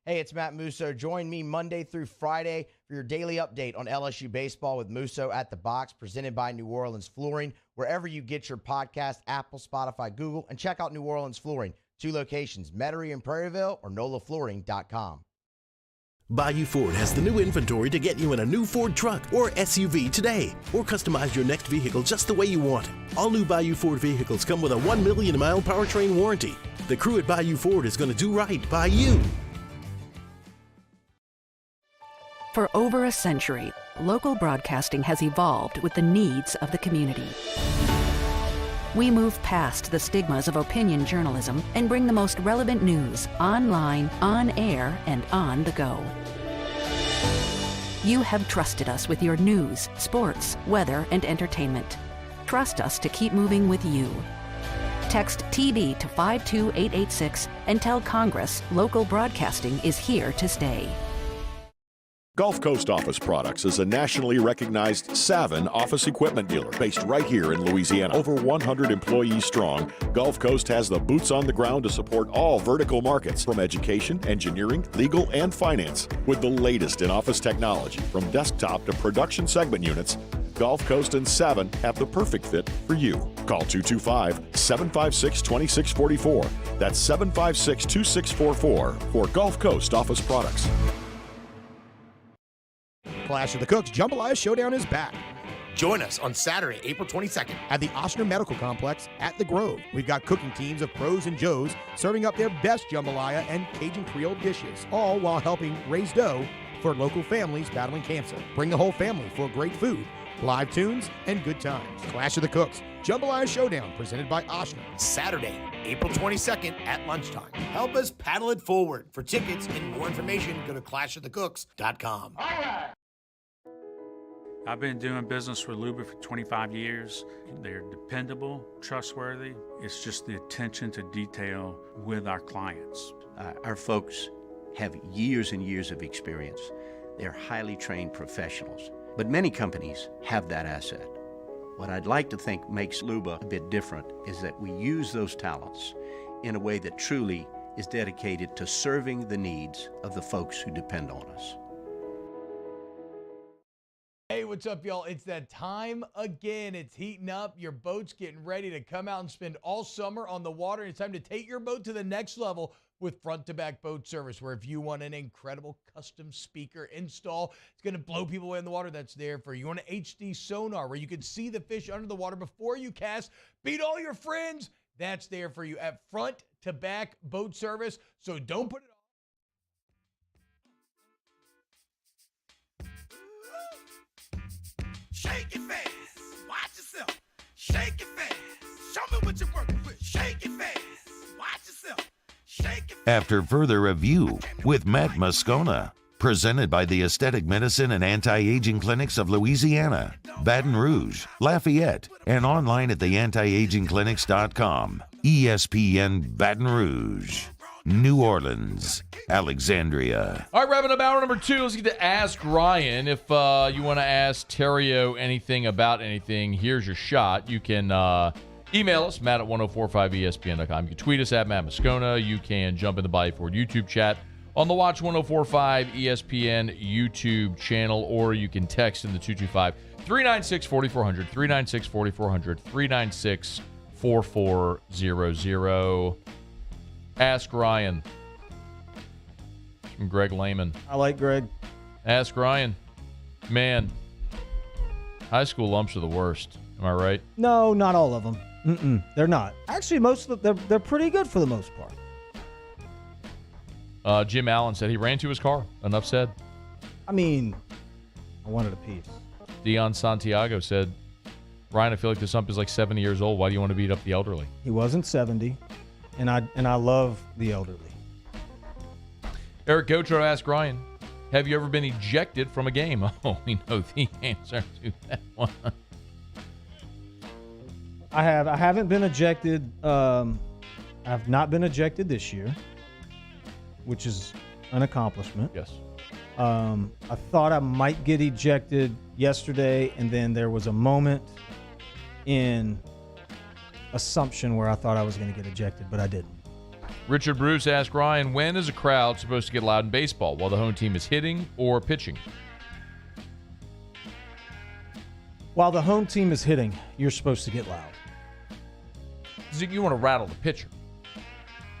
S8: Hey, it's Matt Musso. Join me Monday through Friday for your daily update on LSU baseball with Musso at the Box, presented by New Orleans Flooring. Wherever you get your podcast, Apple, Spotify, Google, and check out New Orleans Flooring. 2 locations, Metairie and Prairieville, or NOLAFlooring.com.
S1: Bayou Ford has the new inventory to get you in a new Ford truck or SUV today, or customize your next vehicle just the way you want. All new Bayou Ford vehicles come with a 1 million mile powertrain warranty. The crew at Bayou Ford is going to do right by you.
S11: For over a century, local broadcasting has evolved with the needs of the community. We move past the stigmas of opinion journalism and bring the most relevant news online, on air, and on the go. You have trusted us with your news, sports, weather, and entertainment. Trust us to keep moving with you. Text TB to 52886 and tell Congress local broadcasting is here to stay.
S3: Gulf Coast Office Products is a nationally recognized Savin office equipment dealer based right here in Louisiana. Over 100 employees strong, Gulf Coast has the boots on the ground to support all vertical markets from education, engineering, legal, and finance. With the latest in office technology from desktop to production segment units, Gulf Coast and Savin have the perfect fit for you. Call 225-756-2644. That's 756-2644 for Gulf Coast Office Products.
S12: Clash of the Cooks Jambalaya Showdown is back.
S15: Join us on Saturday, April 22nd
S12: at the Oshner Medical Complex at The Grove. We've got cooking teams of pros and Joes serving up their best jambalaya and Cajun Creole dishes, all while helping raise dough for local families battling cancer. Bring the whole family for great food, live tunes, and good times. Clash of the Cooks Jambalaya Showdown presented by Oshner.
S15: Saturday, April 22nd at lunchtime. Help us paddle it forward. For tickets and more information, go to clashofthecooks.com.
S17: I've been doing business with Luba for 25 years. They're dependable, trustworthy. It's just the attention to detail with our clients.
S18: Our folks have years and years of experience. They're highly trained professionals. But many companies have that asset. What I'd like to think makes Luba a bit different is that we use those talents in a way that truly is dedicated to serving the needs of the folks who depend on us.
S7: Hey, what's up, y'all? It's that time again. It's heating up. Your boat's getting ready to come out and spend all summer on the water. It's time to take your boat to the next level with front-to-back boat service, where if you want an incredible custom speaker install, it's going to blow people away in the water, that's there for you. You want an HD sonar where you can see the fish under the water before you cast, beat all your friends, that's there for you at front-to-back boat service. So don't put it off.
S26: Shake it fast. Watch yourself. Shake it fast. Show me what you're working with. Shake it fast. Watch yourself. Shake it fast.
S4: After further review with Matt Moscona, presented by the Aesthetic Medicine and Anti-Aging Clinics of Louisiana, Baton Rouge, Lafayette, and online at theantiagingclinics.com. ESPN Baton Rouge, New Orleans, Alexandria.
S7: All right, wrapping up hour number 2. Let's get to Ask Ryan. If you want to ask Theriot anything about anything, here's your shot. You can email us, Matt at 1045ESPN.com. You can tweet us at Matt Moscona. You can jump in the Bayou Ford YouTube chat on the Watch 1045 ESPN YouTube channel, or you can text in the 225-396-4400, 396-4400, 396-4400. Ask Ryan. From Greg Lehman.
S2: I like Greg.
S7: Ask Ryan. Man, high school lumps are the worst. Am I right?
S2: No, not all of them. They're not. Actually, most of them, they're pretty good for the most part.
S7: Jim Allen said he ran to his car. Enough said.
S2: I mean, I wanted a piece.
S7: Dion Santiago said, Ryan, I feel like this ump is like 70 years old. Why do you want to beat up the elderly?
S2: He wasn't 70. And I love the elderly.
S7: Eric Gotro asked Ryan, have you ever been ejected from a game? Oh, we know the answer to that one.
S2: I have. I haven't been ejected. I've not been ejected this year, which is an accomplishment.
S7: Yes.
S2: I thought I might get ejected yesterday, and then there was a moment in assumption where I thought I was going to get ejected, but I didn't.
S7: Richard Bruce asked Ryan, when is a crowd supposed to get loud in baseball? While the home team is hitting or pitching?
S2: While the home team is hitting, you're supposed to get loud.
S7: You want to rattle the pitcher.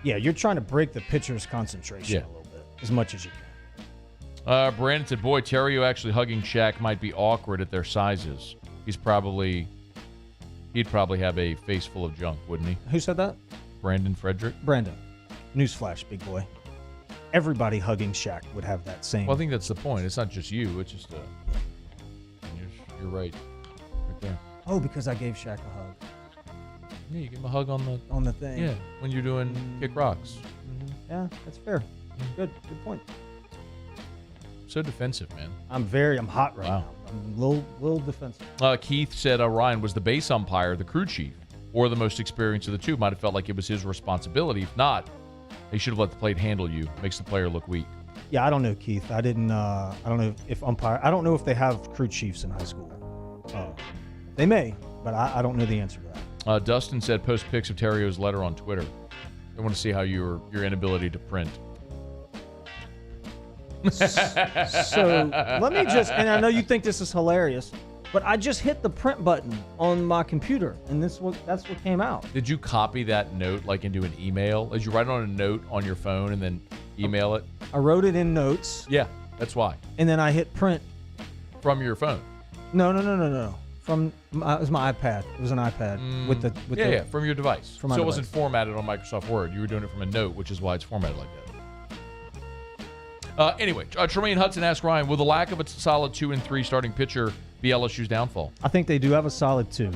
S2: Yeah, you're trying to break the pitcher's concentration a little bit, as much as you can.
S7: Brandon said, boy, Theriot actually hugging Shaq might be awkward at their sizes. He'd probably have a face full of junk, wouldn't he?
S2: Who said that?
S7: Brandon Frederick.
S2: Brandon. Newsflash, big boy. Everybody hugging Shaq would have that same.
S7: Well, I think that's the point. It's not just you. It's just you're right there.
S2: Oh, because I gave Shaq a hug.
S7: Yeah, you give him a hug on
S2: the thing.
S7: Yeah, when you're doing kick rocks.
S2: Yeah, that's fair. Good point.
S7: So defensive, man.
S2: I'm hot right now. I'm a little defensive.
S7: Keith said Ryan was the base umpire, the crew chief, or the most experienced of the two. Might have felt like it was his responsibility. If not, he should have let the plate handle you. Makes the player look weak.
S2: Yeah, I don't know, Keith. I don't know if umpire. I don't know if they have crew chiefs in high school. They may, but I don't know the answer to that.
S7: Dustin said post pics of Theriot's letter on Twitter. I want to see how your inability to print.
S2: So let me just, and I know you think this is hilarious, but I just hit the print button on my computer, and that's what came out.
S7: Did you copy that note like into an email? Did you write it on a note on your phone and then email it?
S2: I wrote it in notes.
S7: Yeah, that's why.
S2: And then I hit print.
S7: From your phone?
S2: No. It was my iPad. It was an iPad with the
S7: from your device.
S2: From my
S7: so
S2: device.
S7: It wasn't formatted on Microsoft Word. You were doing it from a note, which is why it's formatted like that. Anyway, Tremaine Hudson asked Ryan, will the lack of a solid 2 and 3 starting pitcher be LSU's downfall?
S2: I think they do have a solid 2.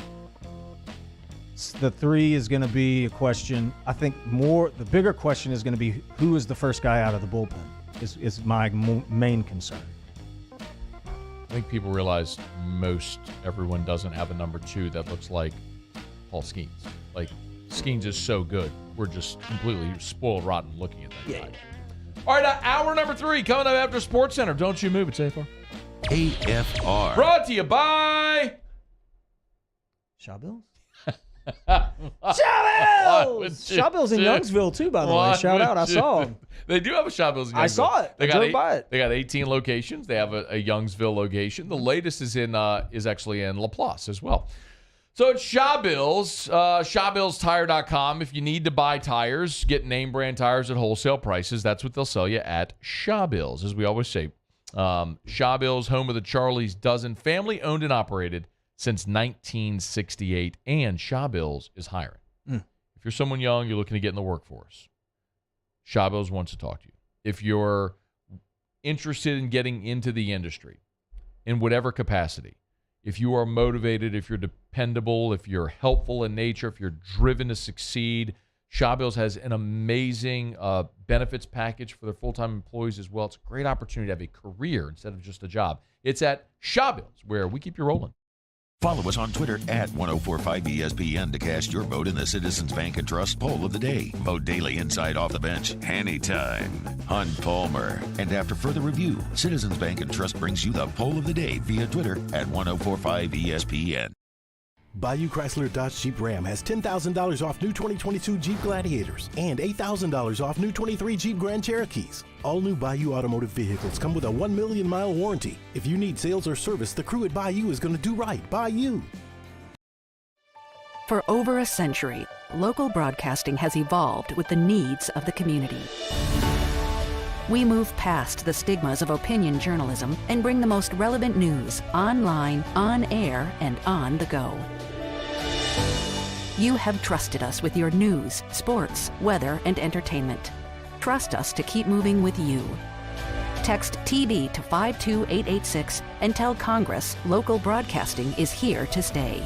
S2: The 3 is going to be a question. I think the bigger question is going to be who is the first guy out of the bullpen is my main concern.
S7: I think people realize everyone doesn't have a number 2 that looks like Paul Skeens. Like, Skeens is so good. We're just completely spoiled rotten looking at that guy. All right, hour number 3 coming up after Sports Center. Don't you move it, AFR.
S4: AFR.
S7: Brought to you by
S2: Shawbills. Shawbills! Shawbills in Youngsville too, by the way. Shout out, I saw them.
S7: They do have a Shawbills in Youngsville.
S2: I saw it. I drove by it.
S7: They got 18 locations. They have a Youngsville location. The latest is actually in LaPlace as well. So it's Shawbills, ShawbillsTire.com. If you need to buy tires, get name brand tires at wholesale prices. That's what they'll sell you at Shawbills, as we always say. Shawbills, home of the Charlie's Dozen, family owned and operated since 1968, and Shawbills is hiring. If you're someone young, you're looking to get in the workforce, Shawbills wants to talk to you. If you're interested in getting into the industry in whatever capacity, if you are motivated, if you're dependable, if you're helpful in nature, if you're driven to succeed, Shawbills has an amazing benefits package for their full-time employees as well. It's a great opportunity to have a career instead of just a job. It's at Shawbills, where we keep you rolling.
S4: Follow us on Twitter at 1045ESPN to cast your vote in the Citizens Bank and Trust poll of the day. Vote daily inside Off the Bench, anytime. Hunt Palmer. And after further review, Citizens Bank and Trust brings you the poll of the day via Twitter at 1045ESPN.
S1: Bayou Chrysler Dodge Jeep Ram has $10,000 off new 2022 Jeep Gladiators and $8,000 off new 23 Jeep Grand Cherokees. All new Bayou automotive vehicles come with a 1 million mile warranty. If you need sales or service, the crew at Bayou is going to do right by you.
S11: For over a century, local broadcasting has evolved with the needs of the community. We move past the stigmas of opinion journalism and bring the most relevant news online, on air, and on the go. You have trusted us with your news, sports, weather, and entertainment. Trust us to keep moving with you. Text TB to 52886 and tell Congress local broadcasting is here to stay.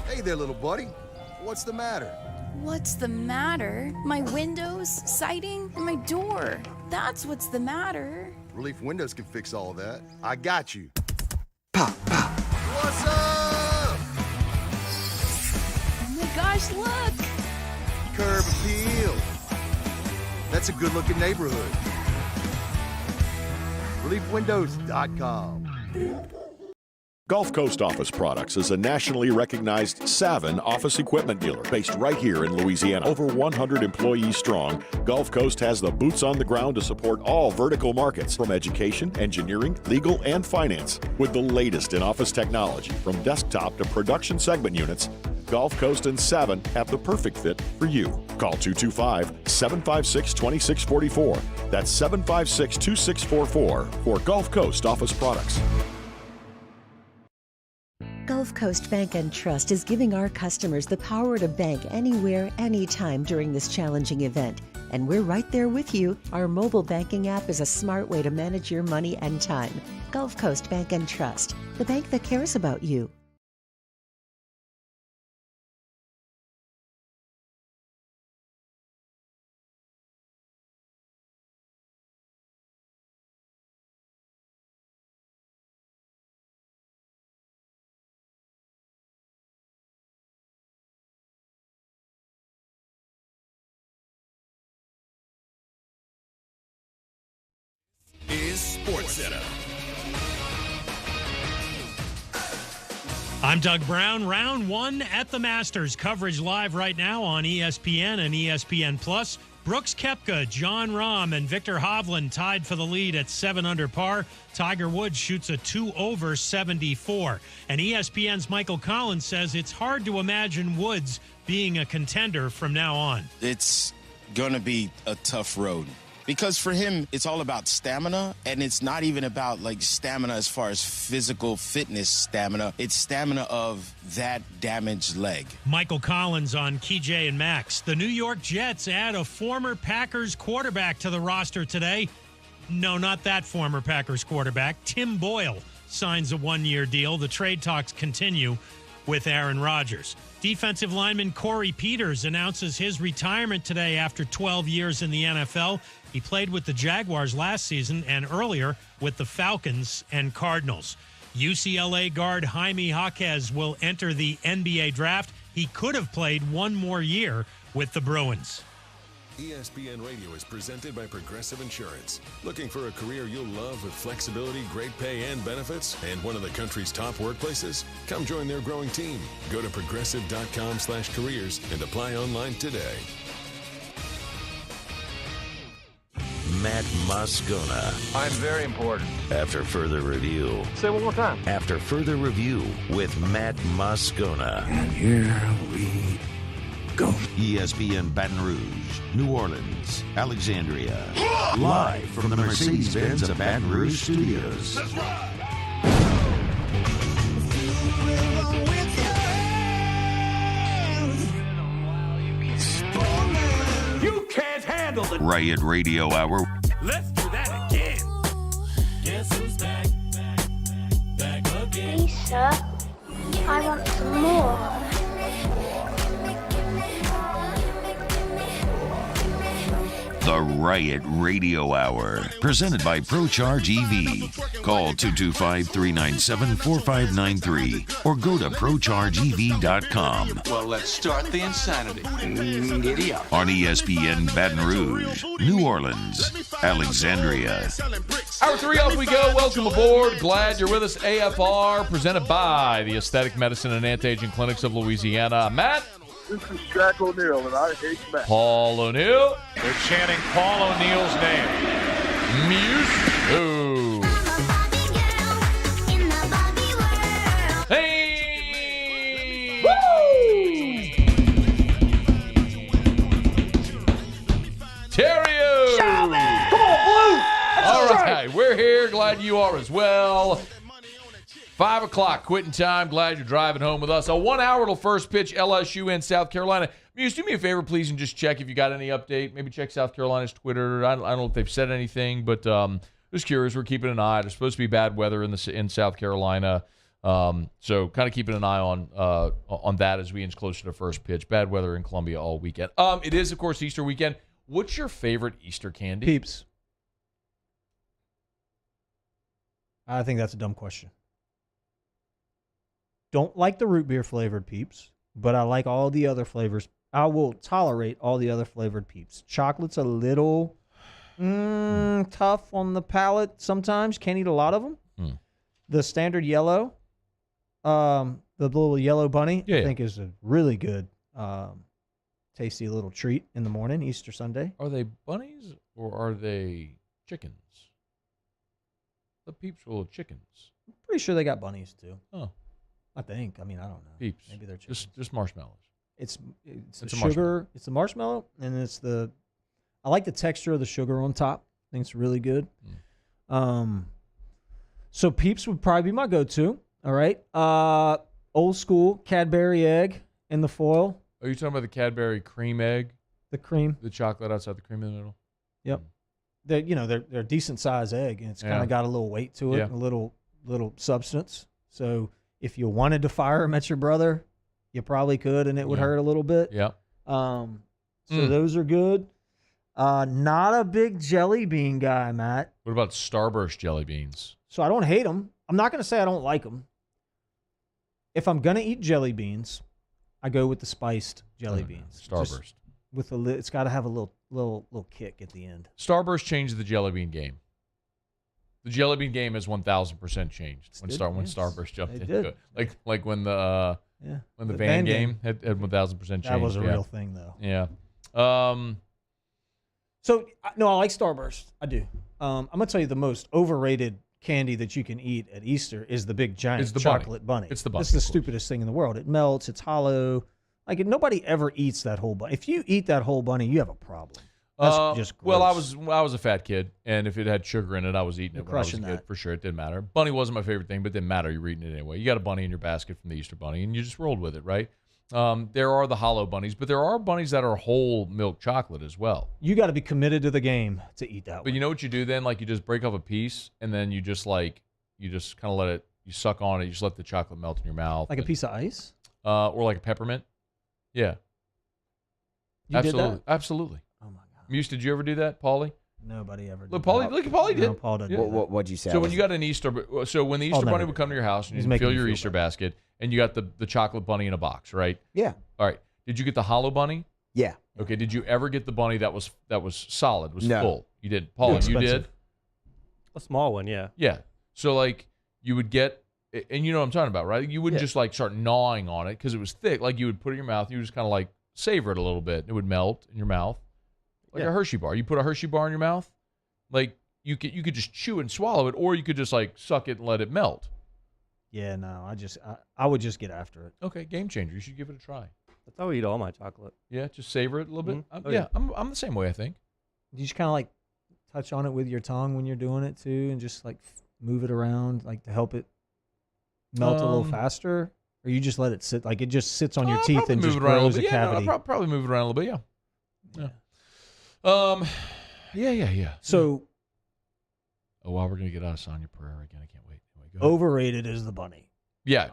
S24: Hey there, little buddy. What's the matter?
S25: What's the matter? My windows, siding, and my door. That's what's the matter.
S24: Relief Windows can fix all that. I got you. Pop, pop. What's up?
S25: Oh my gosh, look!
S24: Curb appeal. That's a good-looking neighborhood. ReliefWindows.com.
S3: Gulf Coast Office Products is a nationally recognized Savin office equipment dealer based right here in Louisiana. Over 100 employees strong, Gulf Coast has the boots on the ground to support all vertical markets, from education, engineering, legal, and finance. With the latest in office technology, from desktop to production segment units, Gulf Coast and Savin have the perfect fit for you. Call 225-756-2644. That's 756-2644 for Gulf Coast Office Products.
S6: Gulf Coast Bank and Trust is giving our customers the power to bank anywhere, anytime during this challenging event. And we're right there with you. Our mobile banking app is a smart way to manage your money and time. Gulf Coast Bank and Trust, the bank that cares about you.
S9: Is SportsCenter.
S10: I'm Doug Brown. Round 1 at the Masters. Coverage live right now on ESPN and ESPN Plus. Brooks Koepka, Jon Rahm, and Victor Hovland tied for the lead at 7 under par. Tiger Woods shoots a 2 over 74. And ESPN's Michael Collins says it's hard to imagine Woods being a contender from now on.
S14: It's going to be a tough road. Because for him, it's all about stamina, and it's not even about like stamina as far as physical fitness stamina. It's stamina of that damaged leg.
S10: Michael Collins on KJ and Max. The New York Jets add a former Packers quarterback to the roster today. No, not that former Packers quarterback. Tim Boyle signs a 1-year deal. The trade talks continue with Aaron Rodgers. Defensive lineman Corey Peters announces his retirement today after 12 years in the NFL. He played with the Jaguars last season and earlier with the Falcons and Cardinals. UCLA guard Jaime Jaquez will enter the NBA draft. He could have played one more year with the Bruins.
S9: ESPN Radio is presented by Progressive Insurance. Looking for a career you'll love with flexibility, great pay, and benefits, and one of the country's top workplaces? Come join their growing team. Go to progressive.com/careers and apply online today.
S4: Matt Moscona.
S21: I'm very important.
S4: After further review.
S21: Say it one more time.
S4: After further review with Matt Moscona.
S21: And here we go.
S4: ESPN Baton Rouge, New Orleans, Alexandria. Live from the Mercedes-Benz of Baton Rouge studios.
S9: Let's ride.
S26: You can't handle the
S4: Riot Radio Hour.
S26: Let's do that again. Guess who's back? Back again.
S22: Lisa, I want some more.
S4: The Riot Radio Hour, presented by ProCharge EV. Call 225-397-4593 or go to ProChargeEV.com.
S21: Well, let's start the insanity. Giddy up.
S4: On ESPN Baton Rouge, New Orleans, Alexandria.
S7: Hour 3 off we go. Welcome aboard. Glad you're with us. AFR, presented by the Aesthetic Medicine and Anti-Aging Clinics of Louisiana. Matt?
S23: This is Shaq O'Neal, and I hate Matt.
S7: Paul O'Neal.
S28: They're chanting Paul O'Neal's name.
S7: Muse. Hey! Woo! Theriot!
S28: Come on, Blue!
S7: All right, we're here. Glad you are as well. 5 o'clock, quitting time. Glad you're driving home with us. A 1 hour till first pitch, LSU in South Carolina. Muse, do me a favor, please, and just check if you got any update. Maybe check South Carolina's Twitter. I don't know if they've said anything, but just curious. We're keeping an eye. There's supposed to be bad weather in South Carolina, so kind of keeping an eye on that as we inch closer to first pitch. Bad weather in Columbia all weekend. It is, of course, Easter weekend. What's your favorite Easter candy?
S2: Peeps. I think that's a dumb question. Don't like the root beer flavored Peeps, but I like all the other flavors. I will tolerate all the other flavored Peeps. Chocolate's a little tough on the palate sometimes. Can't eat a lot of them. The standard yellow, the little yellow bunny, I think is a really good, tasty little treat in the morning, Easter Sunday.
S7: Are they bunnies or are they chickens? The Peeps are little chickens.
S2: I'm pretty sure they got bunnies too.
S7: Oh.
S2: I think. I mean, I don't know.
S7: Peeps.
S2: Maybe they're chickens.
S7: Just marshmallows.
S2: It's the
S7: a
S2: sugar. It's the marshmallow, and it's the. I like the texture of the sugar on top. I think it's really good. So Peeps would probably be my go-to. All right. old school Cadbury egg in the foil.
S7: Are you talking about the Cadbury cream egg?
S2: The cream.
S7: The chocolate outside the cream in the middle?
S2: Yep. They're a decent size egg, and it's kind of got a little weight to it, a little substance. So if you wanted to fire them at your brother, you probably could, and it would hurt a little bit.
S7: Yeah.
S2: So those are good. Not a big jelly bean guy, Matt.
S7: What about Starburst jelly beans?
S2: So I don't hate them. I'm not going to say I don't like them. If I'm going to eat jelly beans, I go with the spiced jelly beans.
S7: Starburst.
S2: With it's got to have a little kick at the end.
S7: Starburst changed the jelly bean game. The jelly bean game has 1,000% changed when Starburst jumped into it. Like when the Van game had 1,000% changed.
S2: That was a real thing, though.
S7: Yeah.
S2: So no, I like Starburst. I do. I'm gonna tell you the most overrated candy that you can eat at Easter is the big giant chocolate bunny.
S7: It's the bunny.
S2: It's the stupidest thing in the world. It melts. It's hollow. Like nobody ever eats that whole bunny. If you eat that whole bunny, you have a problem. That's just gross.
S7: Well, I was a fat kid, and if it had sugar in it, I was eating it when I was a kid for sure. It didn't matter. Bunny wasn't my favorite thing, but it didn't matter. You were eating it anyway. You got a bunny in your basket from the Easter bunny, and you just rolled with it, right? There are the hollow bunnies, but there are bunnies that are whole milk chocolate as well.
S2: You got to be committed to the game to eat that.
S7: But you know what you do then? Like you just break off a piece, and then you just kind of let it. You suck on it. You just let the chocolate melt in your mouth,
S2: like a piece of ice,
S7: or like a peppermint. Yeah.
S2: Absolutely.
S7: Did that? Absolutely.
S2: Oh my God.
S7: Muse, did you ever do that, Paulie?
S2: Nobody ever did.
S7: Look, Paulie did.
S2: No, Paul did.
S5: What'd you say?
S7: So when you got an Easter, when the Easter bunny would come to your house and you fill your Easter basket, and you got the chocolate bunny in a box, right?
S5: Yeah.
S7: All right. Did you get the hollow bunny?
S5: Yeah.
S7: Okay. Did you ever get the bunny that was solid, was
S5: No.
S7: full? You did. Paulie, you did?
S8: A small one, yeah.
S7: Yeah. So like you would get, and you know what I'm talking about, right? You wouldn't just like start gnawing on it because it was thick. Like you would put it in your mouth, and you would just kind of like savor it a little bit. It would melt in your mouth, like a Hershey bar. You put a Hershey bar in your mouth, like you could just chew and swallow it, or you could just like suck it and let it melt.
S2: Yeah, no, I would just get after it.
S7: Okay, game changer. You should give it a try.
S8: That's how I eat all my chocolate.
S7: Yeah, just savor it a little bit.
S8: Mm-hmm.
S7: I'm the same way, I think.
S2: You just kind of like touch on it with your tongue when you're doing it too, and just like move it around, like to help it melt a little faster. Or you just let it sit, like it just sits on your teeth and just grows a cavity.
S7: I'll probably move it around a little bit. Yeah.
S2: So,
S7: wow, we're gonna get out of Sonia Pereira again. I can't wait. Anyway, go ahead.
S2: Overrated is the bunny.
S7: Yeah.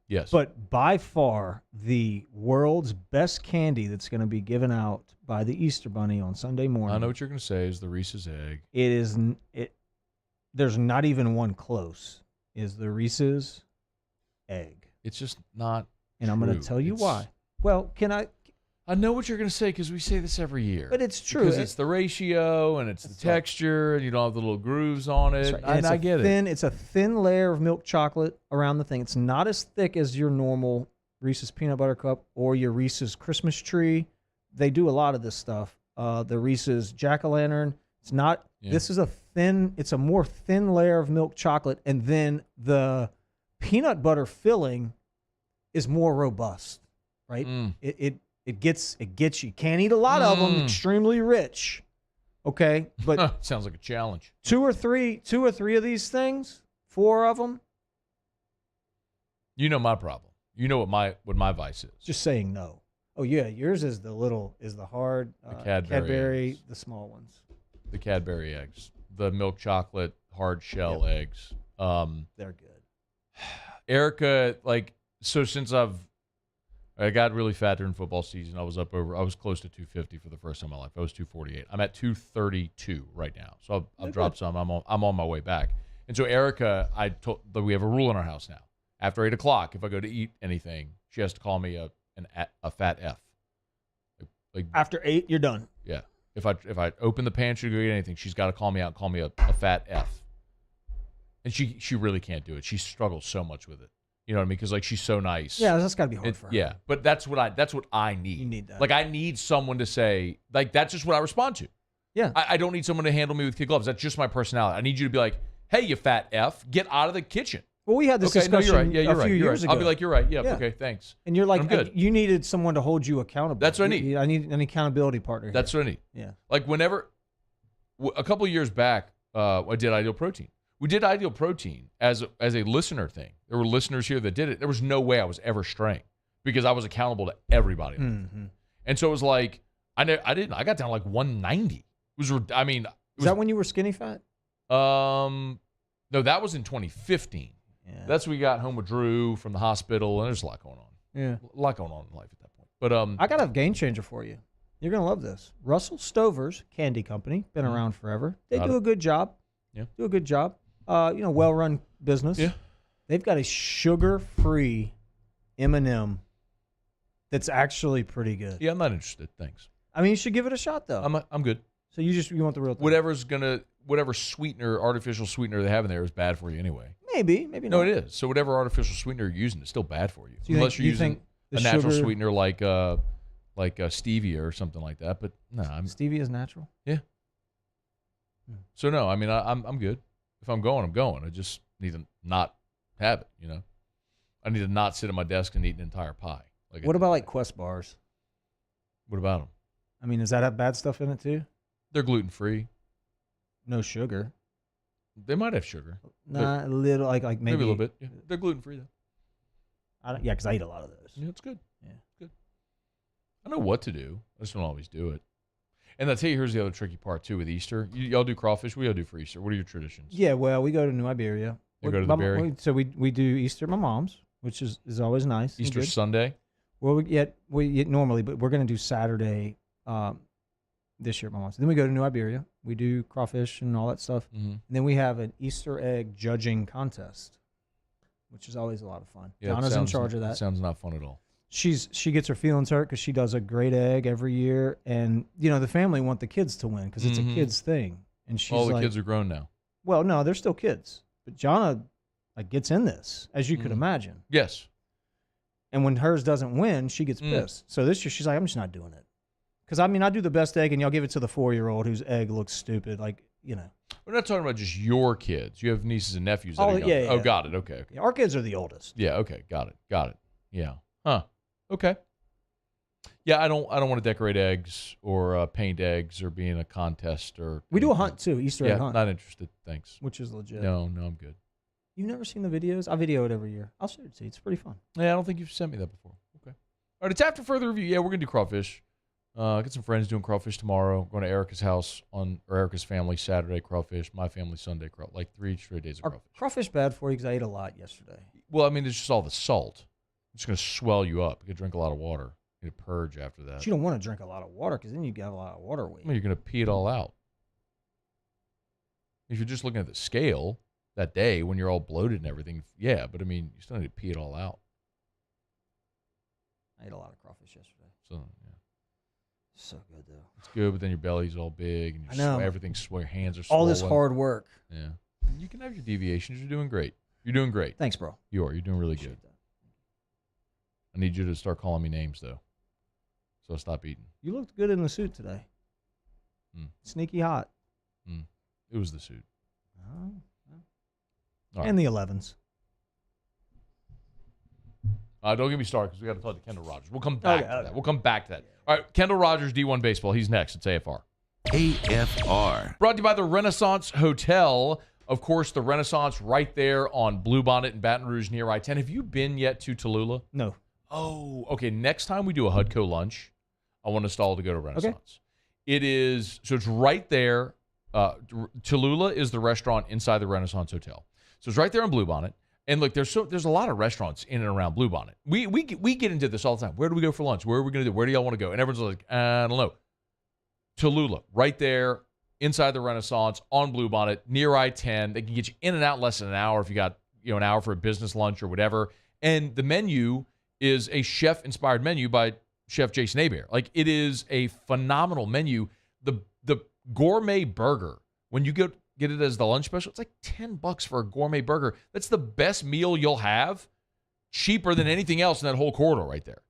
S7: Yes.
S2: But by far the world's best candy that's going to be given out by the Easter Bunny on Sunday morning.
S7: I know what you're going to say is the Reese's egg.
S2: It is. There's not even one close. Is the Reese's egg?
S7: It's just not.
S2: And I'm going to tell you why. Well, can I?
S7: I know what you're going to say because we say this every year.
S2: But it's true.
S7: Because it's the ratio and it's the texture and you don't have the little grooves on it.
S2: Right.
S7: And I get it.
S2: It's a thin layer of milk chocolate around the thing. It's not as thick as your normal Reese's Peanut Butter Cup or your Reese's Christmas Tree. They do a lot of this stuff. The Reese's Jack-O-Lantern. It's not. Yeah. This is it's a more thin layer of milk chocolate. And then the peanut butter filling is more robust, right? It gets you. Can't eat a lot of them. Extremely rich. Okay, but
S7: sounds like a challenge.
S2: Two or three of these things, 4 of them.
S7: You know my problem. You know what my vice is.
S2: Just saying no. Oh yeah, yours is the hard
S7: the
S2: Cadbury, the small ones.
S7: The Cadbury eggs, the milk chocolate hard shell eggs.
S2: They're good.
S7: Erica, since I got really fat during football season. I was close to 250 for the first time in my life. I was 248. I'm at 232 right now. So I've dropped some. I'm on my way back. And so Erica, I told that we have a rule in our house now. After 8 o'clock, if I go to eat anything, she has to call me a fat F. Like
S2: after 8, you're done.
S7: Yeah. If I open the pantry to go eat anything, she's got to call me out and call me a fat F. And she really can't do it. She struggles so much with it. You know what I mean? Because she's so nice.
S2: Yeah, that's got to be hard for her.
S7: Yeah, but that's what I need.
S2: You need that.
S7: I need someone to say, that's just what I respond to.
S2: Yeah.
S7: I don't need someone to handle me with kid gloves. That's just my personality. I need you to be like, hey, you fat F, get out of the kitchen.
S2: Well, we had this discussion
S7: you're right. Yeah, you're
S2: a few years ago.
S7: I'll be like, you're right. Yeah, okay, thanks.
S2: And you're like,
S7: I'm good.
S2: You needed someone to hold you accountable.
S7: That's what I need.
S2: I need an accountability partner.
S7: That's what I need.
S2: Yeah.
S7: Whenever, a couple of years back, I did Ideal Protein. We did Ideal Protein as a listener thing. There were listeners here that did it. There was no way I was ever straying because I was accountable to everybody.
S2: Mm-hmm.
S7: And so it was like, I didn't. I got down to like 190. Is
S2: that when you were skinny fat?
S7: No, that was in 2015.
S2: Yeah.
S7: That's when we got home with Drew from the hospital, and there's a lot going on.
S2: Yeah.
S7: A lot going on in life at that point. But
S2: I got a game changer for you. You're going to love this. Russell Stover's Candy Company, been around forever. They do a good job.
S7: Yeah.
S2: Do a good job. Well-run business.
S7: Yeah.
S2: They've got a sugar-free M&M that's actually pretty good.
S7: Yeah, I'm not interested. Thanks.
S2: I mean, you should give it a shot, though.
S7: I'm good.
S2: So you want the real thing.
S7: Whatever sweetener, artificial sweetener they have in there is bad for you anyway.
S2: Maybe not.
S7: No, it is. So whatever artificial sweetener you're using is still bad for you.
S2: So
S7: Unless you're using
S2: think
S7: a natural sweetener like stevia or something like that. But no,
S2: stevia is natural.
S7: Yeah. So no, I mean I'm good. If I'm going, I'm going. I just need to not have it. I need to not sit at my desk and eat an entire pie.
S2: What about like Quest bars?
S7: What about them?
S2: I mean, does that have bad stuff in it too?
S7: They're gluten free.
S2: No sugar.
S7: They might have sugar.
S2: Nah, a little like maybe
S7: a little bit. Yeah. They're gluten free though.
S2: Yeah, because I eat a lot of those.
S7: Yeah, it's good. Yeah, good. I know what to do. I just don't always do it. And I'll tell you, here's the other tricky part too with Easter. Y'all do crawfish. What do y'all do for Easter? What are your traditions?
S2: Yeah, well, we go to New Iberia.
S7: You go to the Berry.
S2: So we do Easter at my mom's, which is always nice.
S7: Easter Sunday.
S2: Well, we normally, but we're going to do Saturday this year at my mom's. Then we go to New Iberia. We do crawfish and all that stuff.
S7: Mm-hmm.
S2: And then we have an Easter egg judging contest, which is always a lot of fun.
S7: Yeah,
S2: Donna's in charge of that.
S7: Sounds not fun at all.
S2: She gets her feelings hurt because she does a great egg every year, and the family want the kids to win because it's a kids thing. And she's
S7: all the kids are grown now.
S2: Well, no, they're still kids, but Jonna gets in this, as you could imagine.
S7: Yes.
S2: And when hers doesn't win, she gets pissed. So this year she's like, I'm just not doing it. Because, I do the best egg, and y'all give it to the 4-year-old whose egg looks stupid. We're
S7: not talking about just your kids. You have nieces and nephews that are young.
S2: Yeah.
S7: Oh, got it. Okay.
S2: Yeah, our kids are the oldest.
S7: Yeah, okay. Got it. Yeah. Huh. Okay. Yeah, I don't want to decorate eggs or paint eggs or be in a contest or
S2: we do a hunt too, Easter egg hunt.
S7: Not interested. Thanks.
S2: Which is legit.
S7: No, I'm good.
S2: You've never seen the videos? I video it every year. I'll show it to you. It's pretty fun.
S7: Yeah, I don't think you've sent me that before. Okay. All right, it's after further review. Yeah, we're gonna do crawfish. Get some friends doing crawfish tomorrow. Going to Erica's house or Erica's family Saturday crawfish. My family Sunday crawfish. Like 3 straight days of crawfish.
S2: Crawfish bad for you because I ate a lot yesterday.
S7: Well, it's just all the salt. It's going to swell you up. You could drink a lot of water. You need to purge after that.
S2: But you don't want to drink a lot of water because then you get a lot of water weight.
S7: Well, you're going to pee it all out. If you're just looking at the scale that day when you're all bloated and everything, yeah, but you still need to pee it all out.
S2: I ate a lot of crawfish yesterday.
S7: So, yeah.
S2: So good, though.
S7: It's good, but then your belly's all big and your hands are swollen.
S2: All this hard work.
S7: Yeah. You can have your deviations. You're doing great. You're doing great.
S2: Thanks, bro.
S7: You're doing really good.
S2: That.
S7: I need you to start calling me names, though, so I'll stop eating.
S2: You looked good in the suit today. Sneaky hot.
S7: It was the suit.
S2: And the 11s.
S7: Don't get me started because we got to talk to Kendall Rogers. We'll come back to that. We'll come back to that. All right, Kendall Rogers, D1 Baseball. He's next. It's AFR.
S4: AFR.
S7: Brought to you by the Renaissance Hotel. Of course, the Renaissance right there on Bluebonnet in Baton Rouge near I-10. Have you been yet to Tallulah?
S2: No.
S7: Oh, okay. Next time we do a HUDCO lunch, I want us all to go to Renaissance. Okay. It's right there. Tallulah is the restaurant inside the Renaissance Hotel. So it's right there on Bluebonnet. And look, there's a lot of restaurants in and around Bluebonnet. We get into this all the time. Where do we go for lunch? Where are we going to do? Where do y'all want to go? And everyone's like, I don't know. Tallulah, right there inside the Renaissance on Bluebonnet near I-10. They can get you in and out less than an hour if you got an hour for a business lunch or whatever. And the menu is a chef-inspired menu by Chef Jason Hebert. Like, it is a phenomenal menu. The gourmet burger, when you get it as the lunch special, it's like $10 for a gourmet burger. That's the best meal you'll have, cheaper than anything else in that whole corridor right there.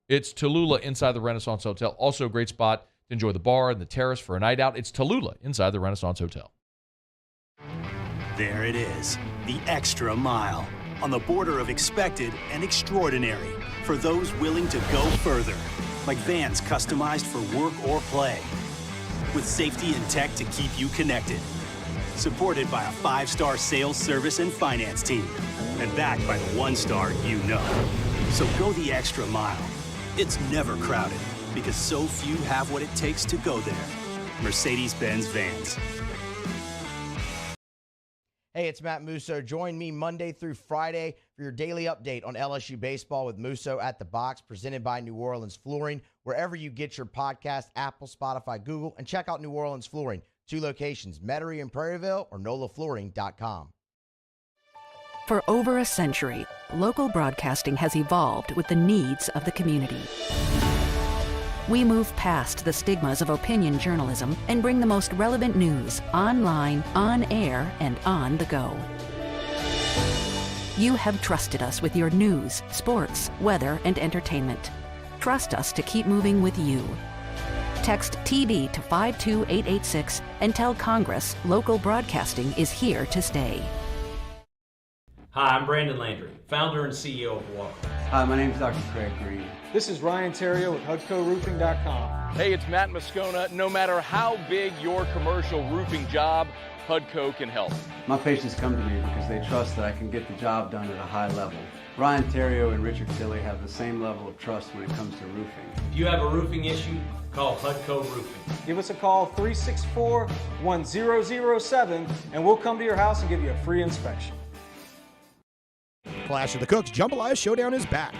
S7: It's Tallulah inside the Renaissance Hotel. Also a great spot to enjoy the bar and the terrace for a night out. It's Tallulah inside the Renaissance Hotel.
S5: There it is, the extra mile, on the border of expected and extraordinary for those willing to go further, like vans customized for work or play, with safety and tech to keep you connected. supported by a 5-star sales, service, and finance team, and backed by the 1-star you know. So go the extra mile. It's never crowded because so few have what it takes to go there. Mercedes-Benz Vans.
S12: Hey, it's Matt Musso. Join me Monday through Friday for your daily update on LSU baseball with Musso at the Box, presented by New Orleans Flooring, wherever you get your podcast, Apple, Spotify, Google, and check out New Orleans Flooring. 2 locations, Metairie and Prairieville, or NOLAFlooring.com.
S11: For over a century, local broadcasting has evolved with the needs of the community. We move past the stigmas of opinion journalism and bring the most relevant news online, on air, and on the go. You have trusted us with your news, sports, weather, and entertainment. Trust us to keep moving with you. Text TD to 52886 and tell Congress local broadcasting is here to stay.
S13: Hi, I'm Brandon Landry, founder and CEO of Walker.
S15: Hi, my name is Dr. Craig Green.
S16: This is Ryan Theriot with HUDCORoofing.com.
S17: Hey, it's Matt Moscona. No matter how big your commercial roofing job, HUDCO can help.
S15: My patients come to me because they trust that I can get the job done at a high level. Ryan Theriot and Richard Tilley have the same level of trust when it comes to roofing.
S13: If you have a roofing issue, call HUDCO Roofing.
S16: Give us a call, 364-1007, and we'll come to your house and give you a free inspection.
S19: Clash of the Cooks Jambalaya Showdown is back.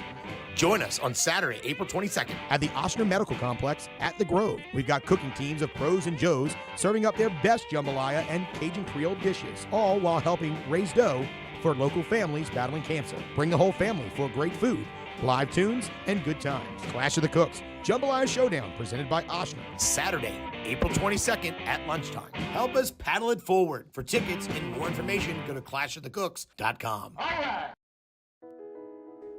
S19: Join us on Saturday, April 22nd at the Ochsner Medical Complex at The Grove. We've got cooking teams of pros and joes serving up their best jambalaya and Cajun Creole dishes, all while helping raise dough for local families battling cancer. Bring the whole family for great food, live tunes, and good times. Clash of the Cooks Jambalaya Showdown presented by Ochsner. Saturday, April 22nd at lunchtime. Help us paddle it forward. For tickets and more information, go to clashofthecooks.com.
S20: All right.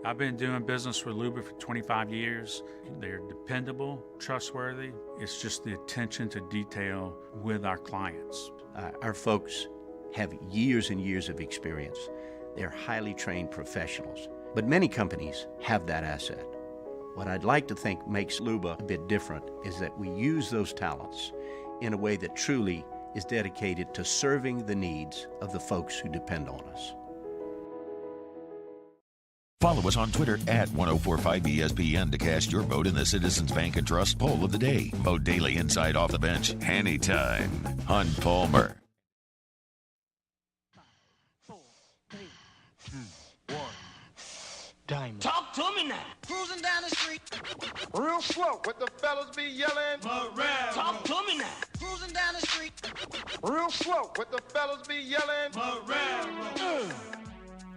S20: I've been doing business with Luba for 25 years. They're dependable, trustworthy. It's just the attention to detail with our clients.
S18: Our folks have years and years of experience. They're highly trained professionals. But many companies have that asset. What I'd like to think makes Luba a bit different is that we use those talents in a way that truly is dedicated to serving the needs of the folks who depend on us.
S4: Follow us on Twitter at 1045ESPN to cast your vote in the Citizens Bank and Trust poll of the day. Vote daily inside Off the Bench anytime. Hunt Palmer.
S21: 5, 4, 3, 2, 1. Diamond. Talk to me now. Cruising down the street.
S23: Real slow, what the fellas be yelling?
S21: Morale. Talk to me now. Cruising down the street.
S23: Real slow, what the fellas be yelling?
S21: Morale.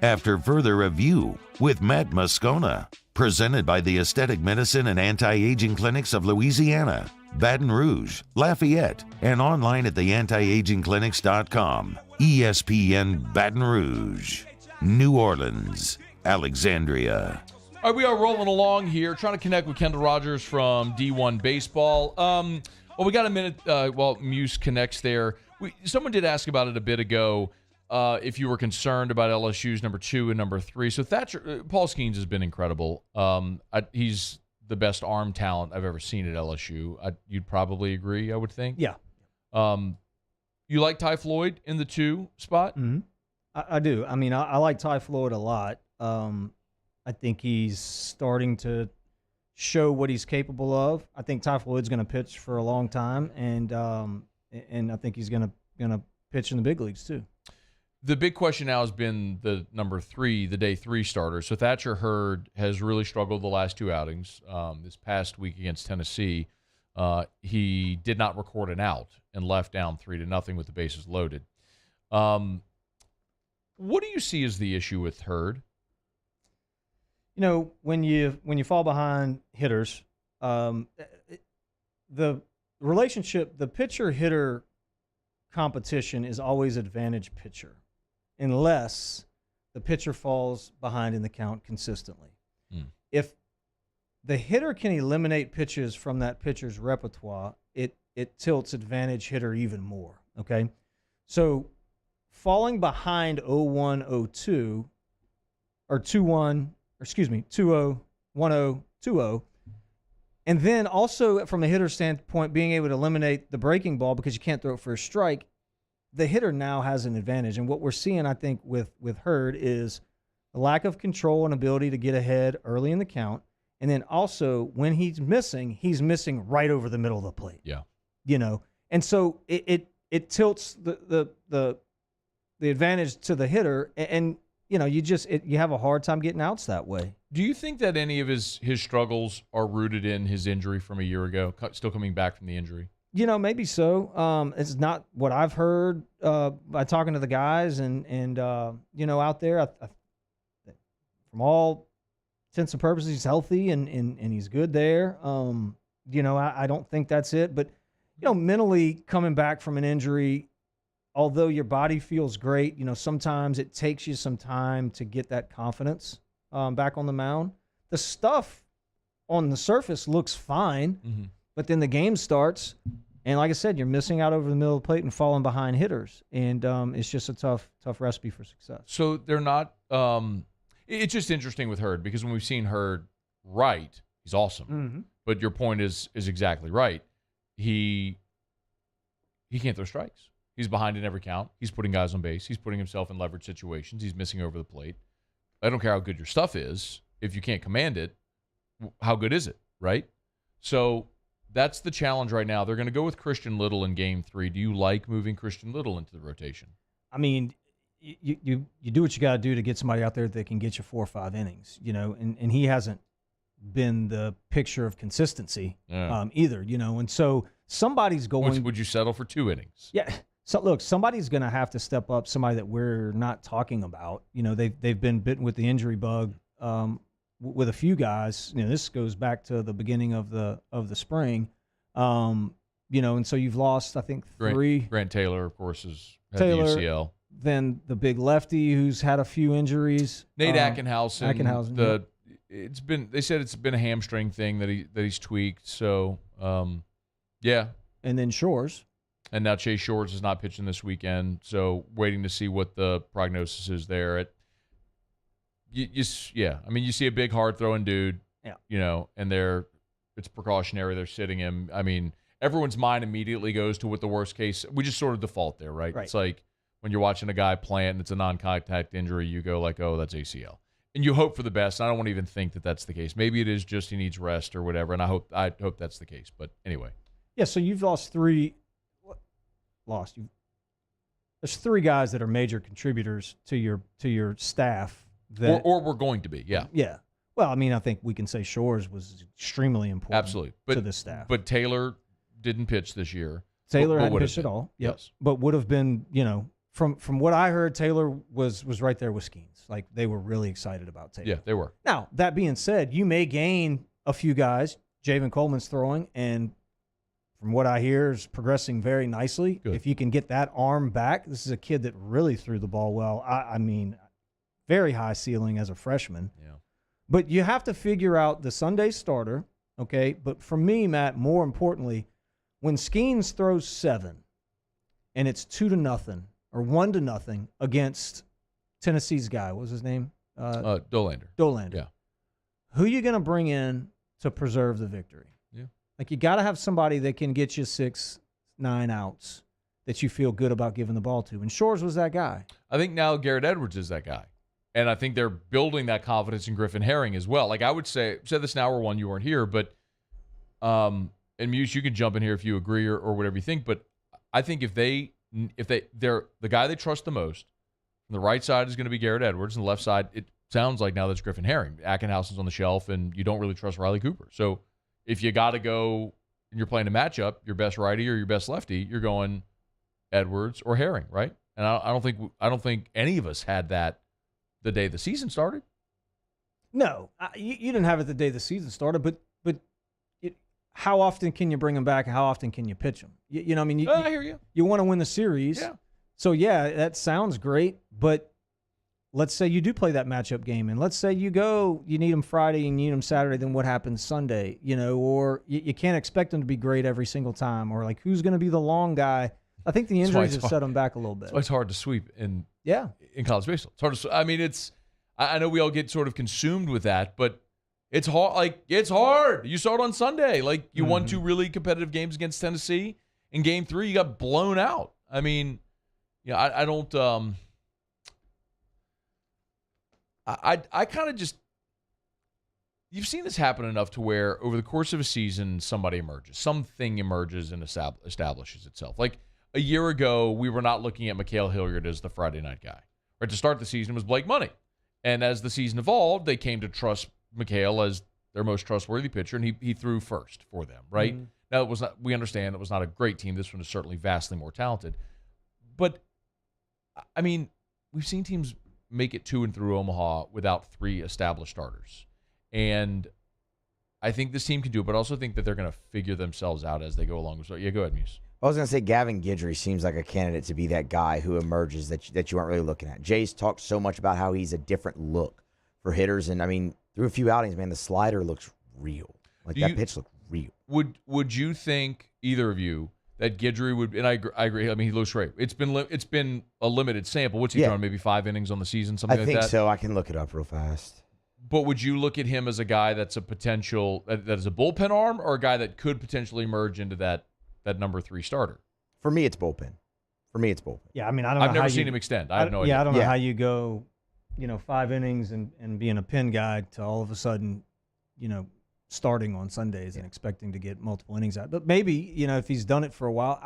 S4: After further review with Matt Moscona, presented by the Aesthetic Medicine and Anti-Aging Clinics of Louisiana, Baton Rouge, Lafayette, and online at theantiagingclinics.com. ESPN Baton Rouge, New Orleans, Alexandria.
S7: All right, we are rolling along here, trying to connect with Kendall Rogers from D1 Baseball. Well, we got a minute while Muse connects there. Someone did ask about it a bit ago. If you were concerned about LSU's number 2 and number 3. So Paul Skeens has been incredible. He's the best arm talent I've ever seen at LSU. You'd probably agree, I would think.
S2: Yeah.
S7: You like Ty Floyd in the 2 spot?
S2: Mm-hmm. I do. I mean, I like Ty Floyd a lot. I think he's starting to show what he's capable of. I think Ty Floyd's going to pitch for a long time, and I think he's going to pitch in the big leagues too.
S7: The big question now has been the number 3, the day 3 starter. So Thatcher Hurd has really struggled the last 2 outings. This past week against Tennessee, he did not record an out and left down 3-0 with the bases loaded. What do you see as the issue with Hurd?
S2: You know, when you fall behind hitters, the relationship, the pitcher-hitter competition is always advantage pitcher, unless the pitcher falls behind in the count consistently. If the hitter can eliminate pitches from that pitcher's repertoire, it tilts advantage hitter even more, okay? So falling behind 0-1-0-2 or 2-1, excuse me, 2-0, 1-0, 2-0, and then also from a hitter standpoint being able to eliminate the breaking ball because you can't throw it for a strike, the hitter now has an advantage. And what we're seeing, I think, with Hurd is the lack of control and ability to get ahead early in the count. And then also when he's missing right over the middle of the plate.
S7: Yeah.
S2: And so it tilts the advantage to the hitter. And you have a hard time getting outs that way.
S7: Do you think that any of his struggles are rooted in his injury from a year ago, still coming back from the injury?
S2: Maybe so. It's not what I've heard by talking to the guys and out there. From all intents and purposes, he's healthy and he's good there. I don't think that's it. But, mentally coming back from an injury, although your body feels great, sometimes it takes you some time to get that confidence back on the mound. The stuff on the surface looks fine, but then the game starts, and like I said, you're missing out over the middle of the plate and falling behind hitters, and it's just a tough recipe for success.
S7: So they're not it's just interesting with Hurd because when we've seen Hurd right, he's awesome. But your point is exactly right. He can't throw strikes. He's behind in every count. He's putting guys on base. He's putting himself in leverage situations. He's missing over the plate. I don't care how good your stuff is. If you can't command it, how good is it, right? So that's the challenge right now. They're going to go with Christian Little in Game 3. Do you like moving Christian Little into the rotation?
S2: I mean, you do what you got to do to get somebody out there that can get you 4 or 5 innings, and he hasn't been the picture of consistency either, and so somebody's going.
S7: Would you settle for 2 innings?
S2: Yeah. So look, somebody's going to have to step up. Somebody that we're not talking about. They've been bitten with the injury bug with a few guys. This goes back to the beginning of the spring. And so you've lost, I think, 3.
S7: Grant Taylor, of course, has had
S2: Taylor,
S7: the UCL.
S2: Then the big lefty who's had a few injuries.
S7: Nate Ackenhausen.
S2: Yeah.
S7: They said it's been a hamstring thing that he's tweaked. So yeah.
S2: And then Shores.
S7: And now Chase Shores is not pitching this weekend, so waiting to see what the prognosis is there. You see a big hard-throwing dude, and it's precautionary. They're sitting him. I mean, everyone's mind immediately goes to what the worst case. We just sort of default there, right? It's like when you're watching a guy plant and it's a non-contact injury, you go like, oh, that's ACL. And you hope for the best. I don't want to even think that that's the case. Maybe it is just he needs rest or whatever, and I hope that's the case. But anyway.
S2: Yeah, so you've lost 3. There's 3 guys that are major contributors to your staff.
S7: Or we're going to be, yeah.
S2: Yeah. Well, I mean, I think we can say Shores was extremely important.
S7: Absolutely.
S2: To the staff.
S7: But Taylor didn't pitch this year.
S2: Taylor hadn't pitched at all. Yep.
S7: Yes.
S2: But would have been, from what I heard, Taylor was right there with Skeens. Like, they were really excited about Taylor.
S7: Yeah, they were.
S2: Now, that being said, you may gain a few guys. Javen Coleman's throwing, and from what I hear, is progressing very nicely.
S7: Good.
S2: If you can get that arm back, this is a kid that really threw the ball well. I mean, very high ceiling as a freshman.
S7: Yeah.
S2: But you have to figure out the Sunday starter, okay? But for me, Matt, more importantly, when Skeens throws 7 and it's 2-0 or 1-0 against Tennessee's guy, what was his name?
S7: Dolander.
S2: Yeah. Who are you going to bring in to preserve the victory?
S7: Yeah.
S2: Like, you got to have somebody that can get you 6-9 outs that you feel good about giving the ball to. And Shores was that guy.
S7: I think now Garrett Edwards is that guy. And I think they're building that confidence in Griffin Herring as well. Like, I would say this in hour 1, you weren't here, but and Muse, you can jump in here if you agree or whatever you think. But I think if they're the guy they trust the most, on the right side is going to be Garrett Edwards, and the left side, it sounds like now that's Griffin Herring. Ackenhausen's on the shelf, and you don't really trust Riley Cooper. So if you got to go and you're playing a matchup, your best righty or your best lefty, you're going Edwards or Herring, right? And I don't think any of us had that the day the season started.
S2: No, you didn't have it the day the season started, but how often can you bring them back? How often can you pitch them? I
S7: hear you.
S2: You want to win the series.
S7: Yeah.
S2: So, yeah, that sounds great, but let's say you do play that matchup game, and let's say you need them Friday and you need them Saturday, then what happens Sunday? Or you can't expect them to be great every single time, or like who's going to be the long guy? I think the injuries have set them back a little bit.
S7: That's why it's hard to sweep in college baseball. It's hard to. I mean, I know we all get sort of consumed with that, but it's hard. Like, it's hard. You saw it on Sunday. Like, you won 2 really competitive games against Tennessee. In Game 3, you got blown out. I mean, I don't. I kind of just. You've seen this happen enough to where over the course of a season, somebody emerges, something emerges and establishes itself. Like a year ago, we were not looking at Mikal Hilliard as the Friday night guy. Right, to start the season was Blake Money, and as the season evolved, they came to trust Mikal as their most trustworthy pitcher, and he threw first for them. Right. Mm-hmm. Now it was not. We understand it was not a great team. This one is certainly vastly more talented, but I mean, we've seen teams make it to and through Omaha without 3 established starters. And I think this team can do it, but I also think that they're going to figure themselves out as they go along. So, yeah, go ahead, Muse.
S12: I was going to say Gavin Guidry seems like a candidate to be that guy who emerges that you aren't really looking at. Jay's talked so much about how he's a different look for hitters. And, I mean, through a few outings, man, the slider looks real. Like, that pitch looked real.
S7: Would you think, either of you, that Guidry would – and I agree. I mean, he looks great. It's been a limited sample. What's he thrown, maybe 5 innings on the season, something like that?
S12: I think so. I can look it up real fast.
S7: But would you look at him as a guy that's a potential that is a bullpen arm, or a guy that could potentially emerge into that number 3 starter?
S12: For me, it's bullpen.
S2: Yeah, I mean, I've
S7: never seen him extend. I have no idea.
S2: Yeah, I don't know how you go, 5 innings and being a pin guy to all of a sudden, starting on Sundays and expecting to get multiple innings out. But maybe, if he's done it for a while,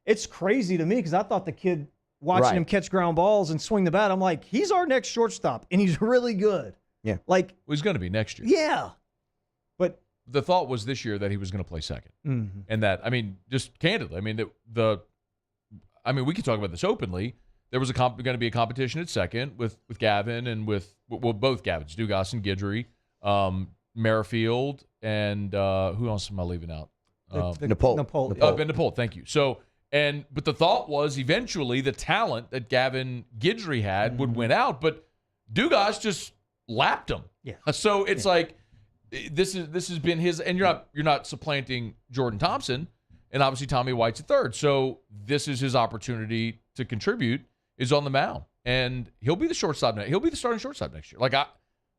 S2: it's crazy to me because I thought the kid watching him catch ground balls and swing the bat, I'm like, he's our next shortstop, and he's really good.
S12: Yeah.
S2: Like,
S7: well, he's going to be next year.
S2: Yeah. But
S7: the thought was this year that he was going to play second.
S2: Mm-hmm.
S7: And that, I mean, just candidly, I mean, we could talk about this openly. There was going to be a competition at second with Gavin and with both Gavins, Dugas and Guidry, Merrifield, and who else am I leaving out?
S2: Napolt.
S7: Ben Napolt, thank you. So, but the thought was eventually the talent that Gavin Guidry had would win out, but Dugas just lapped him.
S2: Yeah.
S7: So it's like this has been his, and you're not supplanting Jordan Thompson, and obviously Tommy White's at third. So this is his opportunity to contribute is on the mound, and he'll be the shortstop. He'll be the starting shortstop next year. Like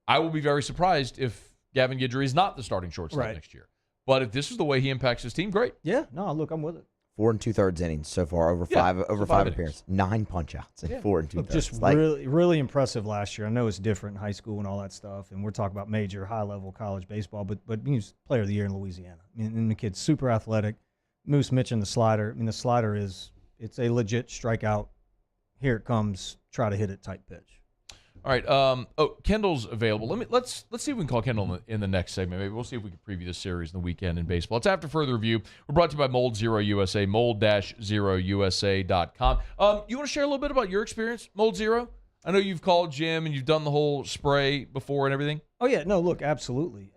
S7: I will be very surprised if Gavin Guidry is not the starting shortstop next year. But if this is the way he impacts his team, great.
S2: Yeah. No, look, I'm with it.
S12: 4 2/3 innings so far over five appearances. 9 punch-outs and 4 2/3.
S2: Just really, really impressive last year. I know it's different in high school and all that stuff, and we're talking about major, high-level college baseball, but he's player of the year in Louisiana. I mean, and the kid's super athletic. Moose mentioned the slider. I mean, the slider it's a legit strikeout. Here it comes, try to hit it type pitch.
S7: All right. Kendall's available. Let's see if we can call Kendall in the next segment. Maybe we'll see if we can preview this series in the weekend in baseball. It's after further review. We're brought to you by Mold Zero USA, mold-0usa.com. You want to share a little bit about your experience, Mold Zero? I know you've called Jim and you've done the whole spray before and everything.
S2: Oh yeah, no, look, absolutely.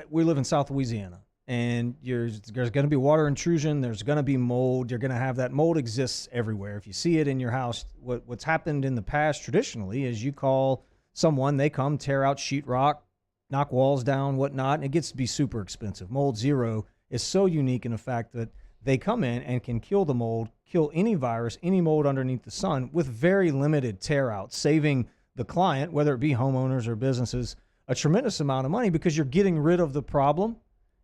S2: We live in South Louisiana, and there's going to be water intrusion. There's going to be mold. You're going to have that. Mold exists everywhere. If you see it in your house, what's happened in the past traditionally is you call someone, they come, tear out sheetrock, knock walls down, whatnot, and it gets to be super expensive. Mold Zero is so unique in the fact that they come in and can kill the mold, kill any virus, any mold underneath the sun with very limited tear out, saving the client, whether it be homeowners or businesses, a tremendous amount of money because you're getting rid of the problem.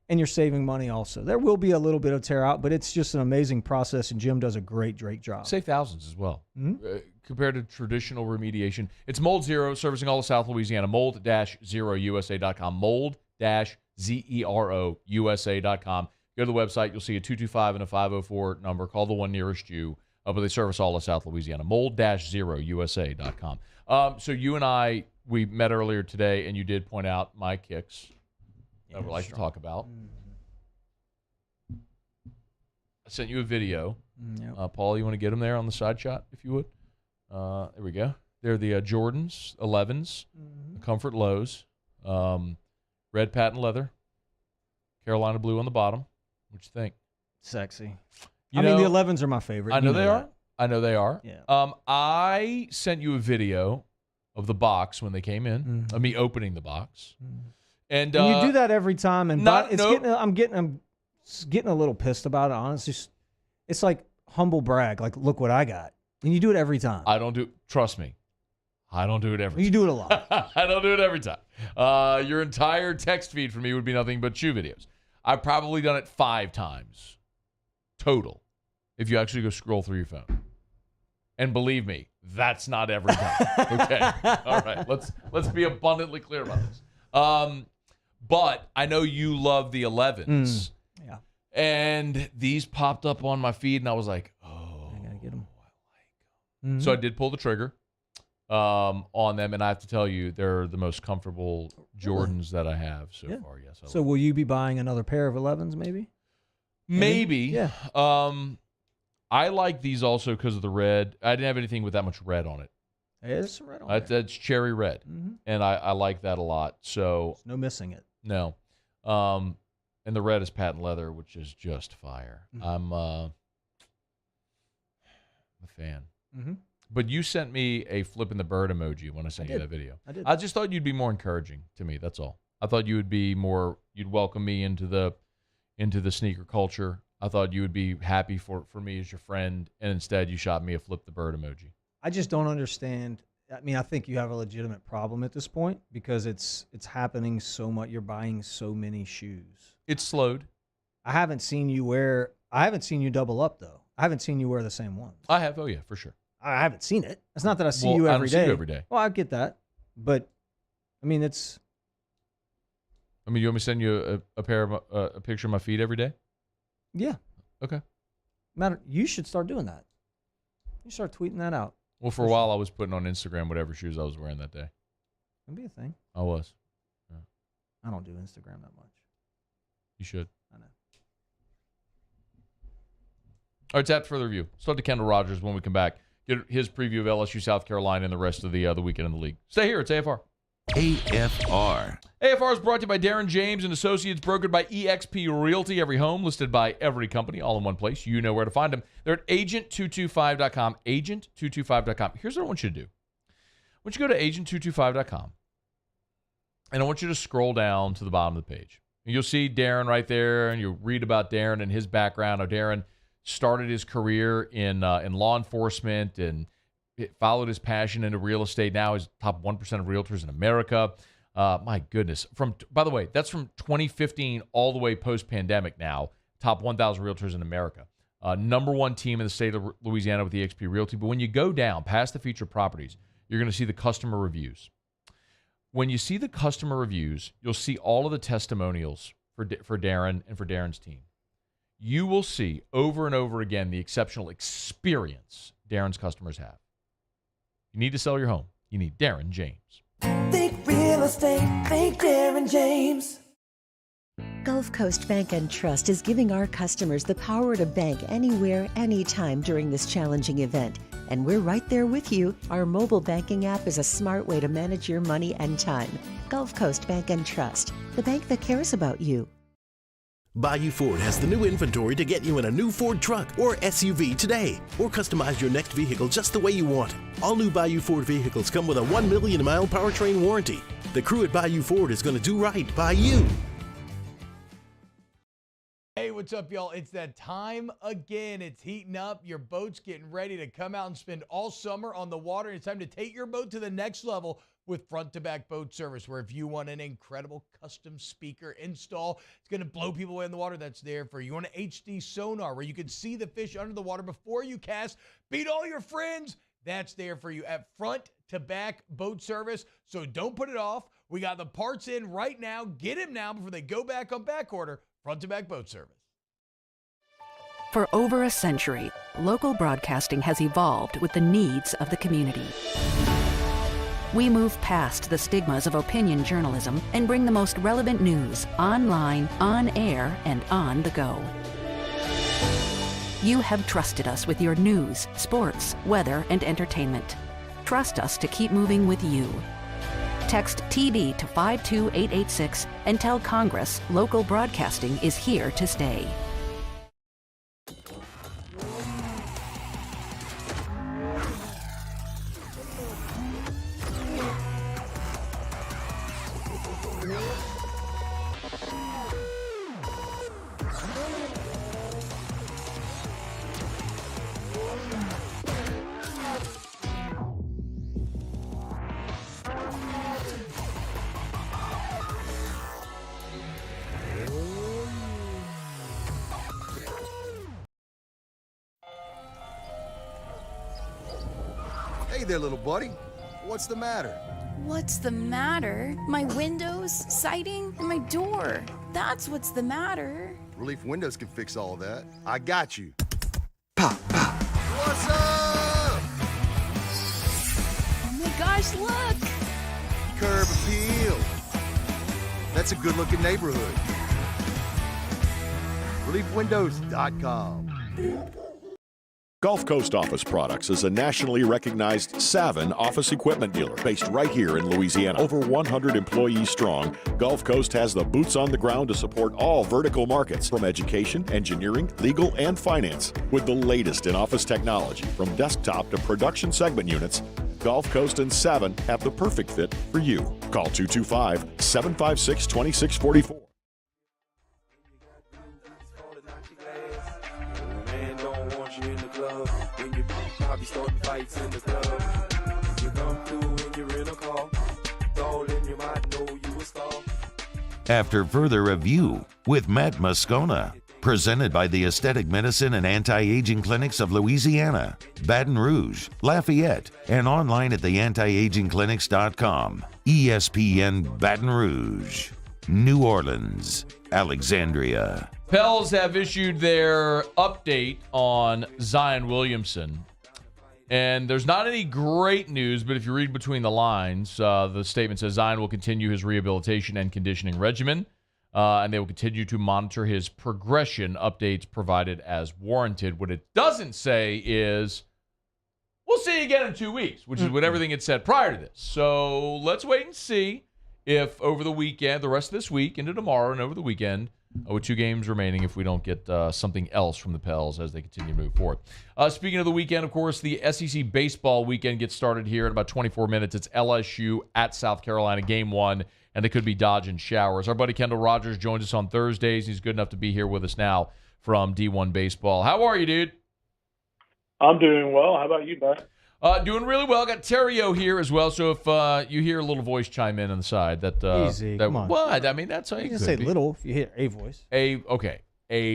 S2: And you're saving money also. There will be a little bit of tear out, but it's just an amazing process, and Jim does a great job.
S7: Save thousands as well. Compared to traditional remediation. It's Mold Zero, servicing all of South Louisiana. Mold-0usa.com. Mold-0usa.com. Go to the website. You'll see a 225 and a 504 number. Call the one nearest you. But they service all of South Louisiana. Mold-0usa.com. So you and I, we met earlier today, and you did point out my kicks. I would like to talk about. I sent you a video.
S2: Yep.
S7: Paul, you want to get them there on the side shot, if you would? There we go. They're the Jordans 11s, the Comfort Lows, red patent leather, Carolina blue on the bottom. What you think?
S2: Sexy. I mean, the 11s are my favorite.
S7: I know they are. I know they are.
S2: Yeah.
S7: I sent you a video of the box when they came in, of me opening the box. And
S2: you do that every time, and I'm getting a little pissed about it. Honestly, it's like humble brag. Like, look what I got, and you do it every time.
S7: I don't do. Trust me, I don't do it every time.
S2: You do it a lot.
S7: I don't do it every time. Your entire text feed for me would be nothing but shoe videos. I've probably done it 5 times total. If you actually go scroll through your phone, And believe me, that's not every time. Okay. All right. Let's be abundantly clear about this. But I know you love the 11s.
S2: Yeah.
S7: And these popped up on my feed, and I was like, oh,
S2: I gotta get them.
S7: Mm-hmm. So I did pull the trigger on them, and I have to tell you, they're the most comfortable Jordans that I have so far. Yes.
S2: So will you be buying another pair of 11s, maybe?
S7: Maybe.
S2: Yeah.
S7: I like these also because of the red. I didn't have anything with that much red on it.
S2: There's some red on it.
S7: That's cherry red, and I like that a lot. So
S2: there's no missing it.
S7: No. And the red is patent leather, which is just fire. I'm a fan. But you sent me a flipping the bird emoji when I sent you that video.
S2: I did.
S7: I just thought you'd be more encouraging to me. That's all. I thought you would be more. You'd welcome me into the sneaker culture. I thought you would be happy for me as your friend, and instead you shot me a flip the bird emoji.
S2: I just don't understand. I mean, I think you have a legitimate problem at this point because it's happening so much. You're buying so many shoes.
S7: It's slowed.
S2: I haven't seen you double up though. I haven't seen you wear the same ones.
S7: I have. Oh yeah, for sure.
S2: I haven't seen it. It's not that I see
S7: Well,
S2: you
S7: I
S2: every
S7: don't see
S2: day.
S7: you every day.
S2: Well, I get that, but I mean, it's.
S7: I mean, you want me to send you a picture of my feet every day?
S2: Yeah.
S7: Okay.
S2: You should start doing that. You start tweeting that out.
S7: Well, for a while I was putting on Instagram whatever shoes I was wearing that day.
S2: It'd be a thing.
S7: I was. Yeah.
S2: I don't do Instagram that much.
S7: You should.
S2: I know.
S7: All right, tap further review. Let's talk to Kendall Rogers when we come back. Get his preview of LSU, South Carolina, and the rest of the weekend in the league. Stay here. It's AFR.
S4: AFR.
S7: AFR is brought to you by Darren James and Associates, brokered by eXp Realty. Every home listed by every company, all in one place. You know where to find them. They're at agent225.com. Agent225.com. Here's what I want you to do. I want you to go to agent225.com, and I want you to scroll down to the bottom of the page. And you'll see Darren right there, and you'll read about Darren and his background. How Darren started his career in law enforcement and followed his passion into real estate. Now he's top 1% of realtors in America. My goodness. By the way, that's from 2015 all the way post-pandemic now. Top 1,000 realtors in America. Number one team in the state of Louisiana with eXp Realty. But when you go down past the featured properties, you're going to see the customer reviews. When you see the customer reviews, you'll see all of the testimonials for Darren and for Darren's team. You will see over and over again the exceptional experience Darren's customers have. You need to sell your home. You need Darren James.
S1: Think real estate, think Darren James.
S3: Gulf Coast Bank and Trust is giving our customers the power to bank anywhere, anytime during this challenging event. And we're right there with you. Our mobile banking app is a smart way to manage your money and time. Gulf Coast Bank and Trust, the bank that cares about you.
S6: Bayou Ford has the new inventory to get you in a new Ford truck or SUV today, or customize your next vehicle just the way you want. All new Bayou Ford vehicles come with a 1 million mile powertrain warranty. The crew at Bayou Ford is going to do right by you.
S12: Hey, what's up, y'all? It's that time again. It's heating up. Your boat's getting ready to come out and spend all summer on the water. It's time to take your boat to the next level with front-to-back boat service, where if you want an incredible custom speaker install, it's going to blow people away in the water, that's there for you. You want an HD sonar where you can see the fish under the water before you cast, beat all your friends, that's there for you at front-to-back boat service. So don't put it off. We got the parts in right now. Get them now before they go back on back order. Front-to-back boat service.
S11: For over a century, local broadcasting has evolved with the needs of the community. We move past the stigmas of opinion journalism and bring the most relevant news online, on air, and on the go. You have trusted us with your news, sports, weather, and entertainment. Trust us to keep moving with you. Text TD to 52886 and tell Congress local broadcasting is here to stay.
S9: there, little buddy. What's the matter?
S10: What's the matter? My windows, siding, and my door. That's what's the matter.
S9: Relief Windows can fix all that. I got you. Pop, pop. What's up?
S10: Oh my gosh, look!
S9: Curb appeal. That's a good-looking neighborhood. ReliefWindows.com.
S14: Gulf Coast Office Products is a nationally recognized Savin office equipment dealer based right here in Louisiana. Over 100 employees strong, Gulf Coast has the boots on the ground to support all vertical markets from education, engineering, legal, and finance. With the latest in office technology from desktop to production segment units, Gulf Coast and Savin have the perfect fit for you. Call 225-756-2644.
S1: Starting fights in the club. You come through when you're in a car. All in your mind, know you a star.
S4: After further review with Matt Moscona, presented by the Aesthetic Medicine and Anti-Aging Clinics of Louisiana, Baton Rouge, Lafayette, and online at theantiagingclinics.com. ESPN Baton Rouge, New Orleans, Alexandria.
S7: Pels have issued their update on Zion Williamson. And there's not any great news, but if you read between the lines, the statement says Zion will continue his rehabilitation and conditioning regimen, and they will continue to monitor his progression, updates provided as warranted. What it doesn't say is, we'll see you again in 2 weeks, which is what everything had said prior to this. So let's wait and see if over the weekend, the rest of this week, into tomorrow and over the weekend, with 2 games remaining, if we don't get something else from the Pels as they continue to move forward. Speaking of the weekend, of course, the SEC baseball weekend gets started here in about 24 minutes. It's LSU at South Carolina, game 1, and they could be dodging showers. Our buddy Kendall Rogers joins us on Thursdays. He's good enough to be here with us now from D1 Baseball. How are you, dude?
S22: I'm doing well. How about you, bud?
S7: Doing really well. Got Theriot here as well. So if you hear a little voice chime in on the side, that
S2: easy.
S7: That,
S2: Come on.
S7: What? I mean, that's how you could
S2: say
S7: be.
S2: little if you hear a voice.
S7: A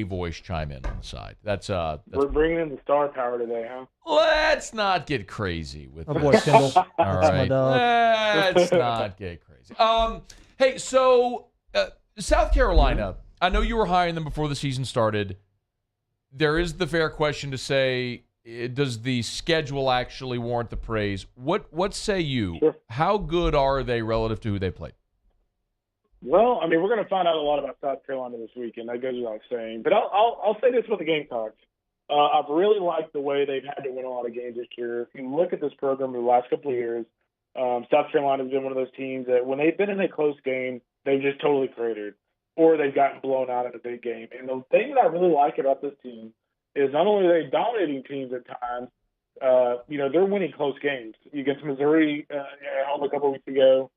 S7: voice chime in on the side. That's
S22: We're bringing in the star power today, huh?
S7: Let's not get crazy with
S2: Oh
S7: this.
S2: boy, Kendall.
S7: All
S2: That's my
S7: right.
S2: dog.
S7: Let's not get crazy. Hey, so South Carolina, I know you were high on them before the season started. There is the fair question to say, does the schedule actually warrant the praise? What say you?
S22: Sure.
S7: How good are they relative to who they played?
S22: Well, I mean, we're going to find out a lot about South Carolina this weekend. That goes without saying. But I'll say this with the Gamecocks. I've really liked the way they've had to win a lot of games this year. If you look at this program the last couple of years, South Carolina's been one of those teams that when they've been in a close game, they've just totally cratered, or they've gotten blown out in a big game. And the thing that I really like about this team is not only are they dominating teams at times, they're winning close games. Against Missouri at home a couple of weeks ago,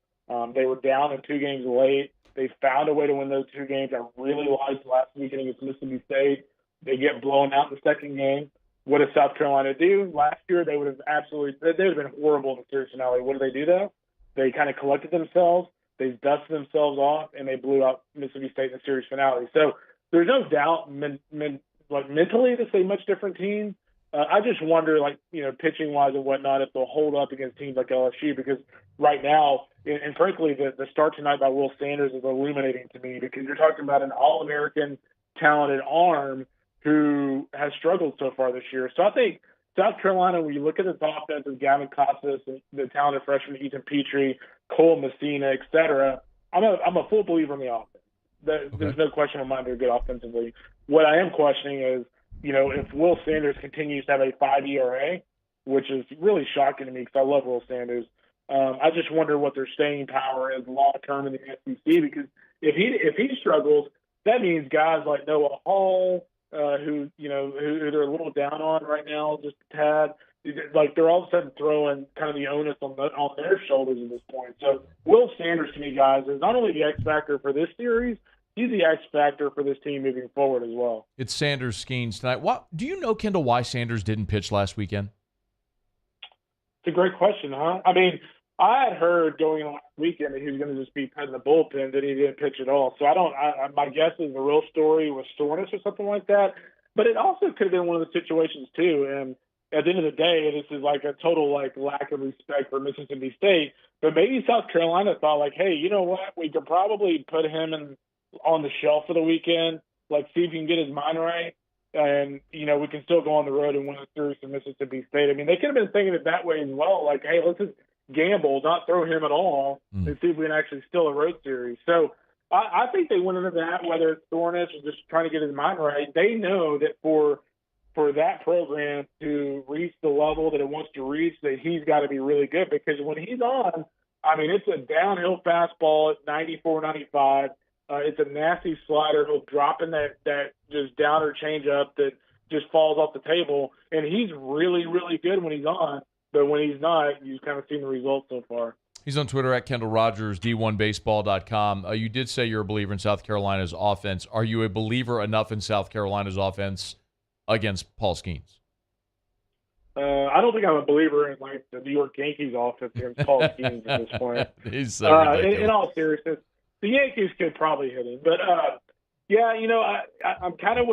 S22: they were down in 2 games late. They found a way to win those 2 games. I really liked last weekend against Mississippi State. They get blown out in the second game. What does South Carolina do? Last year, they would have been horrible in the series finale. What do they do, though? They kind of collected themselves. They dusted themselves off, and they blew out Mississippi State in the series finale. So there's no doubt mentally this is a much different team. I just wonder, pitching-wise and whatnot, if they'll hold up against teams like LSU, because right now, and frankly, the start tonight by Will Sanders is illuminating to me, because you're talking about an All-American talented arm who has struggled so far this year. So I think South Carolina, when you look at this offense of Gavin Casas, and the talented freshman Ethan Petrie, Cole Messina, et cetera, I'm a full believer in the offense. There's no question in my mind they're good offensively. What I am questioning is, if Will Sanders continues to have a 5 ERA, which is really shocking to me because I love Will Sanders, I just wonder what their staying power is long term in the SEC, because if he struggles, that means guys like Noah Hall, who they're a little down on right now, just a tad, like they're all of a sudden throwing kind of the onus on their shoulders at this point. So Will Sanders, to me, guys, is not only the X factor for this series, he's the X factor for this team moving forward as well.
S7: It's Sanders Skeens tonight. Do you know, Kendall, why Sanders didn't pitch last weekend?
S22: It's a great question, huh? I mean, I had heard going on last weekend that he was going to just be put in the bullpen, that he didn't pitch at all. So my guess is the real story was soreness or something like that. But it also could have been one of the situations too. And at the end of the day, this is like a total like lack of respect for Mississippi State. But maybe South Carolina thought like, hey, you know what? We could probably put him on the shelf for the weekend, like see if he can get his mind right. And, we can still go on the road and win a series to Mississippi State. I mean, they could have been thinking it that way as well. Like, hey, let's just gamble, not throw him at all, and see if we can actually steal a road series. So I think they went into that, whether it's soreness or just trying to get his mind right. They know that for that program to reach the level that it wants to reach, that he's got to be really good, because when he's on, I mean, it's a downhill fastball at 94, 95. It's a nasty slider. He'll drop in that just downer changeup that just falls off the table. And he's really, really good when he's on. But when he's not, you've kind of seen the results so far.
S7: He's on Twitter at Kendall Rogers, D1Baseball.com. You did say you're a believer in South Carolina's offense. Are you a believer enough in South Carolina's offense against Paul Skeens?
S22: I don't think I'm a believer in like the New York Yankees offense against Paul Skeens at this point.
S7: He's so ridiculous.
S22: In all seriousness, the Yankees could probably hit him, but yeah, I'm kind of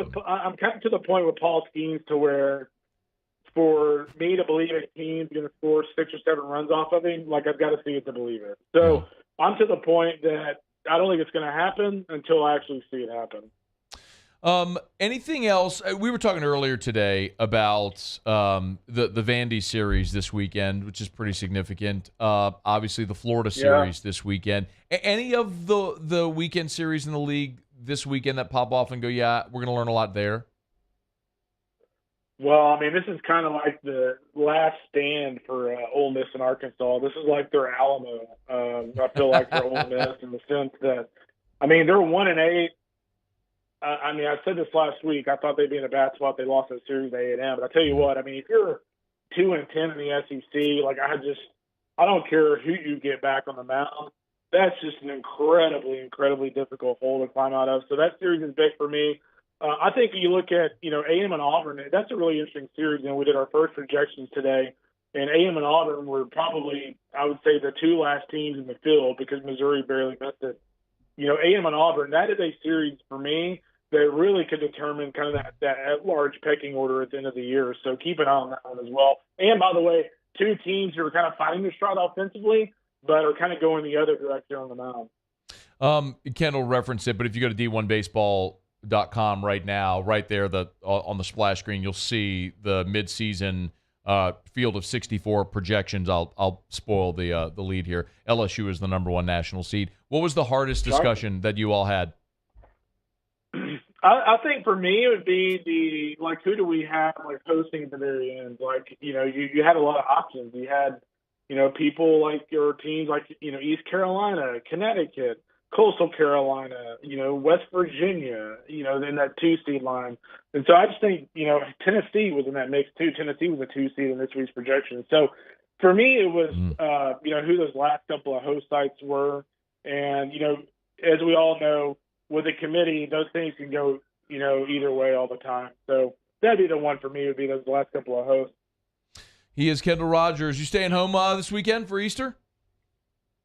S22: to the point with Paul Skeens to where, for me to believe a team's going to score 6 or 7 runs off of him, like I've got to see it to believe it. So I'm to the point that I don't think it's going to happen until I actually see it happen.
S7: Anything else? We were talking earlier today about the Vandy series this weekend, which is pretty significant. Obviously, the Florida series this weekend. Any of the weekend series in the league this weekend that pop off and go, yeah, we're going to learn a lot there?
S22: Well, I mean, this is kind of like the last stand for Ole Miss and Arkansas. This is like their Alamo. I feel like for Ole Miss in the sense that, I mean, they're 1-8. I mean, I said this last week. I thought they'd be in a bad spot. They lost that series to A&M. But I tell you what, I mean, if you're 2-10 in the SEC, like I don't care who you get back on the mound. That's just an incredibly, incredibly difficult hole to climb out of. So that series is big for me. I think you look at, A&M and Auburn, that's a really interesting series. We did our first projections today, and A&M and Auburn were probably, I would say, the 2 last teams in the field because Missouri barely missed it. A&M and Auburn, that is a series for me that really could determine kind of that at-large pecking order at the end of the year. So keep an eye on that one as well. And, by the way, 2 teams who are kind of finding their stride offensively, but are kind of going the other direction on the mound.
S7: Kendall referenced it, but if you go to D1Baseball.com right now, right there on the splash screen, you'll see the midseason field of 64 projections. I'll spoil the lead here. LSU is the number 1 national seed. What was the hardest discussion that you all had?
S22: I think for me it would be who do we have hosting at the very end? You had a lot of options. You had people like your teams like East Carolina, Connecticut, Coastal Carolina, West Virginia, in that 2-seed line. And so I just think, Tennessee was in that mix too. Tennessee was a 2-seed in this week's projection. So for me, it was, who those last couple of host sites were. And, as we all know, with a committee, those things can go, either way all the time. So that'd be the one for me, would be those last couple of hosts.
S7: He is Kendall Rogers. You staying home this weekend for Easter?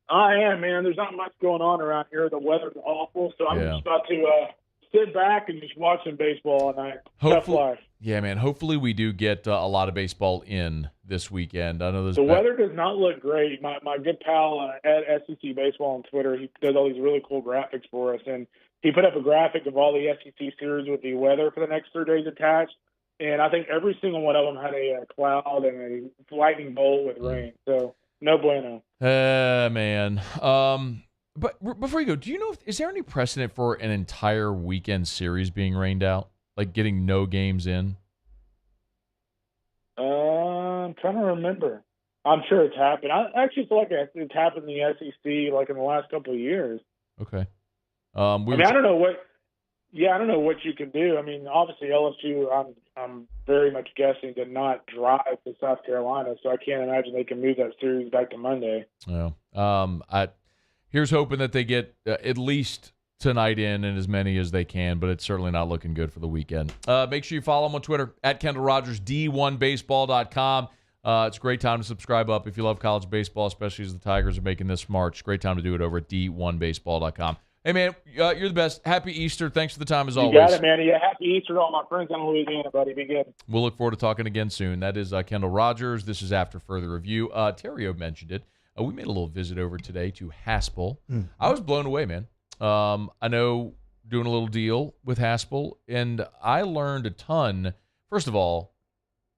S22: I am, man. There's not much going on around here. The weather's awful, so I'm just about to sit back and just watch some baseball all night. Tough life.
S7: Yeah, man. Hopefully we do get a lot of baseball in this weekend. I know
S22: the weather does not look great. My good pal at SEC Baseball on Twitter, he does all these really cool graphics for us, and he put up a graphic of all the SEC series with the weather for the next 3 days attached, and I think every single one of them had a cloud and a lightning bolt with rain. So no bueno.
S7: Man. But before you go, do you know is there any precedent for an entire weekend series being rained out, like getting no games in?
S22: I'm trying to remember. I'm sure it's happened. I actually feel like it's happened in the SEC in the last couple of years.
S7: Okay.
S22: I don't know what. Yeah, I don't know what you can do. I mean, obviously LSU, I'm very much guessing did not drive to South Carolina, so I can't imagine they can move that series back to Monday.
S7: Yeah. Here's hoping that they get at least tonight in and as many as they can, but it's certainly not looking good for the weekend. Make sure you follow him on Twitter at Kendall Rogers, D1Baseball.com. It's a great time to subscribe up if you love college baseball, especially as the Tigers are making this March. Great time to do it over at D1Baseball.com. Hey, man, you're the best. Happy Easter. Thanks for the time, as
S22: You
S7: always.
S22: got it, man. Yeah, happy Easter to all my friends in Louisiana, buddy. Be good.
S7: We'll look forward to talking again soon. That is Kendall Rogers. This is After Further Review. Theriot mentioned it. We made a little visit over today to Haspel. I was blown away, man. I know doing a little deal with Haspel, and I learned a ton. First of all,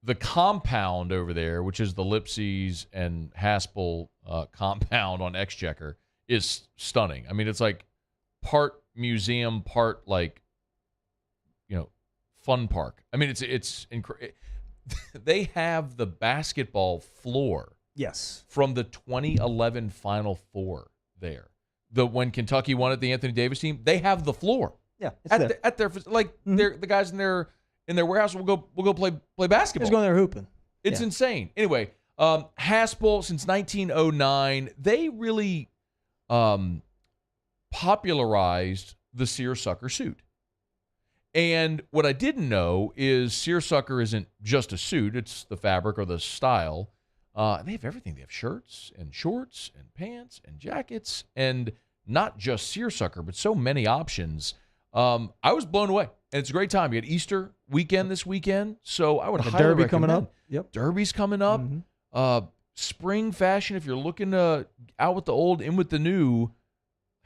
S7: the compound over there, which is the Lipsy's and Haspel compound on Exchequer, is stunning. I mean, it's like part museum, part like, fun park. I mean, it's incredible. They have the basketball floor.
S2: Yes.
S7: From the 2011 Final Four there. When Kentucky won at the Anthony Davis team, they have the floor.
S2: Yeah,
S7: at their the guys in their warehouse will go play basketball.
S2: Just going there hooping.
S7: It's insane. Anyway, Haspel since 1909, they really popularized the seersucker suit. And what I didn't know is seersucker isn't just a suit; it's the fabric or the style. And they have everything. They have shirts and shorts and pants and jackets, and not just seersucker, but so many options. I was blown away, and it's a great time. You got Easter weekend this weekend, so I would highly
S2: Derby
S7: recommend.
S2: coming up. Yep,
S7: Derby's coming up. Spring fashion. If you're looking out with the old, in with the new.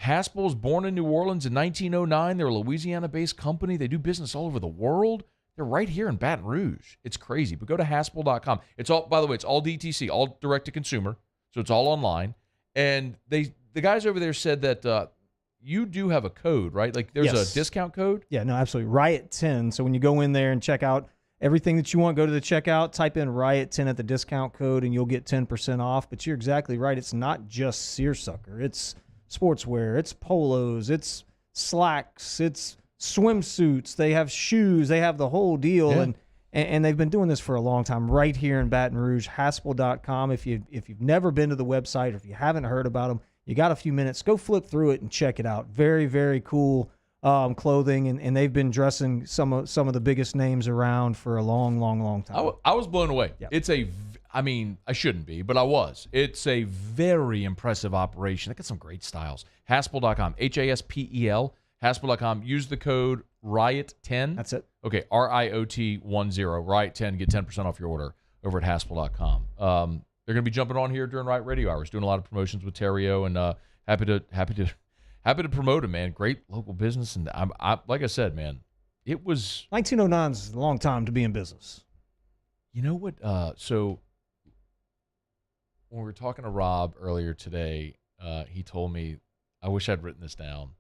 S7: Haspel was born in New Orleans in 1909. They're a Louisiana-based company. They do business all over the world. They're right here in Baton Rouge. It's crazy. But go to Haspel.com. It's all, by the way, it's all DTC, all direct to consumer. So it's all online. And the guys over there said that you do have a code, right? Like there's a discount code?
S2: Yeah, no, absolutely. Riot 10. So when you go in there and check out everything that you want, go to the checkout, type in Riot 10 at the discount code, and you'll get 10% off. But you're exactly right. It's not just seersucker. It's sportswear. It's polos. It's slacks. It's swimsuits. They have shoes. They have the whole deal.
S7: Yeah.
S2: And they've been doing this for a long time right here in Baton Rouge. Haspel.com. If you've never been to the website or if you haven't heard about them, you got a few minutes, go flip through it and check it out. Very, very cool clothing, and they've been dressing some of the biggest names around for a long, long, long time.
S7: I was blown away.
S2: Yeah.
S7: I shouldn't be, but I was. It's a very impressive operation. They got some great styles. Haspel.com, Haspel, Haspel.com. Use the code RIOT10.
S2: That's it.
S7: Okay, RIOT10, RIOT10. Get 10% off your order over at Haspel.com. They're going to be jumping on here during Riot Radio Hours, doing a lot of promotions with Theriot, and happy to promote them, man. Great local business, and I like I said, man, it was
S2: 1909 is a long time to be in business.
S7: You know what? So when we were talking to Rob earlier today, he told me, I wish I'd written this down.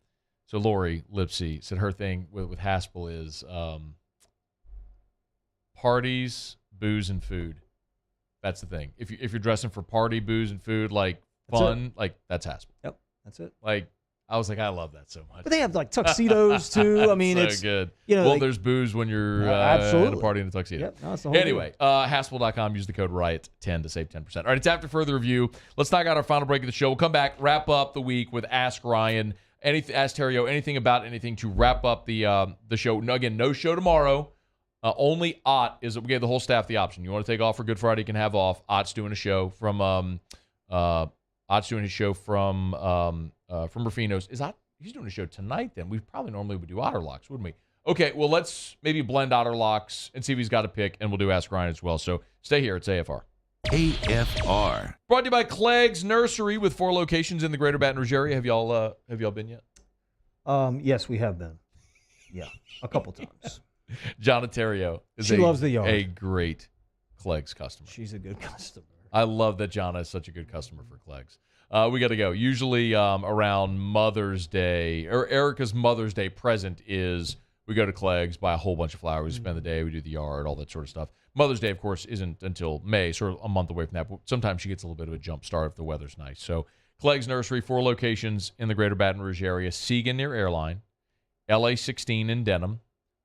S7: So Lori Lipsy said her thing with Haspel is parties, booze, and food. That's the thing. If you're dressing for party, booze, and food, like fun, that's Haspel.
S2: Yep, that's it.
S7: Like, I was like, I love that so much.
S2: But they have like tuxedos too. I mean,
S7: so
S2: it's
S7: good.
S2: Well,
S7: there's booze when you're
S2: absolutely
S7: at a party in a tuxedo.
S2: Yep, no, it's the whole
S7: anyway, Haspel.com. Use the code RIOT10 to save 10%. All right, it's After Further Review. Let's knock out our final break of the show. We'll come back, wrap up the week with Ask Ryan. Ask Theriot anything about anything to wrap up the show. No, again, no show tomorrow. Only Ott we gave the whole staff the option. You want to take off for Good Friday, you can have off. Ott's doing a show from Ott's doing his show from Rufino's. He's doing a show tonight then. We probably normally would do Otterlocks, wouldn't we? Okay, well, let's maybe blend Otterlocks and see if he's got a pick, and we'll do Ask Ryan as well. So stay here. It's AFR.
S4: AFR.
S7: Brought to you by Clegg's Nursery with 4 locations in the greater Baton Rouge area. Have y'all been yet?
S2: Yes, we have been. Yeah, a couple times.
S7: Jonna Theriot is
S2: loves the yard.
S7: A great Clegg's customer.
S2: She's a good customer.
S7: I love that Jonna is such a good customer for Clegg's. We got to go. Usually around Mother's Day, or Erica's Mother's Day present is we go to Clegg's, buy a whole bunch of flowers, spend the day, we do the yard, all that sort of stuff. Mother's Day, of course, isn't until May, sort of a month away from that. But sometimes she gets a little bit of a jump start if the weather's nice. So Clegg's Nursery, 4 locations in the greater Baton Rouge area. Seagan near Airline, LA 16 in Denham,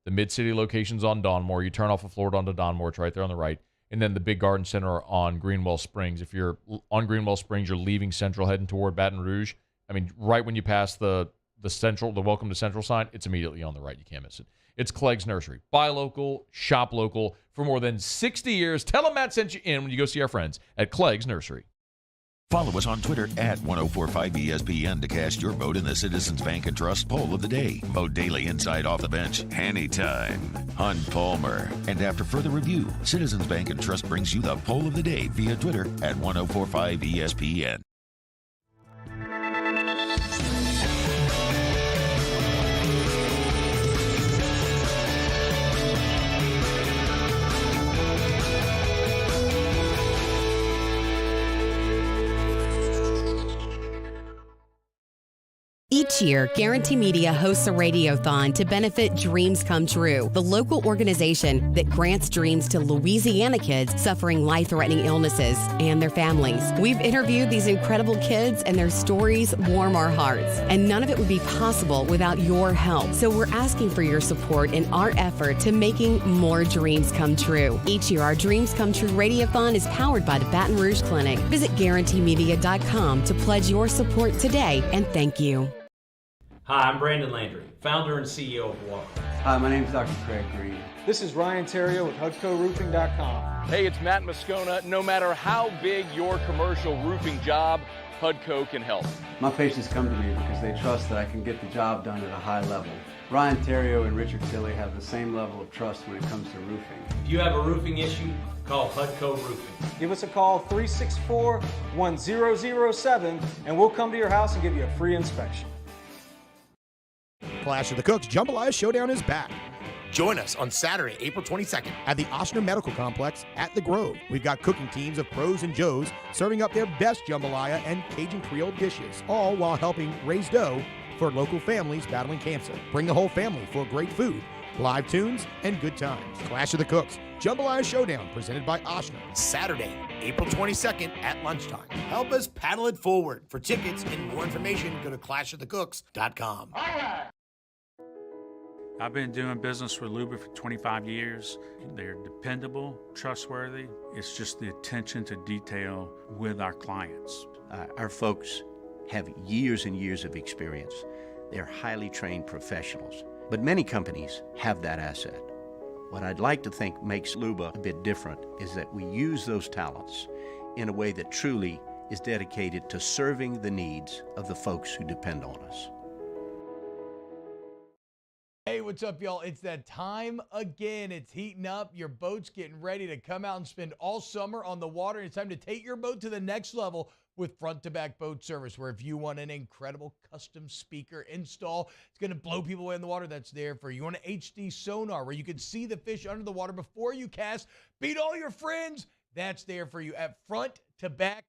S7: the Mid-City locations on Donmore. You turn off of Florida onto Donmore. It's right there on the right. And then the Big Garden Center on Greenwell Springs. If you're on Greenwell Springs, you're leaving Central, heading toward Baton Rouge. I mean, right when you pass the Welcome to Central sign, it's immediately on the right. You can't miss it. It's Clegg's Nursery. Buy local, shop local for more than 60 years. Tell them Matt sent you in when you go see our friends at Clegg's Nursery.
S4: Follow us on Twitter at 1045ESPN to cast your vote in the Citizens Bank and Trust Poll of the Day. Vote daily inside Off the Bench, anytime. Hunt Palmer. And after further review, Citizens Bank and Trust brings you the Poll of the Day via Twitter at 1045ESPN.
S5: Each year, Guarantee Media hosts a radiothon to benefit Dreams Come True, the local organization that grants dreams to Louisiana kids suffering life-threatening illnesses and their families. We've interviewed these incredible kids, and their stories warm our hearts. And none of it would be possible without your help. So we're asking for your support in our effort to making more dreams come true. Each year, our Dreams Come True radiothon is powered by the Baton Rouge Clinic. Visit GuaranteeMedia.com to pledge your support today, and thank you.
S13: Hi, I'm Brandon Landry, founder and CEO of Walker.
S15: Hi, my name is Dr. Craig Green.
S16: This is Ryan Theriot with HUDCORoofing.com.
S8: Hey, it's Matt Moscona. No matter how big your commercial roofing job, HUDCO can help.
S15: My patients come to me because they trust that I can get the job done at a high level. Ryan Theriot and Richard Tilley have the same level of trust when it comes to roofing.
S13: If you have a roofing issue, call HUDCO Roofing.
S16: Give us a call, 364-1007, and we'll come to your house and give you a free inspection.
S19: Clash of the Cooks Jambalaya Showdown is back.
S17: Join us on Saturday, April 22nd
S19: at the Ochsner Medical Complex at The Grove. We've got cooking teams of pros and joes serving up their best jambalaya and Cajun Creole dishes, all while helping raise dough for local families battling cancer. Bring the whole family for great food, live tunes, and good times. Clash of the Cooks Jambalaya Showdown presented by Ochsner.
S17: Saturday, April 22nd at lunchtime. Help us paddle it forward. For tickets and more information, go to clashofthecooks.com.
S23: All right.
S20: I've been doing business with Luba for 25 years. They're dependable, trustworthy. It's just the attention to detail with our clients.
S18: Our folks have years and years of experience. They're highly trained professionals, but many companies have that asset. What I'd like to think makes Luba a bit different is that we use those talents in a way that truly is dedicated to serving the needs of the folks who depend on us.
S12: Hey, what's up, y'all? It's that time again. It's heating up. Your boat's getting ready to come out and spend all summer on the water. It's time to take your boat to the next level with front-to-back boat service, where if you want an incredible custom speaker install, it's going to blow people away in the water, that's there for you. You want an HD sonar where you can see the fish under the water before you cast, beat all your friends, that's there for you at front-to-back.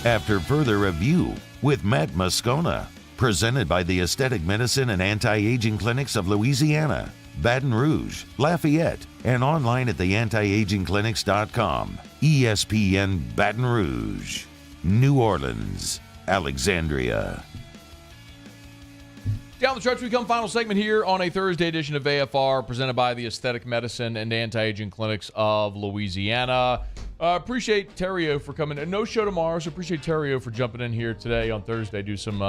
S4: After further review with Matt Moscona, presented by the Aesthetic Medicine and Anti-Aging Clinics of Louisiana, Baton Rouge, Lafayette, and online at theantiagingclinics.com. ESPN Baton Rouge, New Orleans, Alexandria.
S7: Down the stretch we come, final segment here on a Thursday edition of AFR, presented by the Aesthetic Medicine and Anti-Aging Clinics of Louisiana. Appreciate Theriot for coming. No show tomorrow, so appreciate Theriot for jumping in here today on Thursday. Do some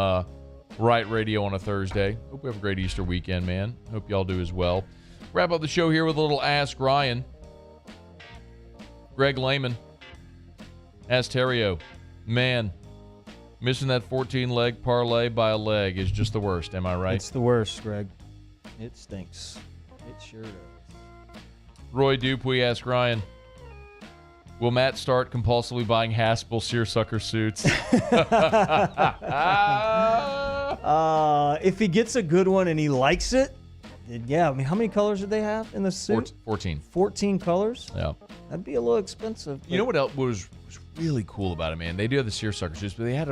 S7: Riot Radio on a Thursday. Hope we have a great Easter weekend, man. Hope y'all do as well. Wrap up the show here with a little Ask Ryan. Greg Lehman asked Theriot, man, missing that 14-leg parlay by a leg is just the worst. Am I right?
S2: It's the worst, Greg. It stinks. It sure does.
S7: Roy Dupuy asked Ryan, will Matt start compulsively buying Haspel seersucker suits?
S2: If he gets a good one and he likes it, yeah. I mean, how many colors did they have in the suit?
S7: 14.
S2: 14 colors?
S7: Yeah.
S2: That'd be a little expensive.
S7: You know what else was really cool about it, man? They do have the seersucker suits, but they had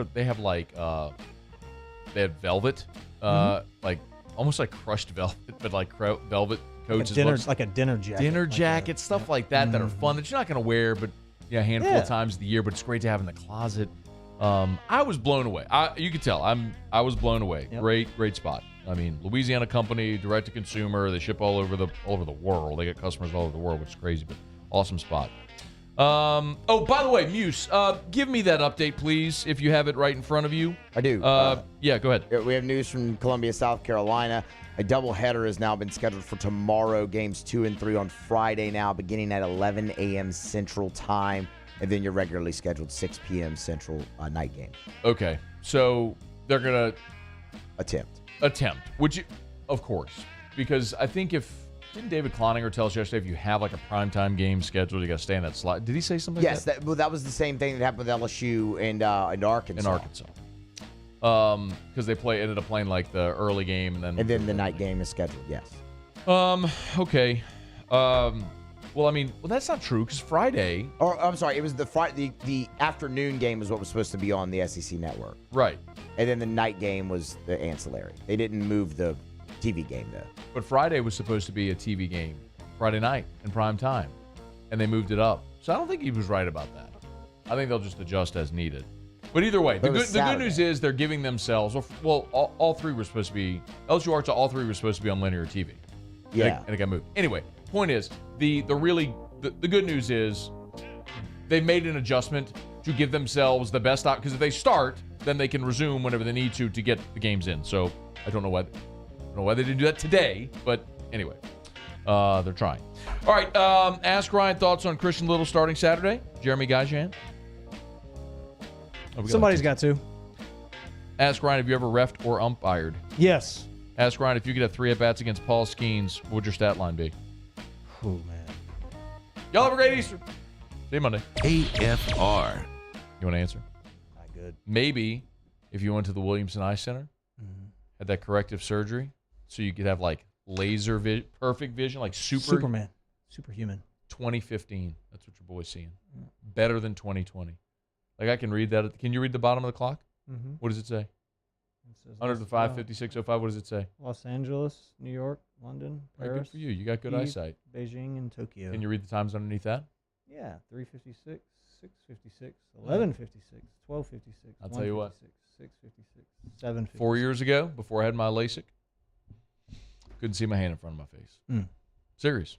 S7: velvet, like almost like crushed velvet, but like velvet coats.
S2: Like a dinner jacket.
S7: Dinner jackets, stuff like that that are fun that you're not going to wear, but a handful of times of the year, but it's great to have in the closet. I was blown away. You could tell. I was blown away. Yep. Great spot. I mean, Louisiana company, direct to consumer. They ship all over the world. They get customers all over the world, which is crazy, but awesome spot. Oh, by the way, Muse, give me that update, please, if you have it right in front of you.
S12: I do.
S7: Yeah, go ahead.
S12: We have news from Columbia, South Carolina. A doubleheader has now been scheduled for tomorrow. Games 2 and 3 on Friday now, beginning at 11 a.m. Central Time. And then your regularly scheduled 6 p.m. Central night game.
S7: Okay. So they're going to
S12: attempt,
S7: which, of course, because I think didn't David Cloninger tell us yesterday if you have like a primetime game scheduled, you got to stay in that slot? Did he say something
S12: yes,
S7: like that?
S12: That was the same thing that happened with LSU and Arkansas.
S7: Because they ended up playing like the early game and then
S12: the night game is scheduled. Yes.
S7: Okay. Well, I mean, that's not true because Friday.
S12: Or I'm sorry, it was the afternoon game was what was supposed to be on the SEC network.
S7: Right.
S12: And then the night game was the ancillary. They didn't move the TV game though.
S7: But Friday was supposed to be a TV game, Friday night in prime time, and they moved it up. So I don't think he was right about that. I think they'll just adjust as needed. But either way, the good news is they're giving themselves. Well, all three were supposed to be LSU Arkansas. All three were supposed to be on linear TV.
S12: Yeah,
S7: and it got moved. Anyway, point is the good news is they've made an adjustment to give themselves the best option because if they start, then they can resume whenever they need to get the games in. So I don't know why they didn't do that today, but anyway, they're trying. All right, ask Ryan thoughts on Christian Little starting Saturday. Jeremy Gajan.
S2: Somebody's got to.
S7: Ask Ryan, have you ever refed or umpired?
S2: Yes.
S7: Ask Ryan, if you could have 3 at-bats against Paul Skeens, what would your stat line be?
S2: Oh, man.
S7: Y'all have a great Easter. See you Monday.
S4: AFR.
S7: You want to answer?
S2: Not good.
S7: Maybe if you went to the Williamson Eye Center, had that corrective surgery, so you could have like laser perfect vision, like
S2: Superman. Superhuman.
S7: 2015. That's what your boy's seeing. Better than 2020. Like I can read that. Can you read the bottom of the clock?
S2: Mm-hmm.
S7: What does it say?
S2: It says
S7: Under the 5:56:05. What does it say?
S2: Los Angeles, New York, London, Paris.
S7: Very good for you. You got good eyesight.
S2: Beijing and Tokyo.
S7: Can you read the times underneath that?
S2: Yeah, 3:56, 6:56, 11:56, 12:56.
S7: I'll tell you what.
S2: 6:56, 7:56.
S7: 4 years ago, before I had my LASIK, couldn't see my hand in front of my face. Serious.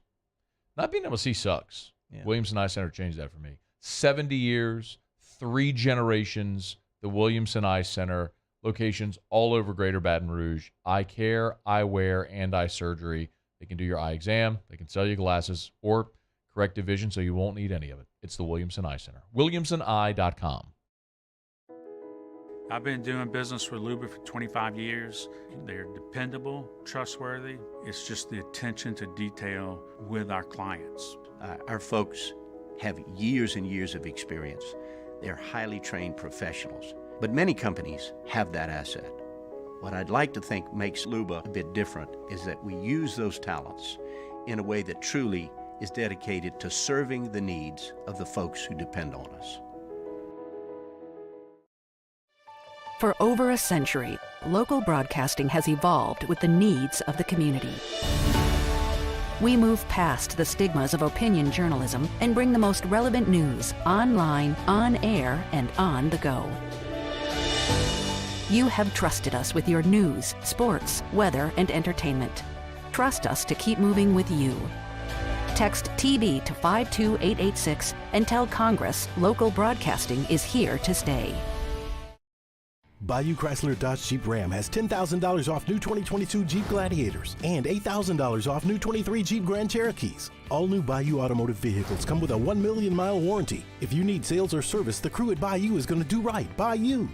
S7: Not being able to see sucks.
S2: Yeah.
S7: Williamson Eye Center changed that for me. 70 years, 3 generations, the Williamson Eye Center, locations all over Greater Baton Rouge. Eye care, eyewear, and eye surgery. They can do your eye exam. They can sell you glasses or corrective vision so you won't need any of it. It's the Williamson Eye Center. WilliamsonEye.com.
S20: I've been doing business with Luba for 25 years. They're dependable, trustworthy. It's just the attention to detail with our clients.
S18: Our folks have years and years of experience. They're highly trained professionals. But many companies have that asset. What I'd like to think makes Luba a bit different is that we use those talents in a way that truly is dedicated to serving the needs of the folks who depend on us.
S11: For over a century, local broadcasting has evolved with the needs of the community. We move past the stigmas of opinion journalism and bring the most relevant news online, on air, and on the go. You have trusted us with your news, sports, weather, and entertainment. Trust us to keep moving with you. Text TB to 52886 and tell Congress local broadcasting is here to stay.
S3: Bayou Chrysler Dodge Jeep Ram has $10,000 off new 2022 Jeep Gladiators and $8,000 off new 23 Jeep Grand Cherokees. All new Bayou automotive vehicles come with a 1 million mile warranty. If you need sales or service, the crew at Bayou is going to do right by you.